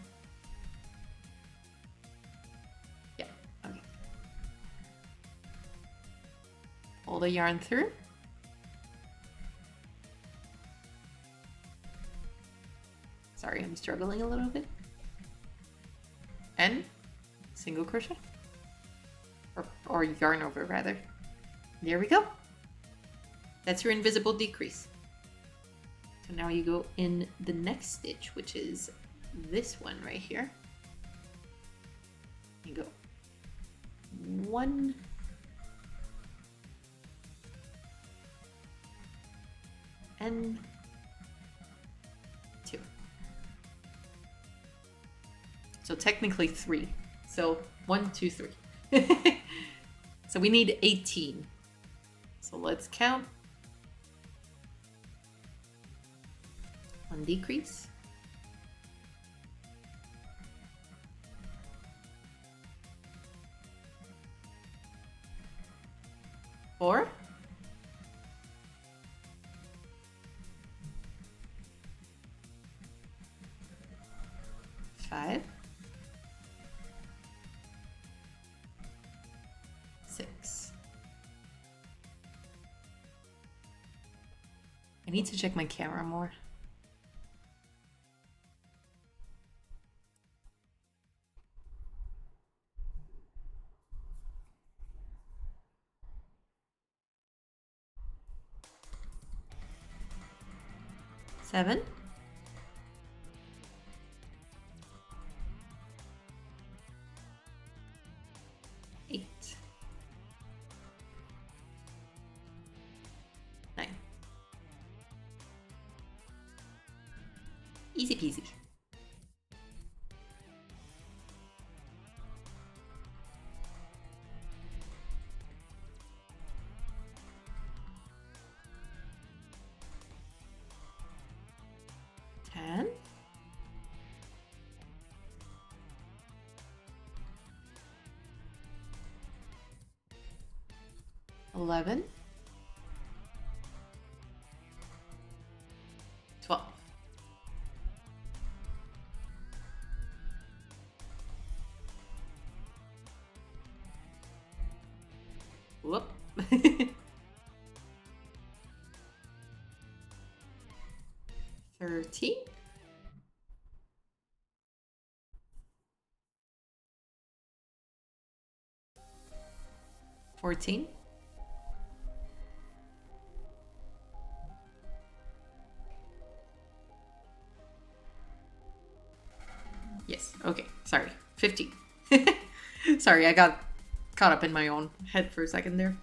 Yeah, okay. Pull the yarn through. Sorry, I'm struggling a little bit. And single crochet. Or yarn over rather. There we go. That's your invisible decrease. So now you go in the next stitch, which is this one right here. You go 1, and 2. So technically 3. So 1, 2, 3. So we need 18. So let's count. 1 decrease. 4. 5. 6. I need to check my camera more. Seven. 8. 9. Easy peasy. 10. 11. 12. Whoop. 13. 14. 15. Sorry, I got caught up in my own head for a second there.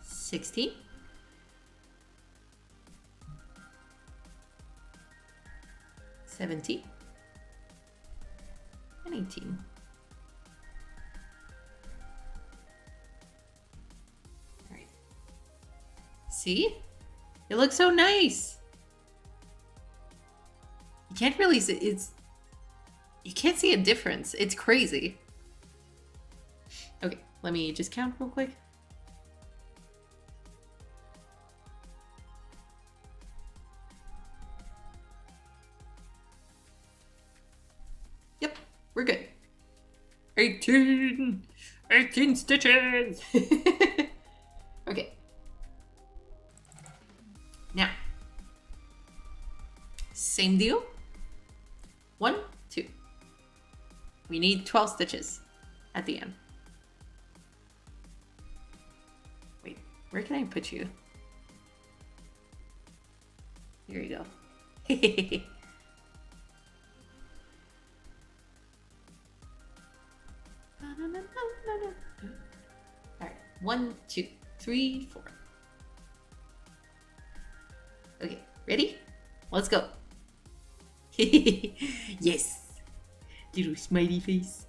$16. 17. And 18. All right. See? It looks so nice. You can't really see, you can't see a difference. It's crazy. Okay, let me just count real quick. Yep, we're good. 18 stitches. Okay. Now, same deal. 1, 2. We need 12 stitches at the end. Wait, where can I put you? Here you go. Alright, 1, 2, 3, 4. Okay, ready? Let's go. Yes! Little smiley face.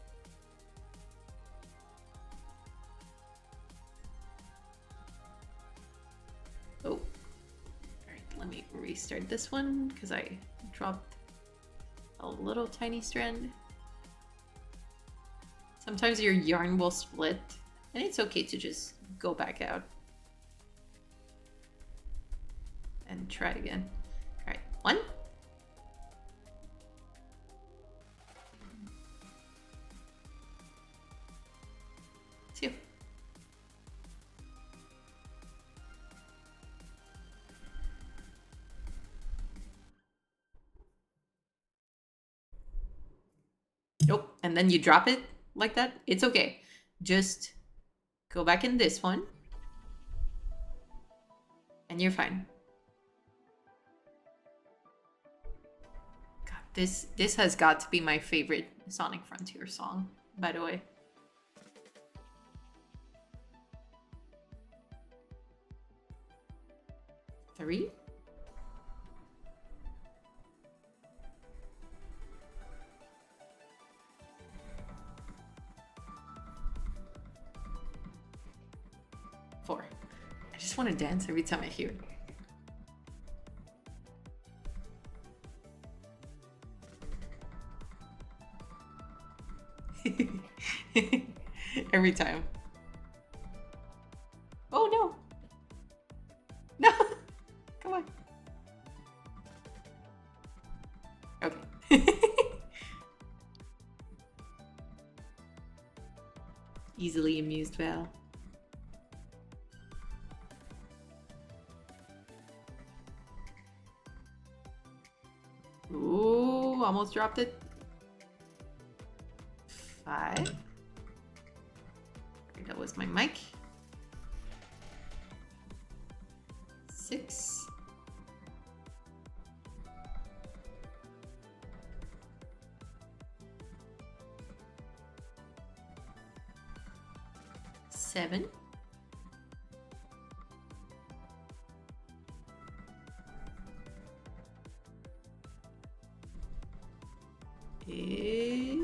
Oh. Alright, let me restart this one because I dropped a little tiny strand. Sometimes your yarn will split, and it's okay to just go back out and try again. All right, 1. 2. Nope, and then you drop it like that. It's okay. Just go back in this one and you're fine. God, this has got to be my favorite Sonic Frontier song, by the way. Three. Four. I just want to dance every time I hear it. Every time. Oh no! No! Come on. Okay. Easily amused, Val. Ooh, almost dropped it. 5. That was my mic. 6. 7. 8.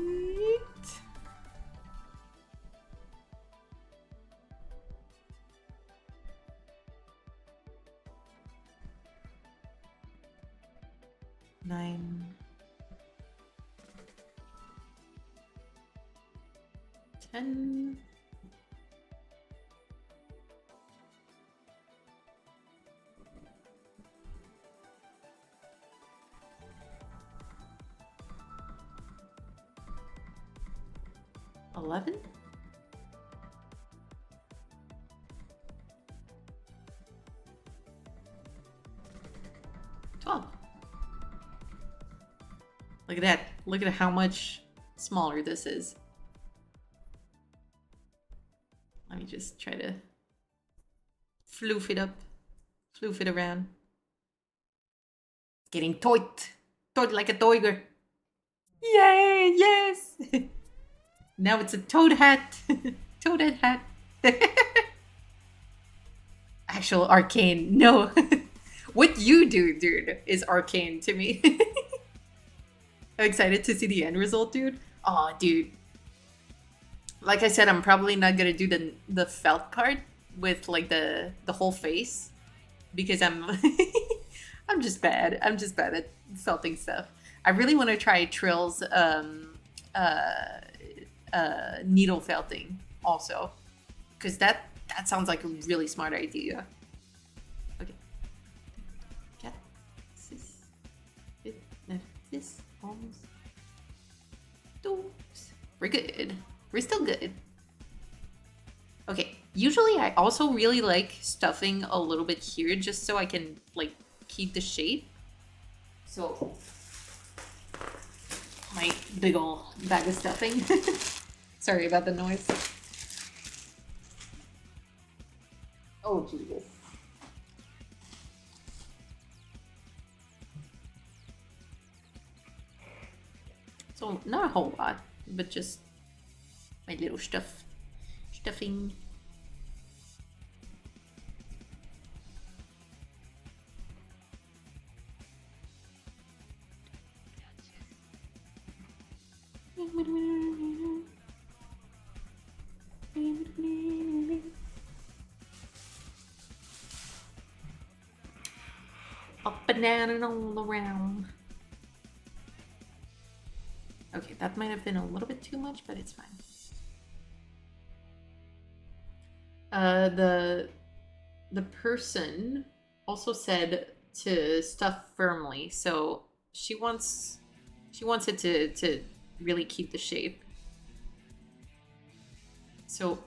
9. 10. 11. 12. Look at that. Look at how much smaller this is. Let me just try to floof it up. Floof it around. Getting toit. Toit like a tiger. Yay, yes! Now it's a toad hat. Toadhead hat. Actual arcane. No. What you do, dude, is arcane to me. I'm excited to see the end result, dude. Oh, dude. Like I said, I'm probably not gonna do the felt part with like the whole face because I'm I'm just bad. I'm just bad at felting stuff. I really want to try Trill's needle felting also, because that sounds like a really smart idea. Okay. Get this almost. We're good. We're still good. Okay. Usually I also really like stuffing a little bit here just so I can like keep the shape. So my big ol' bag of stuffing. Sorry about the noise. Oh, Jesus. So, not a whole lot, but just my little stuffing. Up and down and all around. Okay, that might have been a little bit too much, but it's fine. The person also said to stuff firmly, so she wants it to really keep the shape. So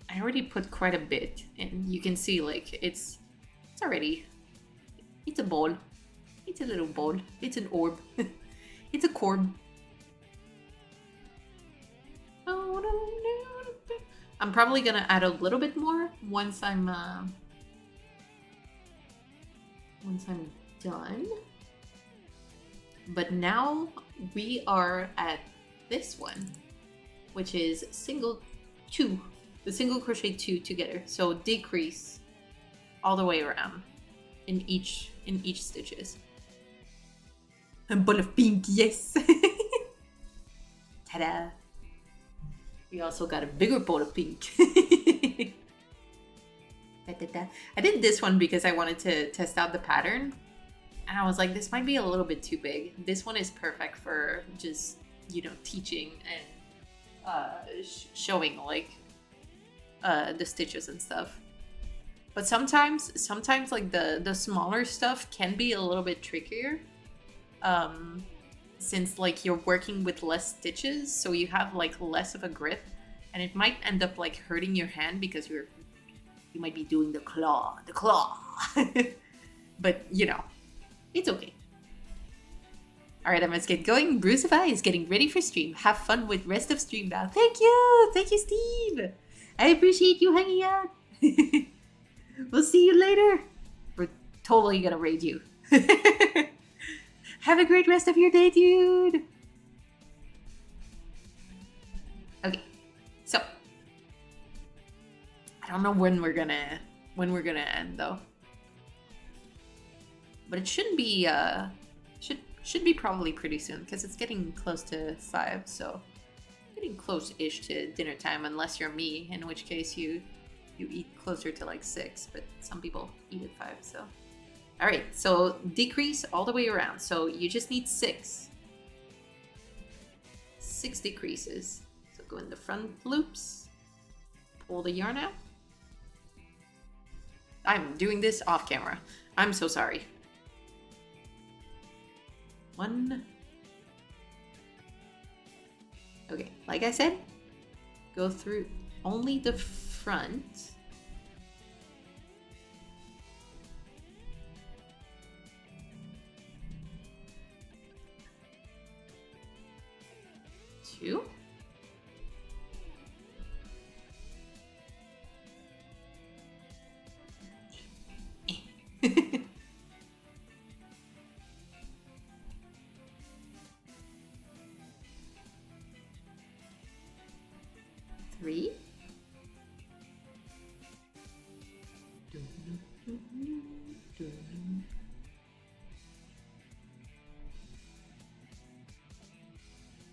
I already put quite a bit, and you can see like it's already, it's a ball, it's a little ball, it's an orb, it's a corb. I'm probably gonna add a little bit more once I'm done. But now we are at this one, which is the single crochet 2 together. So decrease all the way around in each stitches. A ball of pink, yes. Ta-da! We also got a bigger ball of pink. I did this one because I wanted to test out the pattern. And I was like, this might be a little bit too big. This one is perfect for just, you know, teaching and showing like the stitches and stuff. But sometimes like the smaller stuff can be a little bit trickier. Since like you're working with less stitches, so you have like less of a grip, and it might end up like hurting your hand because you might be doing the claw. But you know, it's okay. All right, let's get going. Brucify is getting ready for stream. Have fun with rest of stream now. Thank you, Steve. I appreciate you hanging out. We'll see you later. We're totally gonna raid you. Have a great rest of your day, dude. Okay, so I don't know when we're gonna end though, but it shouldn't be should be probably pretty soon because it's getting close to 5, so getting close-ish to dinner time, unless you're me, in which case you eat closer to like 6, but some people eat at 5, so. All right, so decrease all the way around. So you just need 6 decreases. So go in the front loops, pull the yarn out. I'm doing this off camera. I'm so sorry. 1. Okay, like I said, go through only the front. 2. Three.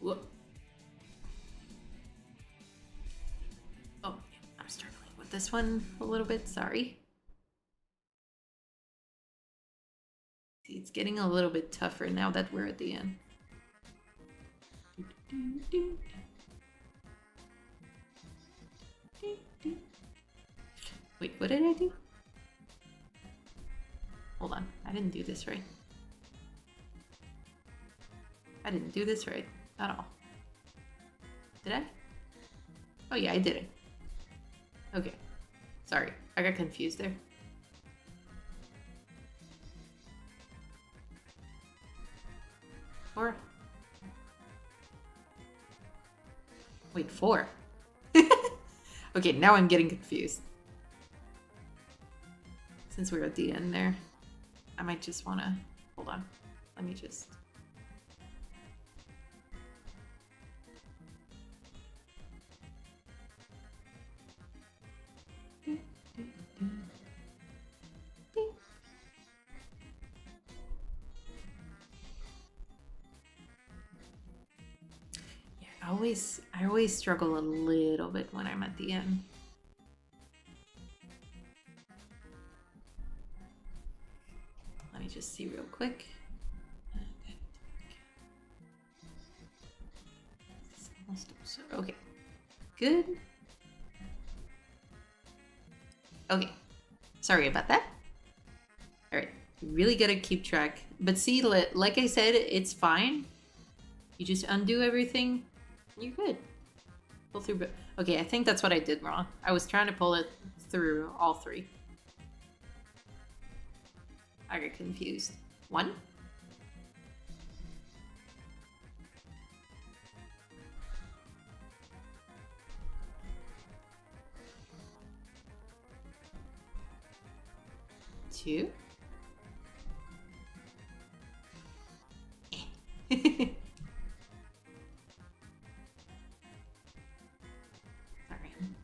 Whoop. Oh, I'm struggling with this one a little bit, sorry. See, it's getting a little bit tougher now that we're at the end. Wait, what did I do? Hold on, I didn't do this right. I didn't do this right at all. Did I? Oh yeah, I did it. Okay. Sorry, I got confused there. Four. Wait, 4. Okay, now I'm getting confused. Since we're at the end there, I might just want to... Hold on. Let me just... I always struggle a little bit when I'm at the end. Let me just see real quick. Okay, good. Okay, sorry about that. All right, you really gotta keep track. But see, like I said, it's fine. You just undo everything. You're good. Pull through. Okay, I think that's what I did wrong. I was trying to pull it through all 3. I got confused. 1. 2.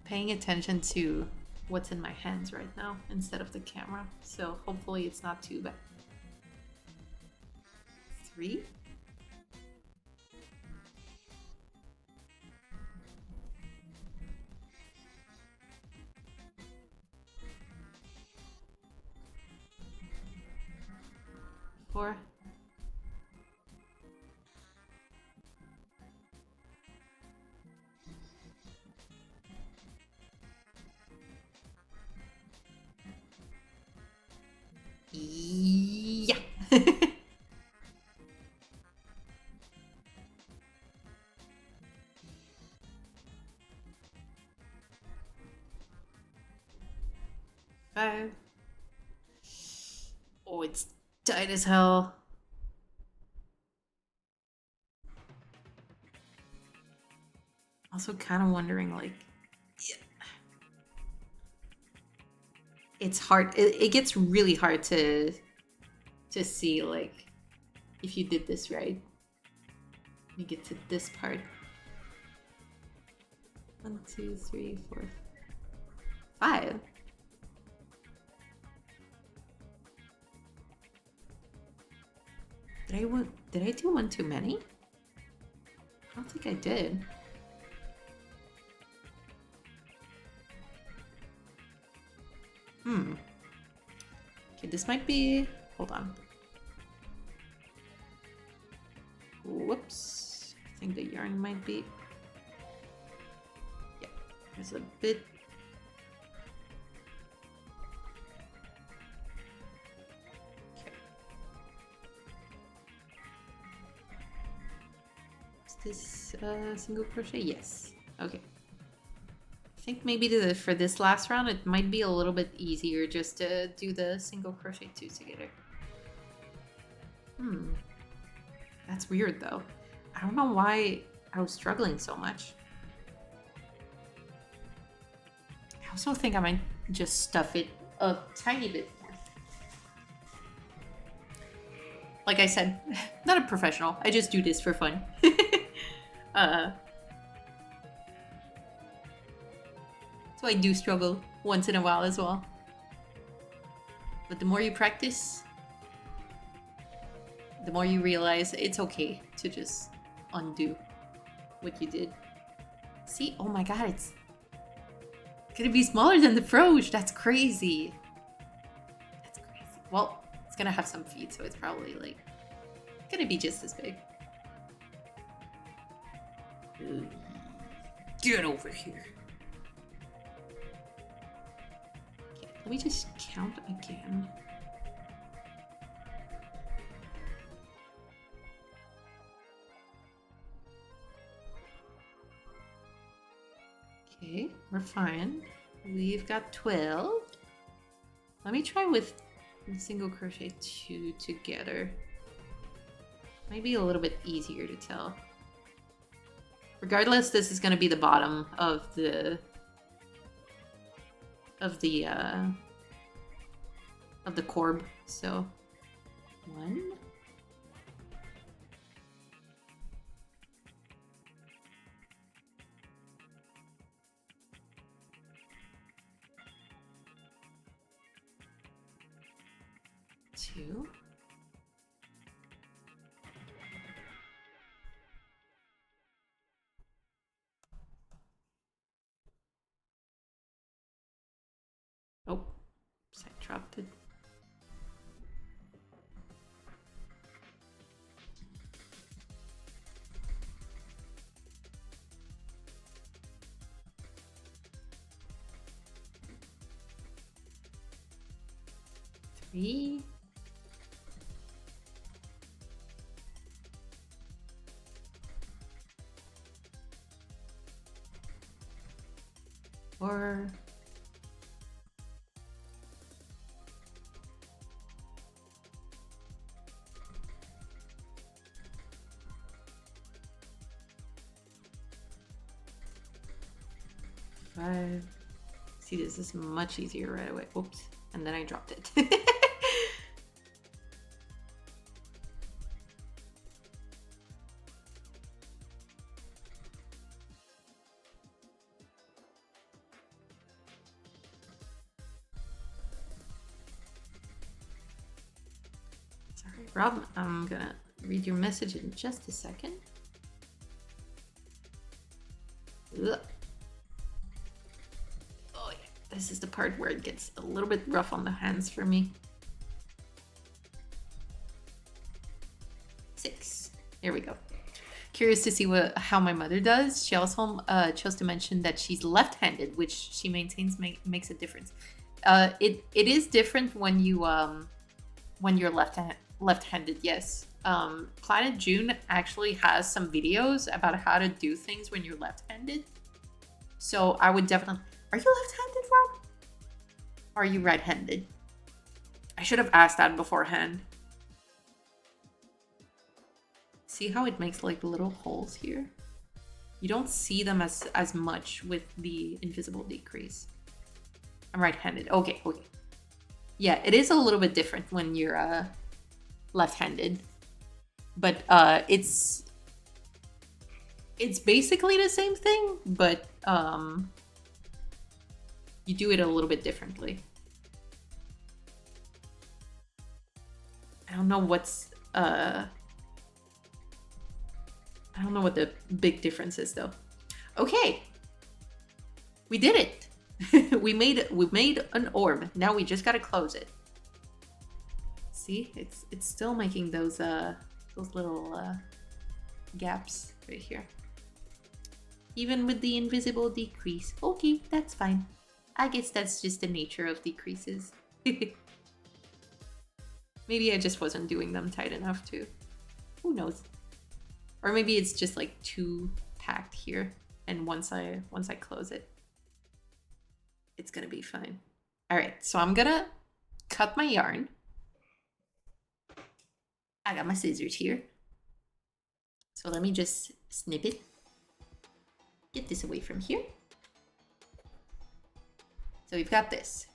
Paying attention to what's in my hands right now instead of the camera, so hopefully it's not too bad. 3. 4. 5. 5. Oh, it's tight as hell. Also kind of wondering, like, yeah. It's hard. It gets really hard to see, like, if you did this right. You get to this part. 1, 2, 3, 4, 5. Did I do 1 too many? I don't think I did. Okay, this might be... Hold on. Whoops. I think the yarn might be... Yeah, there's a bit... Okay. Is this single crochet? Yes. Okay. I think maybe for this last round, it might be a little bit easier just to do the single crochet 2 together. That's weird though. I don't know why I was struggling so much. I also think I might just stuff it a tiny bit more. Like I said, not a professional. I just do this for fun. So I do struggle once in a while as well. But the more you practice, the more you realize it's okay to just undo what you did. See? Oh my god, it's gonna be smaller than the froche. That's crazy. That's crazy. Well, it's gonna have some feet, so it's probably like gonna be just as big. Get over here. Okay, let me just count again. Okay, we're fine. We've got 12. Let me try with single crochet 2 together. Might be a little bit easier to tell. Regardless, this is going to be the bottom of the corb. So 1, 2. Oh, I dropped it. Three. 4. 5. See, this is much easier right away. Oops, and then I dropped it. Sorry, Rob, I'm gonna read your message in just a second. Ugh. Oh yeah, this is the part where it gets a little bit rough on the hands for me. 6. Here we go. Curious to see how my mother does. She also chose to mention that she's left-handed, which she maintains makes a difference. It is different when you're left-handed. Yes. Planet June actually has some videos about how to do things when you're left-handed. So I would definitely. Are you left-handed, Rob? Or are you right-handed? I should have asked that beforehand. See how it makes like little holes here? You don't see them as much with the invisible decrease. I'm right-handed. Okay. Yeah, it is a little bit different when you're left-handed. But it's basically the same thing, but you do it a little bit differently. I don't know what the big difference is though. Okay. We did it. we made an orb. Now we just got to close it. See? It's still making those little gaps right here. Even with the invisible decrease. Okay, that's fine. I guess that's just the nature of decreases. Maybe I just wasn't doing them tight enough too. Who knows? Or maybe it's just like too packed here, and once I close it, it's gonna be fine. All right, so I'm gonna cut my yarn. I got my scissors here. So let me just snip it. Get this away from here. So we've got this.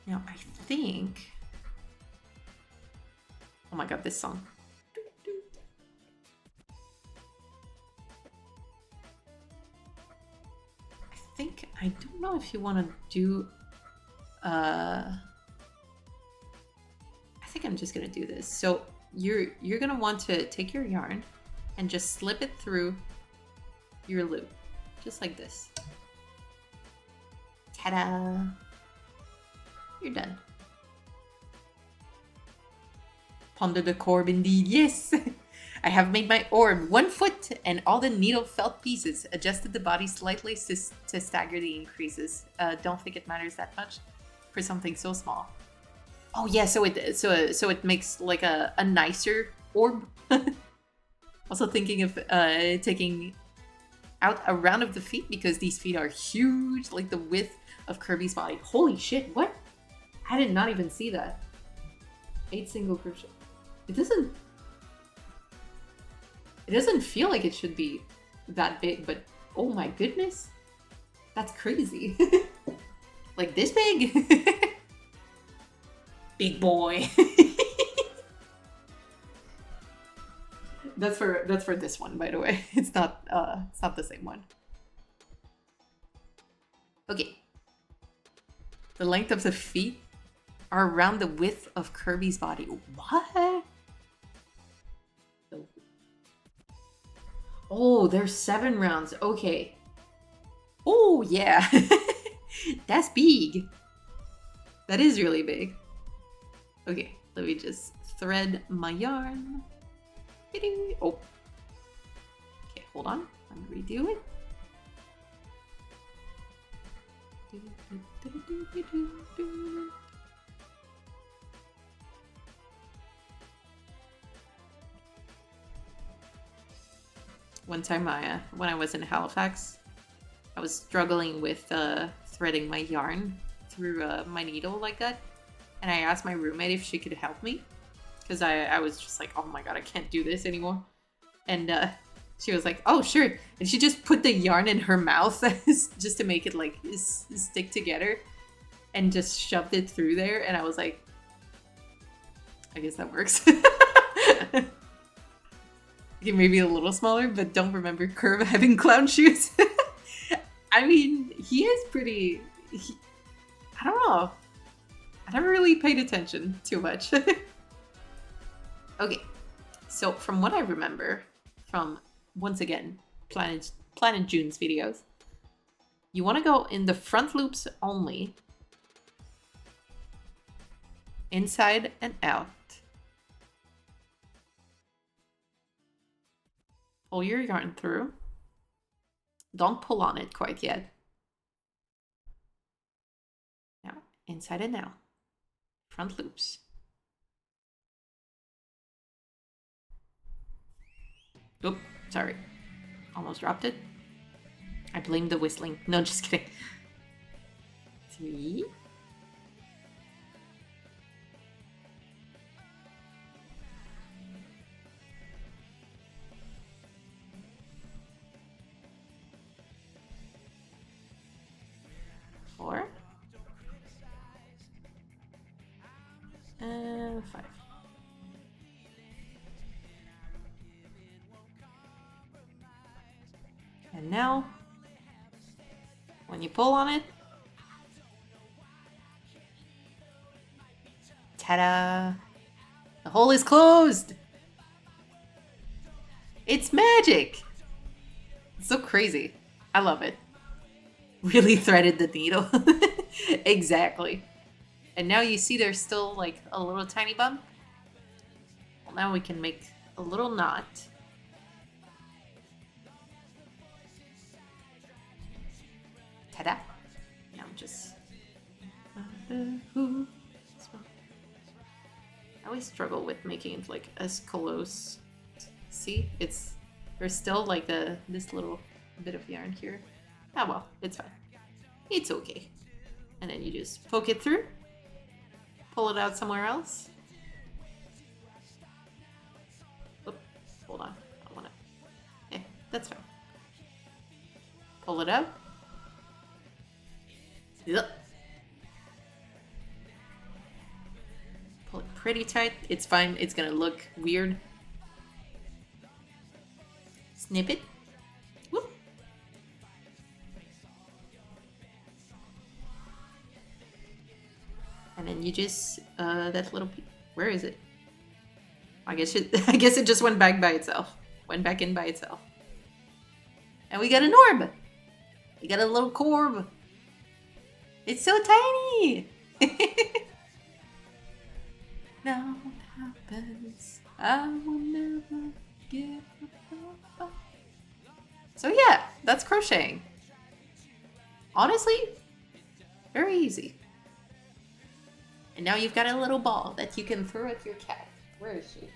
Now I think, oh my God, this song. I don't know if you want to do, I think I'm just gonna do this. So you're gonna want to take your yarn and just slip it through your loop, just like this. Ta-da! You're done. Ponder the corb indeed, yes! I have made my orb 1 foot and all the needle felt pieces. Adjusted the body slightly to stagger the increases. Don't think it matters that much for something so small. Oh yeah, so it makes like a nicer orb. Also thinking of taking out a round of the feet because these feet are huge, like the width of Kirby's body. Holy shit, what? I did not even see that. 8 single crochet. It doesn't feel like it should be that big, but oh my goodness. That's crazy. Like this big? Big boy. That's for this one, by the way. It's not the same one. Okay. The length of the feet are around the width of Kirby's body. What? Oh, there's 7 rounds. Okay. Oh, yeah. That's big. That is really big. Okay, let me just thread my yarn. Oh. Okay, hold on. Let me redo it. One time when I was in Halifax, I was struggling with threading my yarn through my needle like that. And I asked my roommate if she could help me. Because I was just like, oh my god, I can't do this anymore. And she was like, oh, sure. And she just put the yarn in her mouth just to make it like stick together. And just shoved it through there. And I was like, I guess that works. Okay, maybe a little smaller, but don't remember Curve having clown shoes. I mean, he is pretty... I don't know. I never really paid attention too much. Okay, so from what I remember from, once again, Planet June's videos, you want to go in the front loops only, inside and out. Pull your yarn through. Don't pull on it quite yet. Now, inside and out. Front loops. Oop, sorry. Almost dropped it. I blame the whistling. No, just kidding. 3. 4. And 5. And now, when you pull on it, ta-da! The hole is closed! It's magic! It's so crazy. I love it. Really threaded the needle. Exactly. And now you see there's still like a little tiny bump. Well, now we can make a little knot. Ta-da! Now I'm just... I always struggle with making it like as close. See? There's still like this little bit of yarn here. Ah well, it's fine. It's okay. And then you just poke it through. Pull it out somewhere else. Oop, hold on. I want to... Okay, that's fine. Pull it out. Yep. Pull it pretty tight. It's fine. It's gonna look weird. Snip it. Whoop. And then you just that little piece. Where is it? I guess it just went back by itself. Went back in by itself. And we got an orb. We got a little corb. It's so tiny. Now what happens? I will never So yeah, that's crocheting. Honestly, very easy. And now you've got a little ball that you can throw at your cat. Where is she?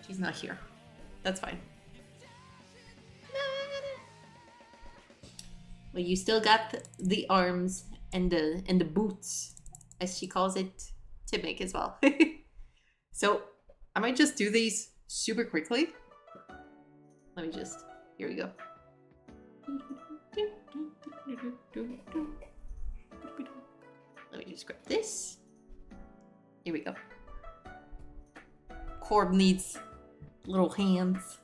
She's not here. That's fine. Well, you still got the arms and the boots, as she calls it, to make as well. So I might just do these super quickly. Let me just, here we go. Let me just grab this. Here we go. Corb needs little hands.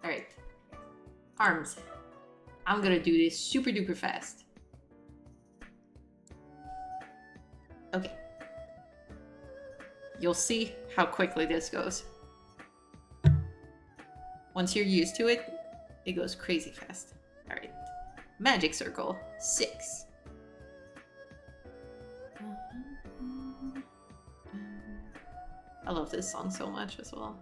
All right, arms. I'm gonna do this super duper fast. Okay. You'll see how quickly this goes. Once you're used to it, it goes crazy fast. All right. Magic circle, 6. I love this song so much as well.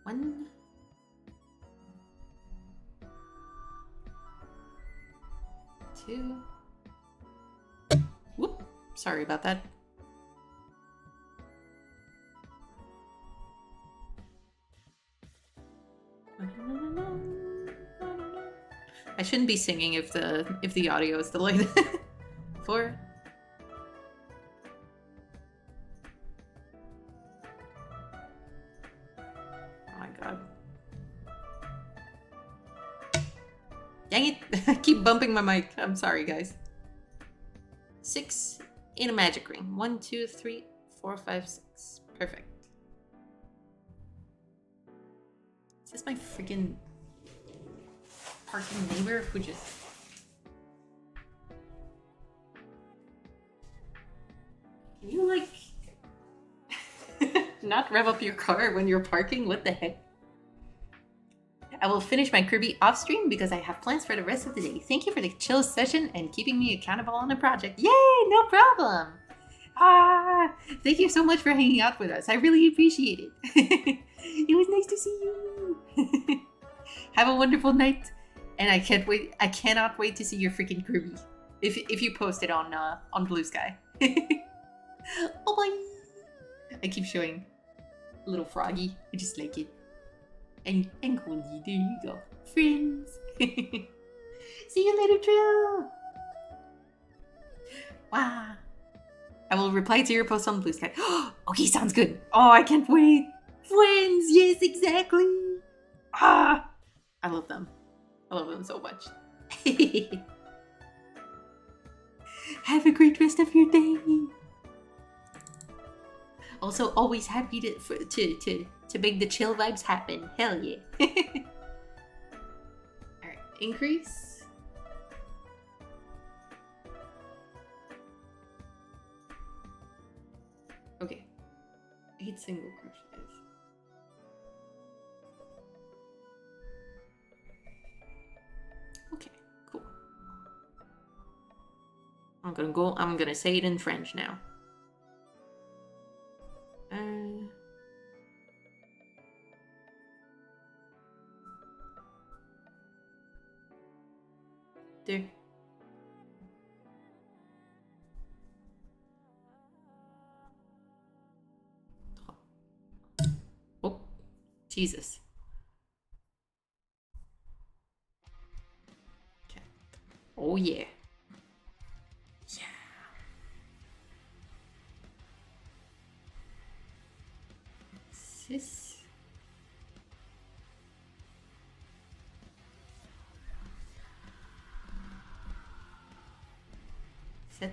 One. Two. Whoop. Sorry about that. I shouldn't be singing if the audio is delayed. 4. Oh my god. Dang it! I keep bumping my mic. I'm sorry, guys. 6 in a magic ring. 1, 2, 3, 4, 5, 6. Perfect. Is this my freaking parking neighbor who just... Can you, like, not rev up your car when you're parking? What the heck? I will finish my Kirby off stream because I have plans for the rest of the day. Thank you for the chill session and keeping me accountable on the project. Yay, no problem. Thank you so much for hanging out with us. I really appreciate it. It was nice to see you. Have a wonderful night, and I can't wait. I cannot wait to see your freaking Kirby if you post it on Blue Sky. Oh boy! I keep showing little Froggy. I just like it. And Goldie, there you go. Friends. See you later, Trill. Wow. I will reply to your post on Blue Sky. Okay, sounds good. Oh, I can't wait. Friends, yes, exactly. I love them. I love them so much. Have a great rest of your day. Also, always happy to make the chill vibes happen. Hell yeah. Alright, increase. Okay. 8 single crochets. Okay, cool. I'm gonna say it in French now. There. Oh, Jesus. Okay. Oh yeah. Yeah. Sis. Set.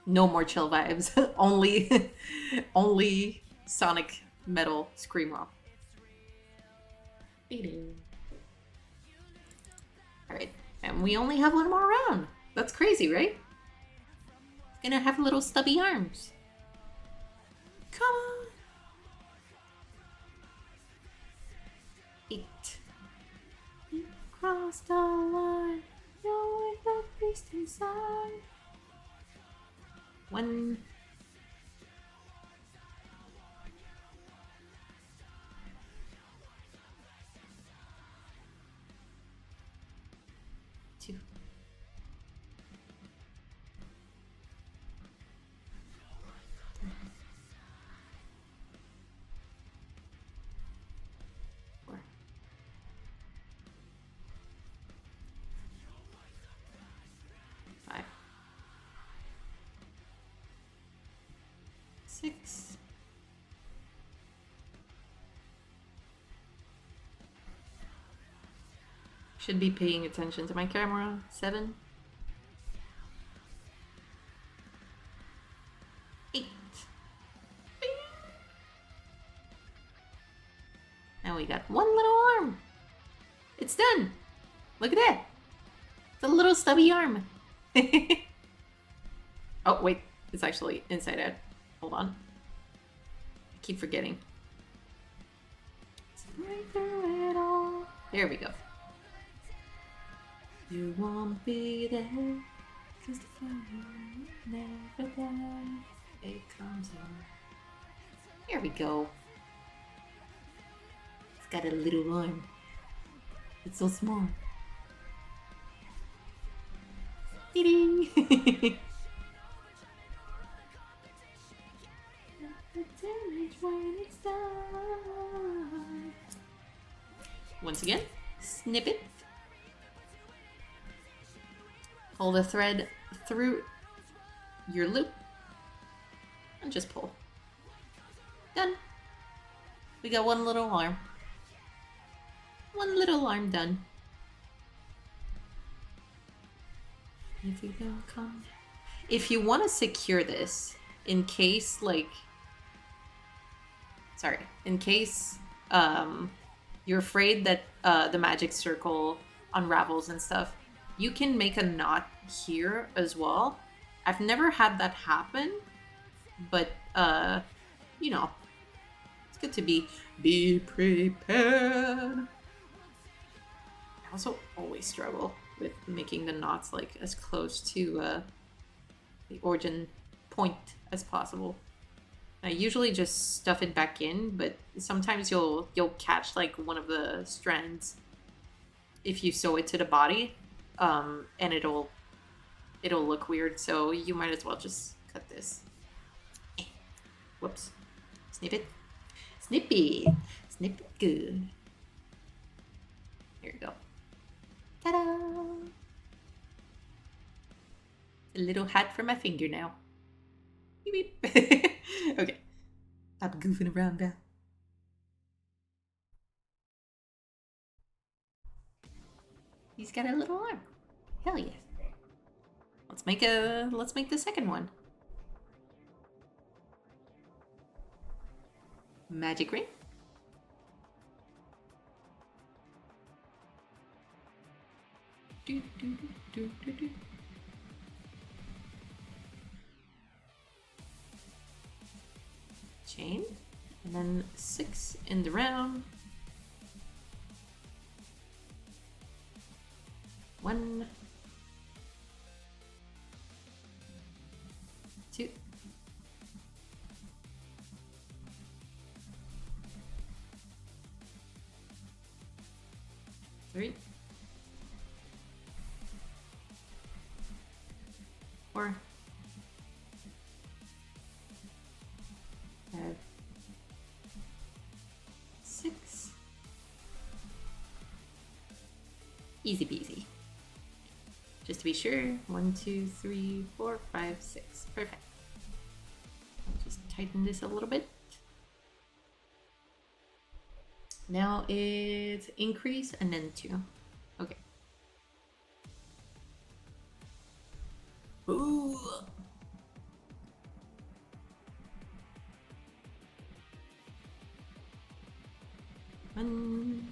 No more chill vibes. only Sonic Metal Scream Rock. Alright, and we only have one more round. That's crazy, right? It's gonna have little stubby arms. Come on! the line. You're with the beast inside. 1, 2, 3, 4, 5, 6, 'Should be paying attention to my camera. 7, 8. Now we got one little arm. It's done. Look at that. It's a little stubby arm. Oh, wait. It's actually inside out. Hold on. I keep forgetting. Right through it all. There we go. You won't be there, 'cause the fire never dies. It comes on. Here we go. It's got a little arm. It's so small. Ding! Once again, snip it. Pull the thread through your loop and just pull. Done. We got one little arm. One little arm done. If you don't come. If you want to secure this, in case you're afraid that the magic circle unravels and stuff, you can make a knot here as well. I've never had that happen, but you know, it's good to be prepared. I also always struggle with making the knots like as close to the origin point as possible. I usually just stuff it back in, but sometimes you'll catch like one of the strands if you sew it to the body, and it'll look weird. So you might as well just cut this. Whoops! Snip it, snip it, snip it good. Here you go. Ta-da! A little hat for my finger now. Beep, beep. Okay. Stop goofing around, Belle. He's got a little arm. Hell yeah. Let's make the second one. Magic ring. Do, do, do, do, do, do. Chain, and then 6 in the round. 1, 2, 3, 4, 5, 6. Easy peasy. Just to be sure, 1, 2, 3, 4, 5, 6. Perfect. I'll just tighten this a little bit. Now it's increase and then 2. Okay. Ooh. One.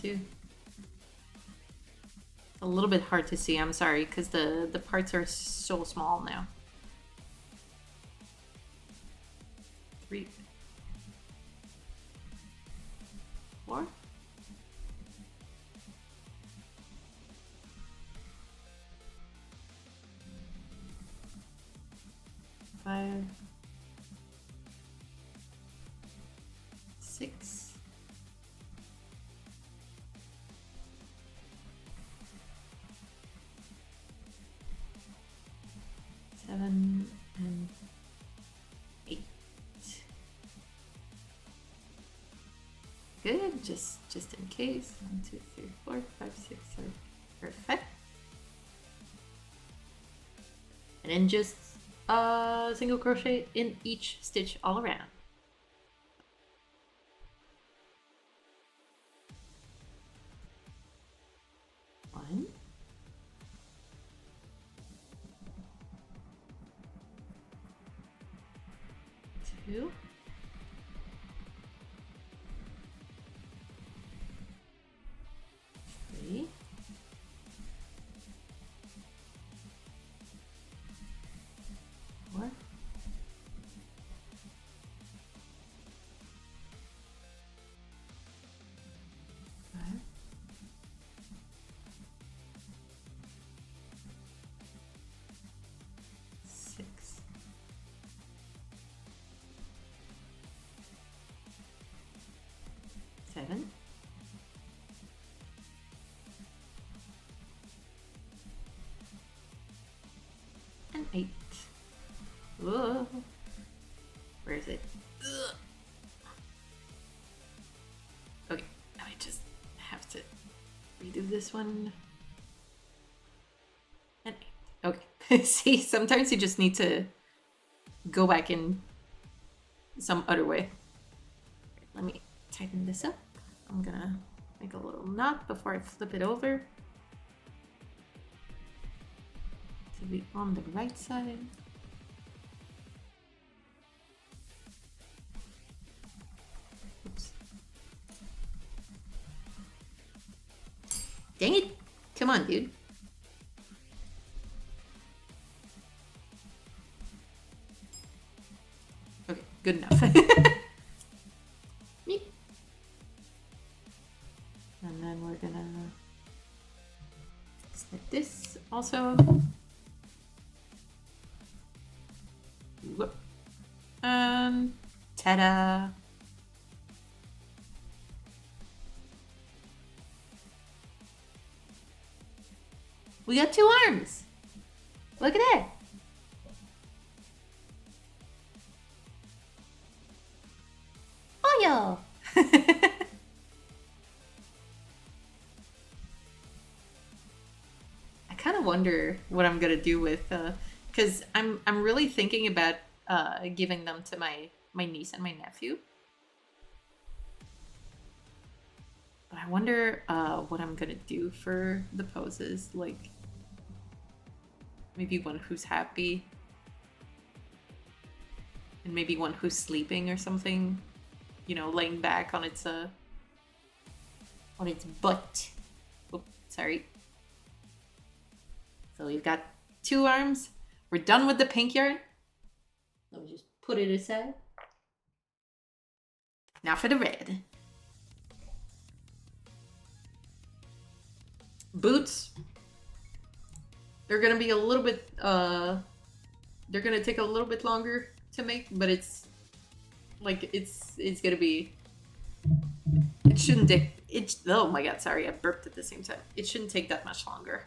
2. A little bit hard to see, I'm sorry, because the parts are so small now. 3, 4. 5, 6, 7, and 8. Good, just in case. 1, 2, 3, 4, 5, 6, 7. Perfect. And then just single crochet in each stitch all around. 1, 2, 3, 4, 5, 6, 7, and 8. Whoa. Where is it? Ugh. Okay, now I just have to redo this one. And 8. Okay. See, sometimes you just need to go back in some other way. Let me tighten this up. I'm gonna make a little knot before I flip it over to be on the right side. Oops. Dang it! Come on, dude. Okay, good enough. And then we're gonna snip this also. Whoop. And ta-da! We got 2 arms! Look at that! Oh, yo! I kind of wonder what I'm gonna do with, because I'm really thinking about giving them to my niece and my nephew. But I wonder what I'm gonna do for the poses, like maybe one who's happy and maybe one who's sleeping or something, you know, laying back on its butt. Oops, sorry. So we've got 2 arms. We're done with the pink yarn. Let me just put it aside. Now for the red. Boots. They're gonna be a little bit, they're gonna take a little bit longer to make, but it's gonna be, it shouldn't take, oh my god, sorry, I burped at the same time. It shouldn't take that much longer.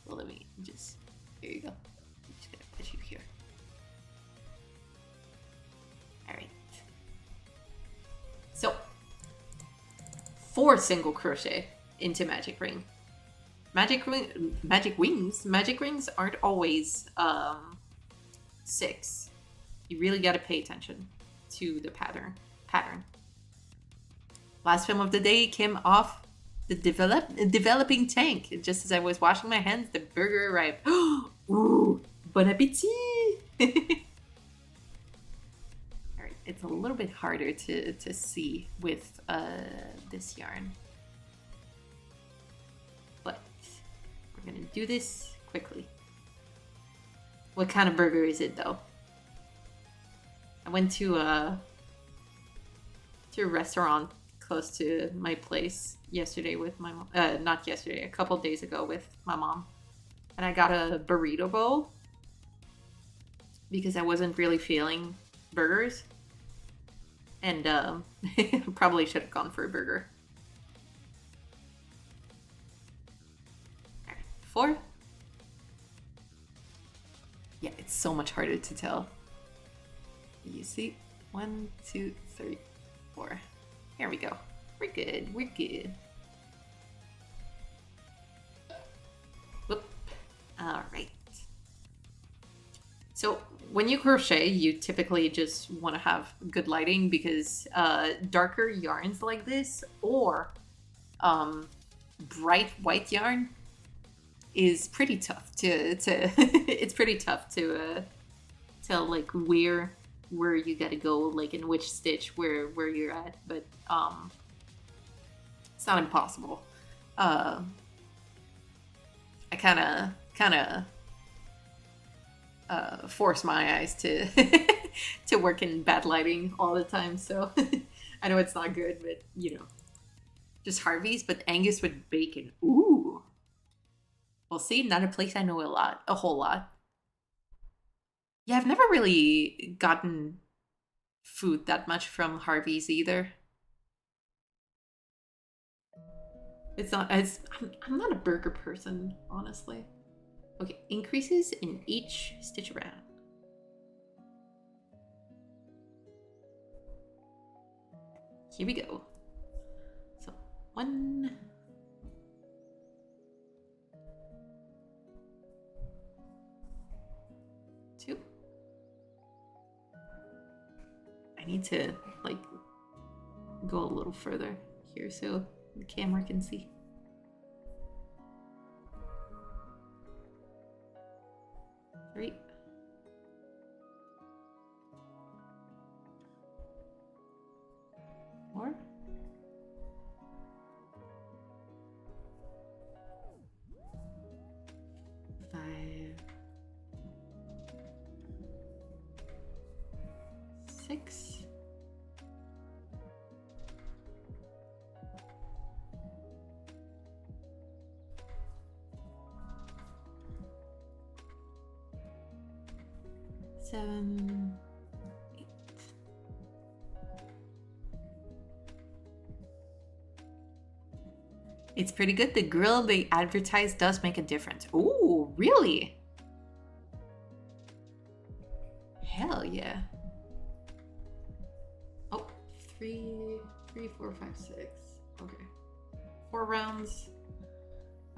Well, let me just, here you go. I'm just gonna put you here. All right. So, 4 single crochet into magic ring. Magic rings aren't always 6. You really got to pay attention to the pattern. Last film of the day came off the developing tank. Just as I was washing my hands, the burger arrived. Ooh, bon appetit! All right, it's a little bit harder to see with this yarn, but we're gonna do this quickly. What kind of burger is it though? I went to a restaurant close to my place yesterday with my mom. Not yesterday, a couple days ago with my mom. And I got a burrito bowl because I wasn't really feeling burgers. And probably should have gone for a burger. All right, 4. Yeah, it's so much harder to tell. You see? 1, 2, 3, 4. Here we go. We're good. We're good. Whoop. All right. So when you crochet, you typically just want to have good lighting because darker yarns like this or bright white yarn is pretty tough to it's pretty tough to tell like where you gotta go, like in which stitch where you're at, but it's not impossible. I kind of force my eyes to to work in bad lighting all the time, so I know it's not good, but you know, just Harvey's, but Angus with bacon. Ooh. Well, see, not a place I know a whole lot. Yeah, I've never really gotten food that much from Harvey's either. It's not as I'm not a burger person, honestly. Okay, increases in each stitch around. Here we go. So 1, 2. I need to like go a little further here so the camera can see. 3. 4. 5. 6. 7. 8. It's pretty good. The grill they advertise does make a difference. Ooh, really? Hell yeah. Oh, 3, 4, 5, 6. Okay. 4 rounds.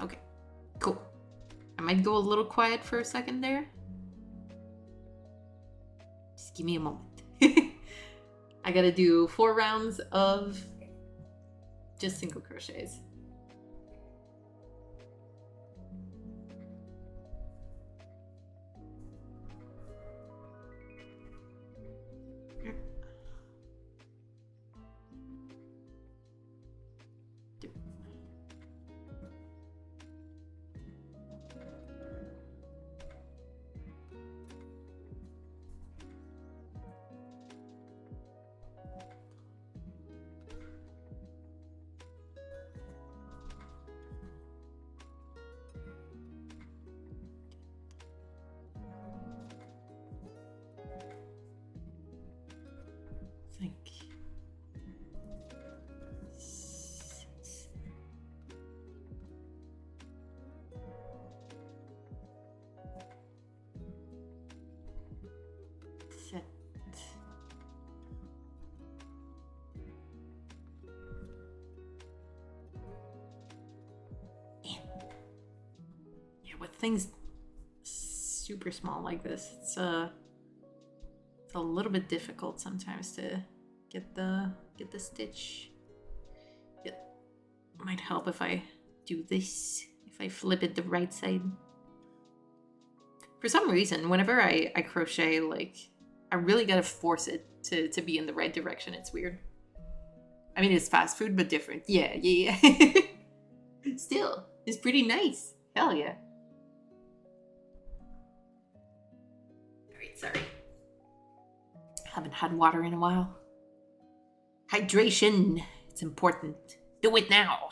Okay, cool. I might go a little quiet for a second there. Just give me a moment. I gotta do 4 rounds of just single crochets. Set. Yeah, with things super small like this, it's a little bit difficult sometimes to get the stitch. It might help if I do this, if I flip it the right side. For some reason, whenever I crochet, like, I really gotta force it to be in the right direction. It's weird. I mean, it's fast food, but different. Yeah. Still, it's pretty nice. Hell yeah. Alright, sorry. Haven't had water in a while. Hydration It's important. Do it now.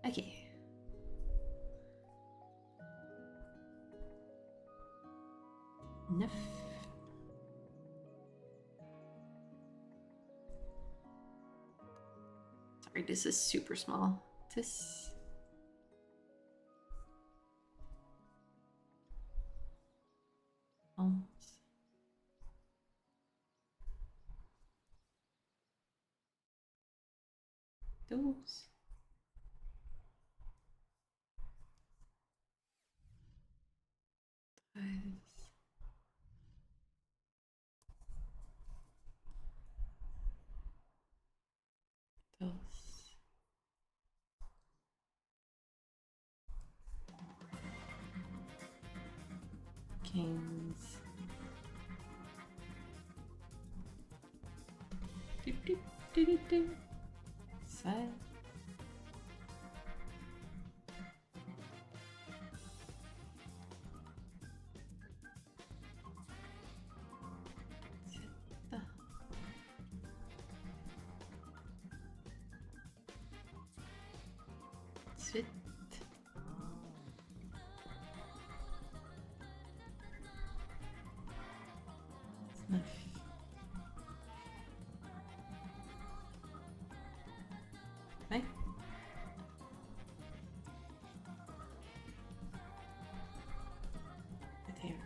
Okay. Enough. Sorry, this is super small. This. Those. Those. Kings. Doop, doop, doop, doop, doop. Side. Sit. Snuff. Right? Right here.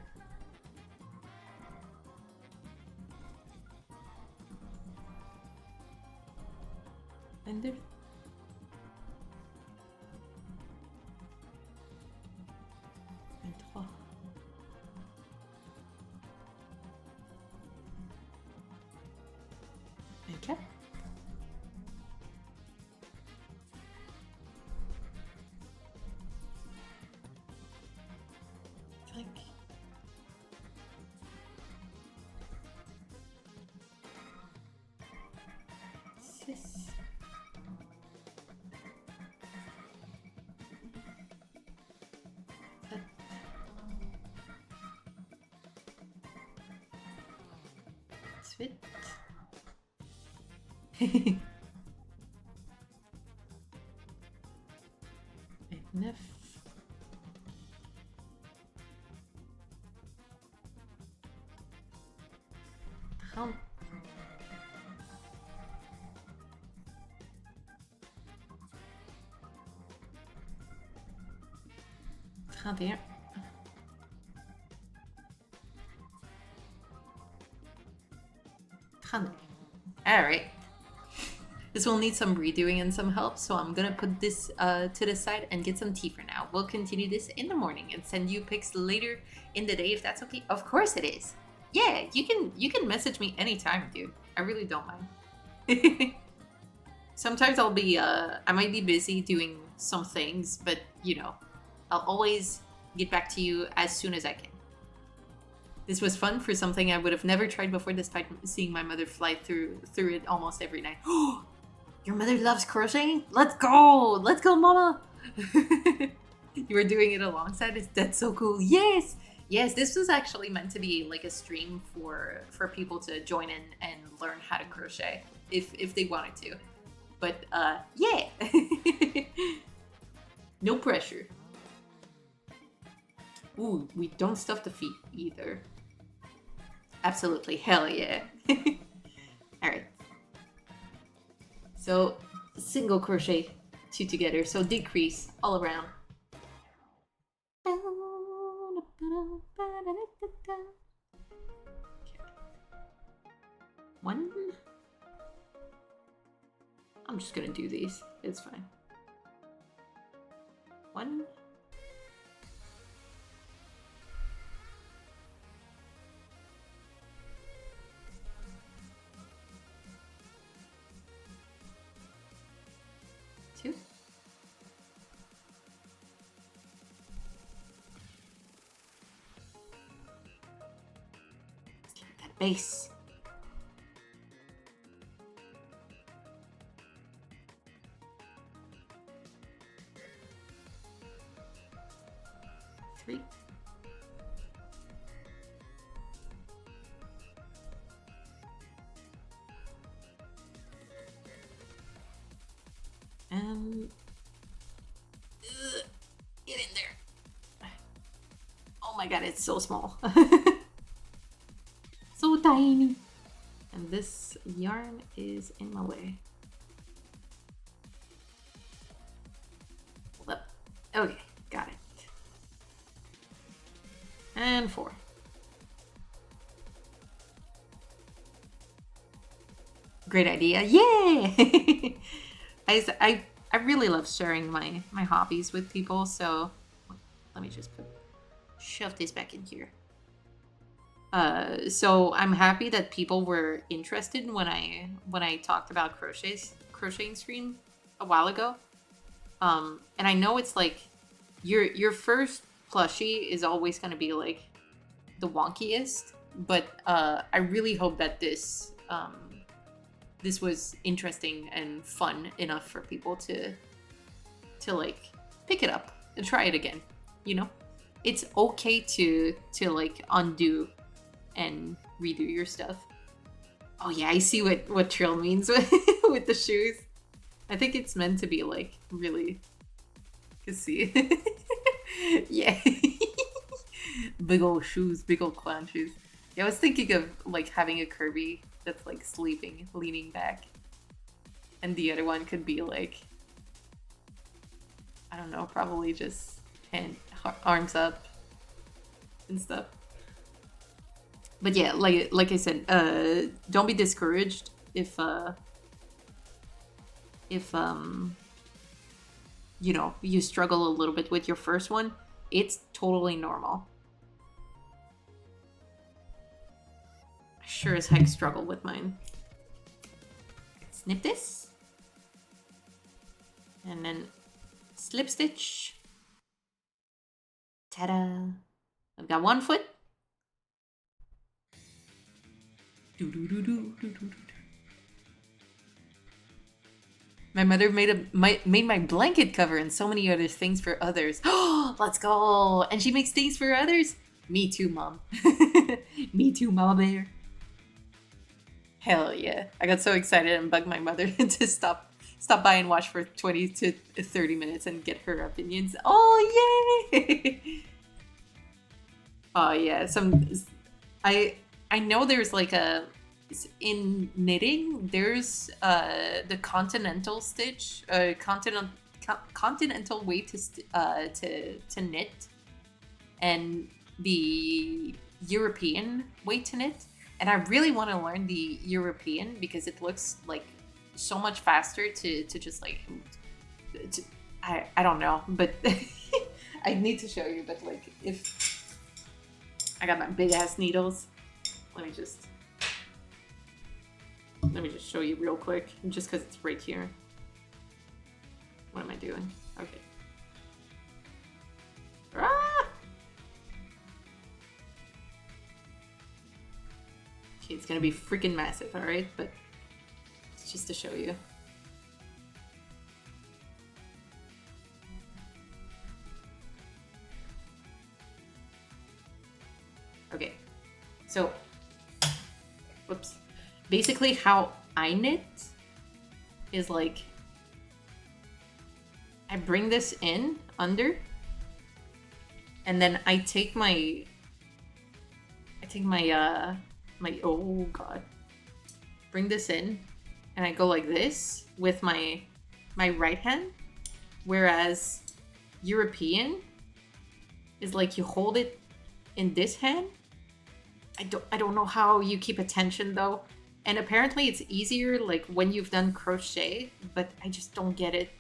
And there. 23. Okay. 5. 6. 7. 8. 9. 30. 31. 32. All right. This will need some redoing and some help, so I'm gonna put this to the side and get some tea for now. We'll continue this in the morning and send you pics later in the day if that's okay. Of course it is. Yeah, you can message me anytime, dude. I really don't mind. Sometimes I'll be I might be busy doing some things, but you know, I'll always get back to you as soon as I can. This was fun for something I would have never tried before, despite seeing my mother fly through it almost every night. Oh, your mother loves crocheting? Let's go! Let's go, mama! You were doing it alongside us? That's so cool. Yes! Yes, this was actually meant to be like a stream for people to join in and learn how to crochet if they wanted to. But yeah! No pressure. Ooh, we don't stuff the feet either. Absolutely, hell yeah. Alright. So, single crochet, 2 together, so decrease all around. Okay. 1. I'm just gonna do these, it's fine. 1. 2. 'Let's get that base. 3. 4. And get in there. Oh my god, it's so small. So tiny. And this yarn is in my way. Hold up. Okay, got it. And 4. Great idea. Yay! I really love sharing my hobbies with people, so let me just shove this back in here. So I'm happy that people were interested when I talked about crocheting stream a while ago. And I know it's like your first plushie is always going to be like the wonkiest, but I really hope that this was interesting and fun enough for people to like pick it up and try it again. You know, it's okay to like undo and redo your stuff. Oh yeah, I see what Trill means with the shoes. I think it's meant to be like really, you can see. Yeah. Big old shoes, big old clown shoes. Yeah, I was thinking of like having a Kirby that's like sleeping, leaning back. And the other one could be like, I don't know, probably just arms up and stuff. But yeah, like I said, don't be discouraged if you know, you struggle a little bit with your first one. It's totally normal. I sure as heck struggle with mine. Snip this. And then slip stitch. Ta-da! I've got one foot. My mother made my blanket cover and so many other things for others. Oh, let's go! And she makes things for others. Me too, Mom. Me too, Mama Bear. Hell yeah! I got so excited and bugged my mother to stop by and watch for 20 to 30 minutes and get her opinions. Oh yay! Oh yeah, I know there's like in knitting there's the continental stitch, continental way to knit, and the European way to knit, and I really want to learn the European because it looks like so much faster to just like I don't know, but I need to show you. But like, if I got my big ass needles, let me just show you real quick, just because it's right here. What am I doing? Okay. Ah! Okay, it's gonna be freaking massive, alright? But it's just to show you. Okay, so, whoops. Basically how I knit is like, I bring this in under, and then I take my oh god, bring this in, and I go like this with my right hand, whereas European is like you hold it in this hand. I don't know how you keep attention though. And apparently it's easier like when you've done crochet, but I just don't get it.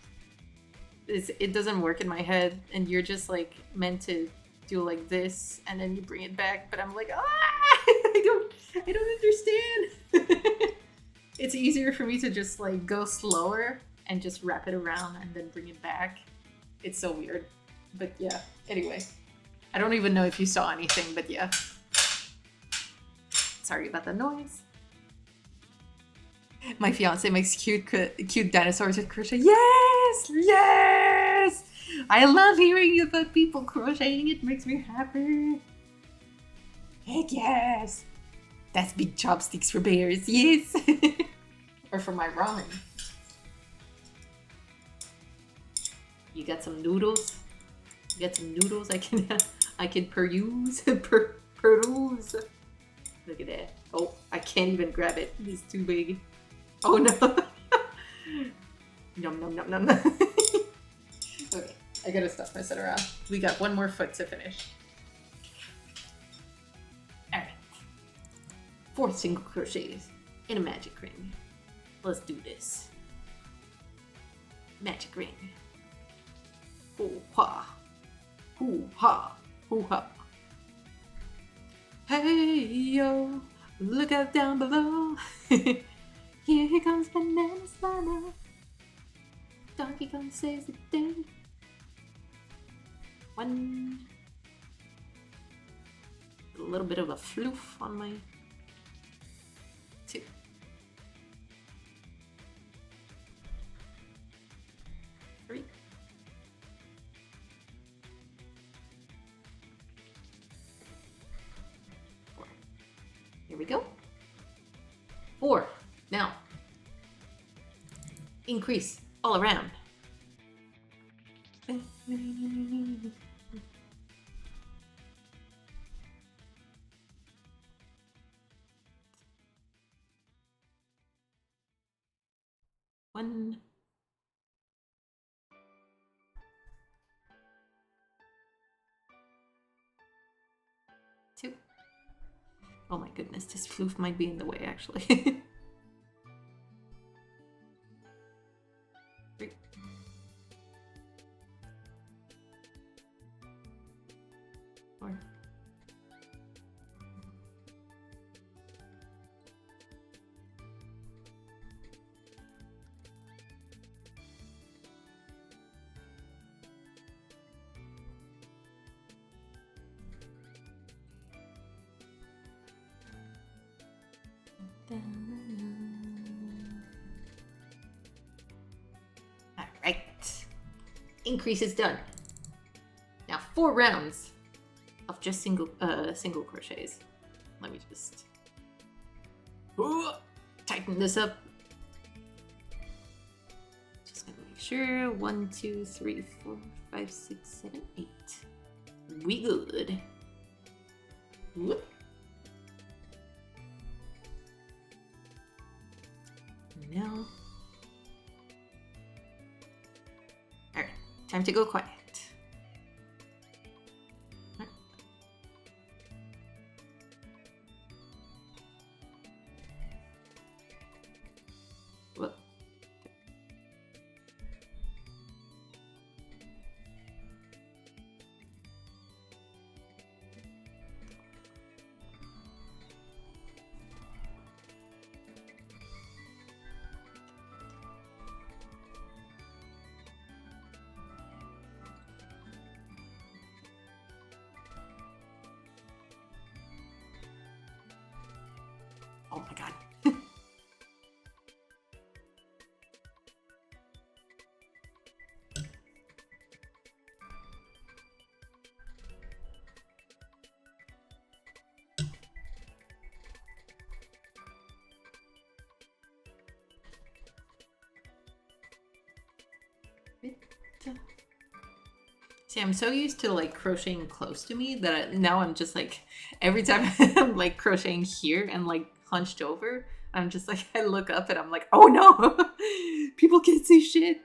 It doesn't work in my head, and you're just like meant to do like this and then you bring it back, but I'm like, I don't understand. It's easier for me to just like go slower and just wrap it around and then bring it back. It's so weird. But yeah, anyway. I don't even know if you saw anything, but yeah. Sorry about the noise. My fiance makes cute dinosaurs with crochet. Yes! Yes! I love hearing about people crocheting. It makes me happy. Heck yes! That's big chopsticks for bears. Yes! Or for my ramen. You got some noodles? You got some noodles I can peruse? Peruse. Look at that. Oh, I can't even grab it. It's too big. Oh no. Yum, nom, nom, nom, nom. Okay, I gotta stop messing around. We got one more foot to finish. Alright. 4 single crochets in a magic ring. Let's do this. Magic ring. Hoo-ha. Hoo-ha. Hoo-ha. Hey, yo. Look out down below. Here comes Banana Slimer. Donkey Kong saves the day. 1. A little bit of a floof on my 2. 3. 4. Here we go. 4. Now, increase all around. One. 2. Oh my goodness, this floof might be in the way actually. 3. 4. 5. Alright. Increase is done. Now 4 rounds of just single crochets. Let me just tighten this up. Just gonna make sure. 1, 2, 3, 4, 5, 6, 7, 8. We good. Whoop. Now, alright, time to go quiet. Right. Whoop. Oh my god. See, I'm so used to like crocheting close to me that now I'm just like, every time I'm like crocheting here and like hunched over, I'm just like, I look up and I'm like, oh no, people can't see shit.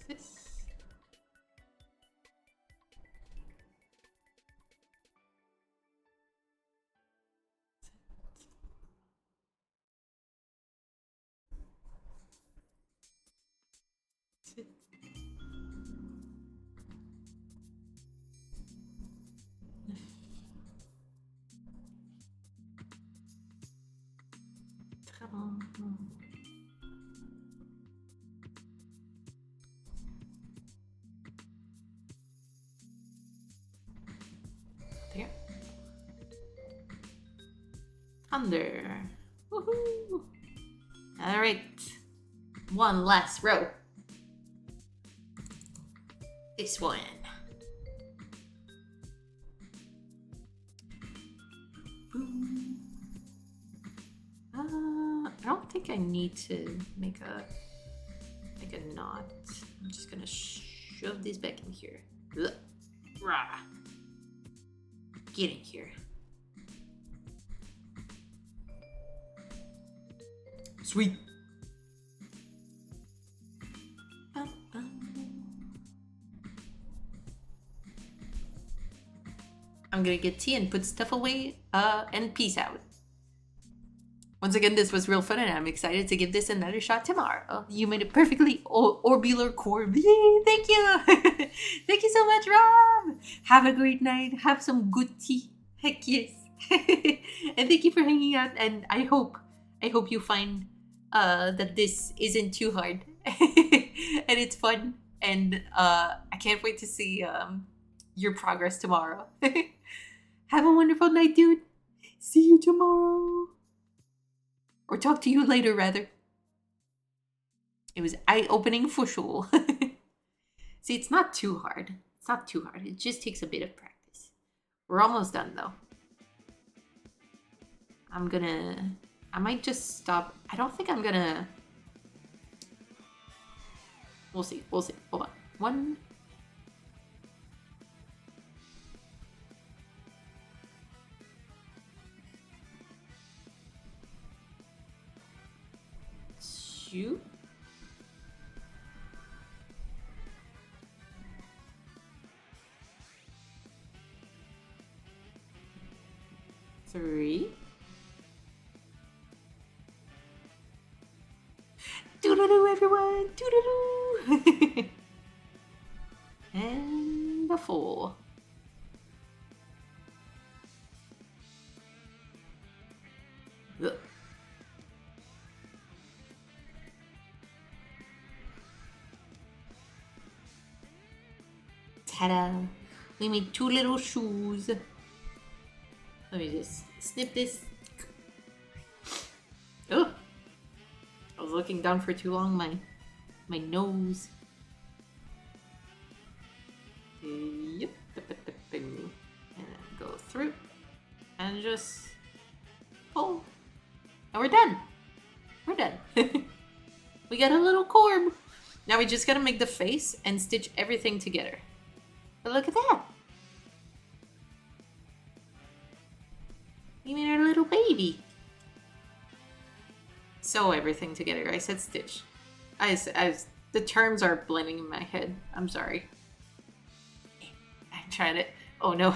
this. There. Under. Woohoo! All right. One last row. This one. Boom. I don't think I need to make a knot. I'm just gonna shove this back in here. Ugh. Rah. Get in here. Sweet. I'm gonna get tea and put stuff away, and peace out. Once again, this was real fun and I'm excited to give this another shot tomorrow. You made a perfectly orbital corb. Yay, thank you! Thank you so much, Rob! Have a great night. Have some good tea. Heck yes. And thank you for hanging out, and I hope you find that this isn't too hard. And it's fun, and I can't wait to see your progress tomorrow. Have a wonderful night, dude. See you tomorrow. Or talk to you later, rather. It was eye-opening for sure. See, it's not too hard. It's not too hard. It just takes a bit of practice. We're almost done, though. I might just stop. I don't think I'm gonna... We'll see. We'll see. Hold on. One... Two. Three. Doo-doo-doo, everyone! Doo-doo-doo! And a 4. Ugh. Ta-da! We made 2 little shoes. Let me just snip this. Oh! I was looking down for too long. My nose. Yep. And then go through. And just pull. And we're done. We're done. We got a little corb. Now we just gotta make the face and stitch everything together. But look at that. We made our little baby. Sew everything together. I said stitch. The terms are blending in my head. I'm sorry. I tried it. Oh no.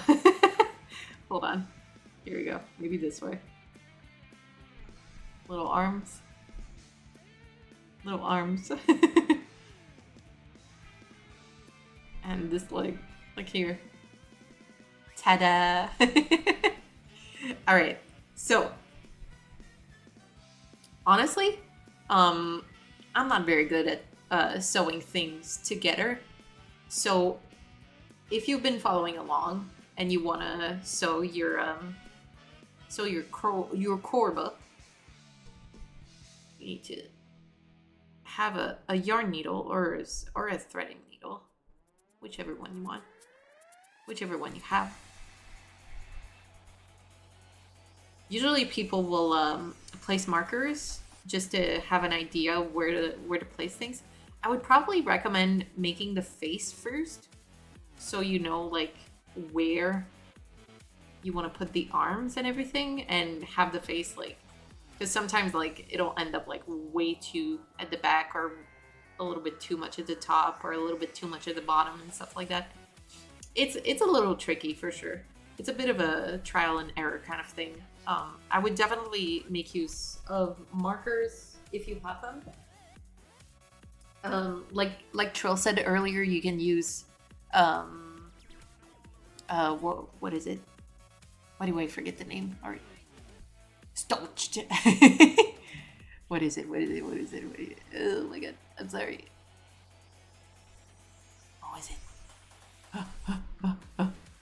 Hold on. Here we go. Maybe this way. Little arms. Little arms. And this leg. Like here. Ta-da! Alright. So. Honestly, I'm not very good at sewing things together. So if you've been following along and you want to sew your core book, you need to have a yarn needle or a threading needle, whichever one you want, whichever one you have. Usually people will place markers just to have an idea where to place things. I would probably recommend making the face first, so you know like where you want to put the arms and everything, and have the face like, because sometimes like it'll end up like way too at the back or a little bit too much at the top or a little bit too much at the bottom and stuff like that. It's a little tricky for sure. It's a bit of a trial and error kind of thing. I would definitely make use of markers if you have them. Like Trill said earlier, you can use what is it? Why do I forget the name? All right, Stolched. What is it? Oh my god, I'm sorry. What was it?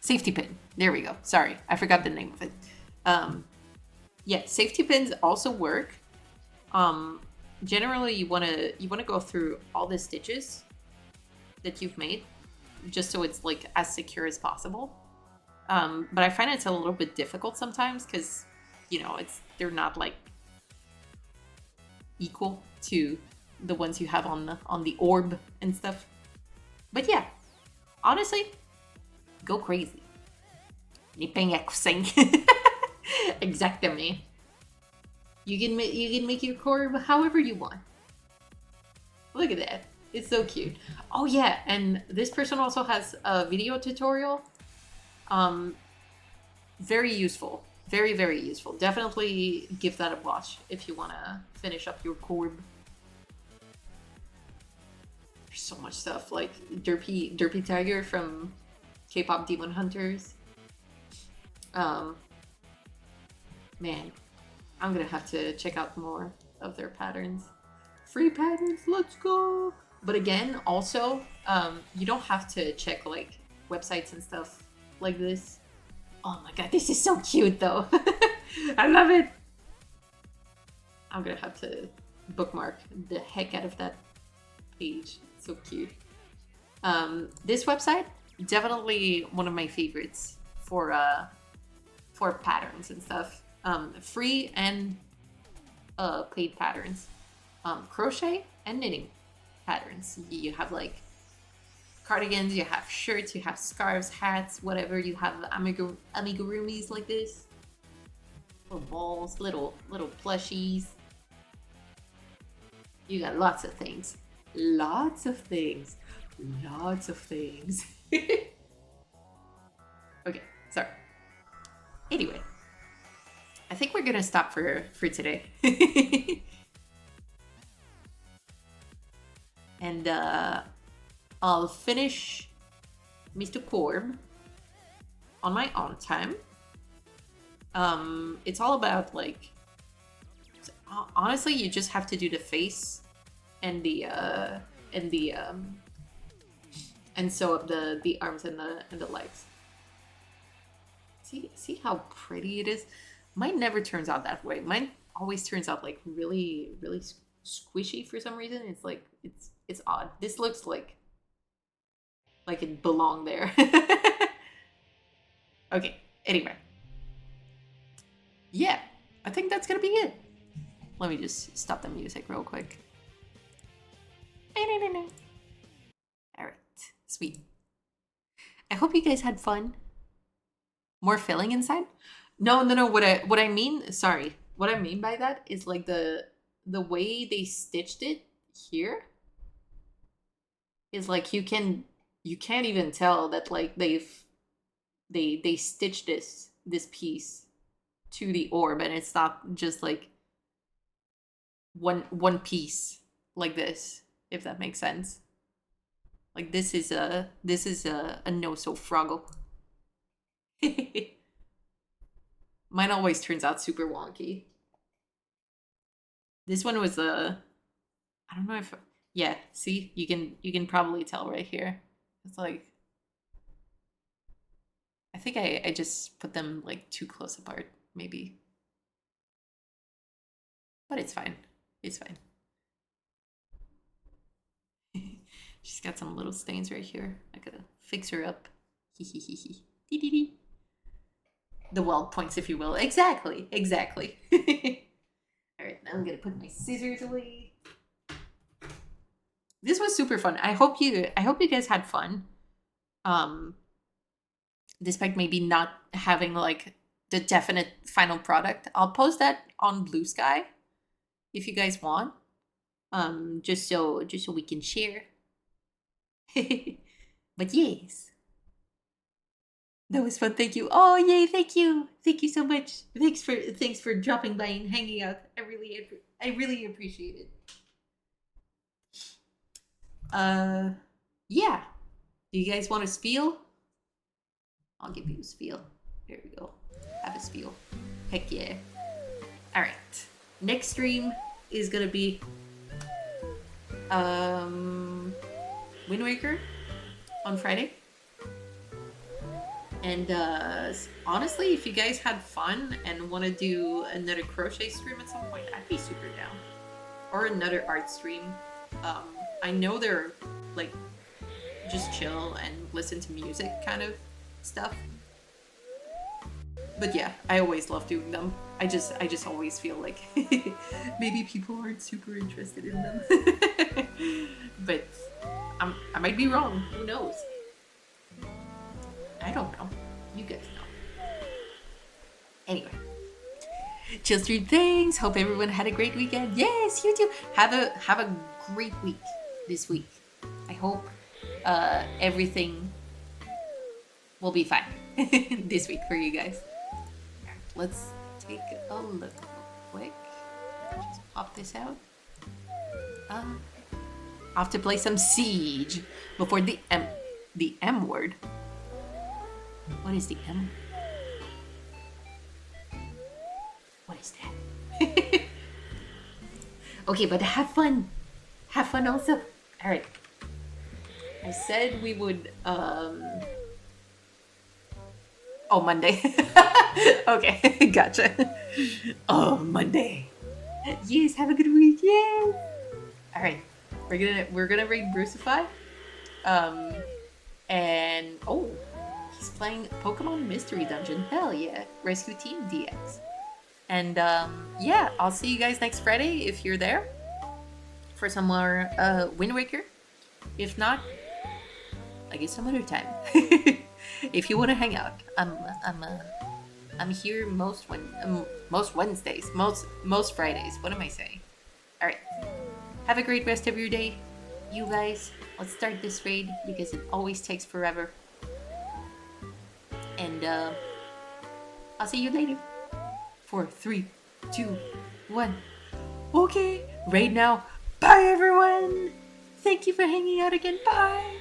Safety pin. There we go. Sorry, I forgot the name of it. Yeah, safety pins also work. Generally, you wanna go through all the stitches that you've made, just so it's like as secure as possible. But I find it's a little bit difficult sometimes because, you know, they're not like equal to the ones you have on the orb and stuff. But yeah, honestly, go crazy. Exactly. You can make your orb however you want. Look at that. It's so cute. Oh yeah, and this person also has a video tutorial. Very useful. Very, very useful. Definitely give that a watch if you want to finish up your orb. There's so much stuff, like Derpy Tiger from K-pop Demon Hunters. Man, I'm gonna have to check out more of their patterns. Free patterns, let's go! But again, also, you don't have to check like websites and stuff like this. Oh my god, this is so cute though. I love it. I'm gonna have to bookmark the heck out of that page. It's so cute. This website, definitely one of my favorites for patterns and stuff. Free and paid patterns. Crochet and knitting patterns. You have like cardigans, you have shirts, you have scarves, hats, whatever. You have amigurumis like this. Little balls, little plushies. You got lots of things. Lots of things. Lots of things. Okay, sorry. Anyway, I think we're gonna stop for today. And I'll finish Mr. Corb on my own time. It's all about like, honestly, you just have to do the face and and sew up the arms and the legs. See how pretty it is? Mine never turns out that way. Mine always turns out like really, really squishy for some reason. It's like it's odd. This looks like it belonged there. Okay, anyway. Yeah, I think that's gonna be it. Let me just stop the music real quick. Alright, sweet. I hope you guys had fun. More filling inside? No. What I mean, sorry. What I mean by that is like the way they stitched it here is like you can't even tell that like they stitched this piece to the orb, and it's not just like one piece like this, if that makes sense. Like this is a no-sew froggle. Mine always turns out super wonky. This one was I don't know if, yeah, see, you can probably tell right here. It's like, I think I just put them like too close apart, maybe. But it's fine. It's fine. She's got some little stains right here. I gotta fix her up. The weld points, if you will. Exactly. All right, now I'm gonna put my scissors away. This was super fun. I hope you guys had fun. Despite maybe not having like the definite final product. I'll post that on Blue Sky if you guys want. just so we can share. But yes, that was fun. Thank you. Oh yay! Thank you so much. Thanks for dropping by and hanging out. I really appreciate it. Uh, yeah. Do you guys want a spiel? I'll give you a spiel. There we go. Have a spiel. Heck yeah. All right. Next stream is gonna be Wind Waker on Friday. And honestly, if you guys had fun and want to do another crochet stream at some point, I'd be super down. Or another art stream. I know they're like just chill and listen to music kind of stuff. But yeah, I always love doing them. I just always feel like maybe people aren't super interested in them. But I might be wrong. Who knows? I don't know. You guys know. Anyway. Chill stream things. Hope everyone had a great weekend. Yes, you too. Have a great week this week. I hope everything will be fine this week for you guys. Let's take a look real quick. Just pop this out. I'll have to play some Siege before the M word. What is the M? What is that? Okay, but have fun. Have fun also. All right. I said we would. Oh, Monday. Okay, gotcha. Oh, Monday. Yes, have a good week. Yay! All right, we're gonna raid Brucify. And oh, he's playing Pokemon Mystery Dungeon. Hell yeah, Rescue Team DX. And yeah, I'll see you guys next Friday if you're there for some more Wind Waker. If not, I guess some other time. If you want to hang out, I'm here most Wednesdays, most Fridays. What am I saying? All right, have a great rest of your day, you guys. Let's start this raid because it always takes forever. And I'll see you later. 4, 3, 2, 1. Okay, raid now. Bye, everyone. Thank you for hanging out again. Bye.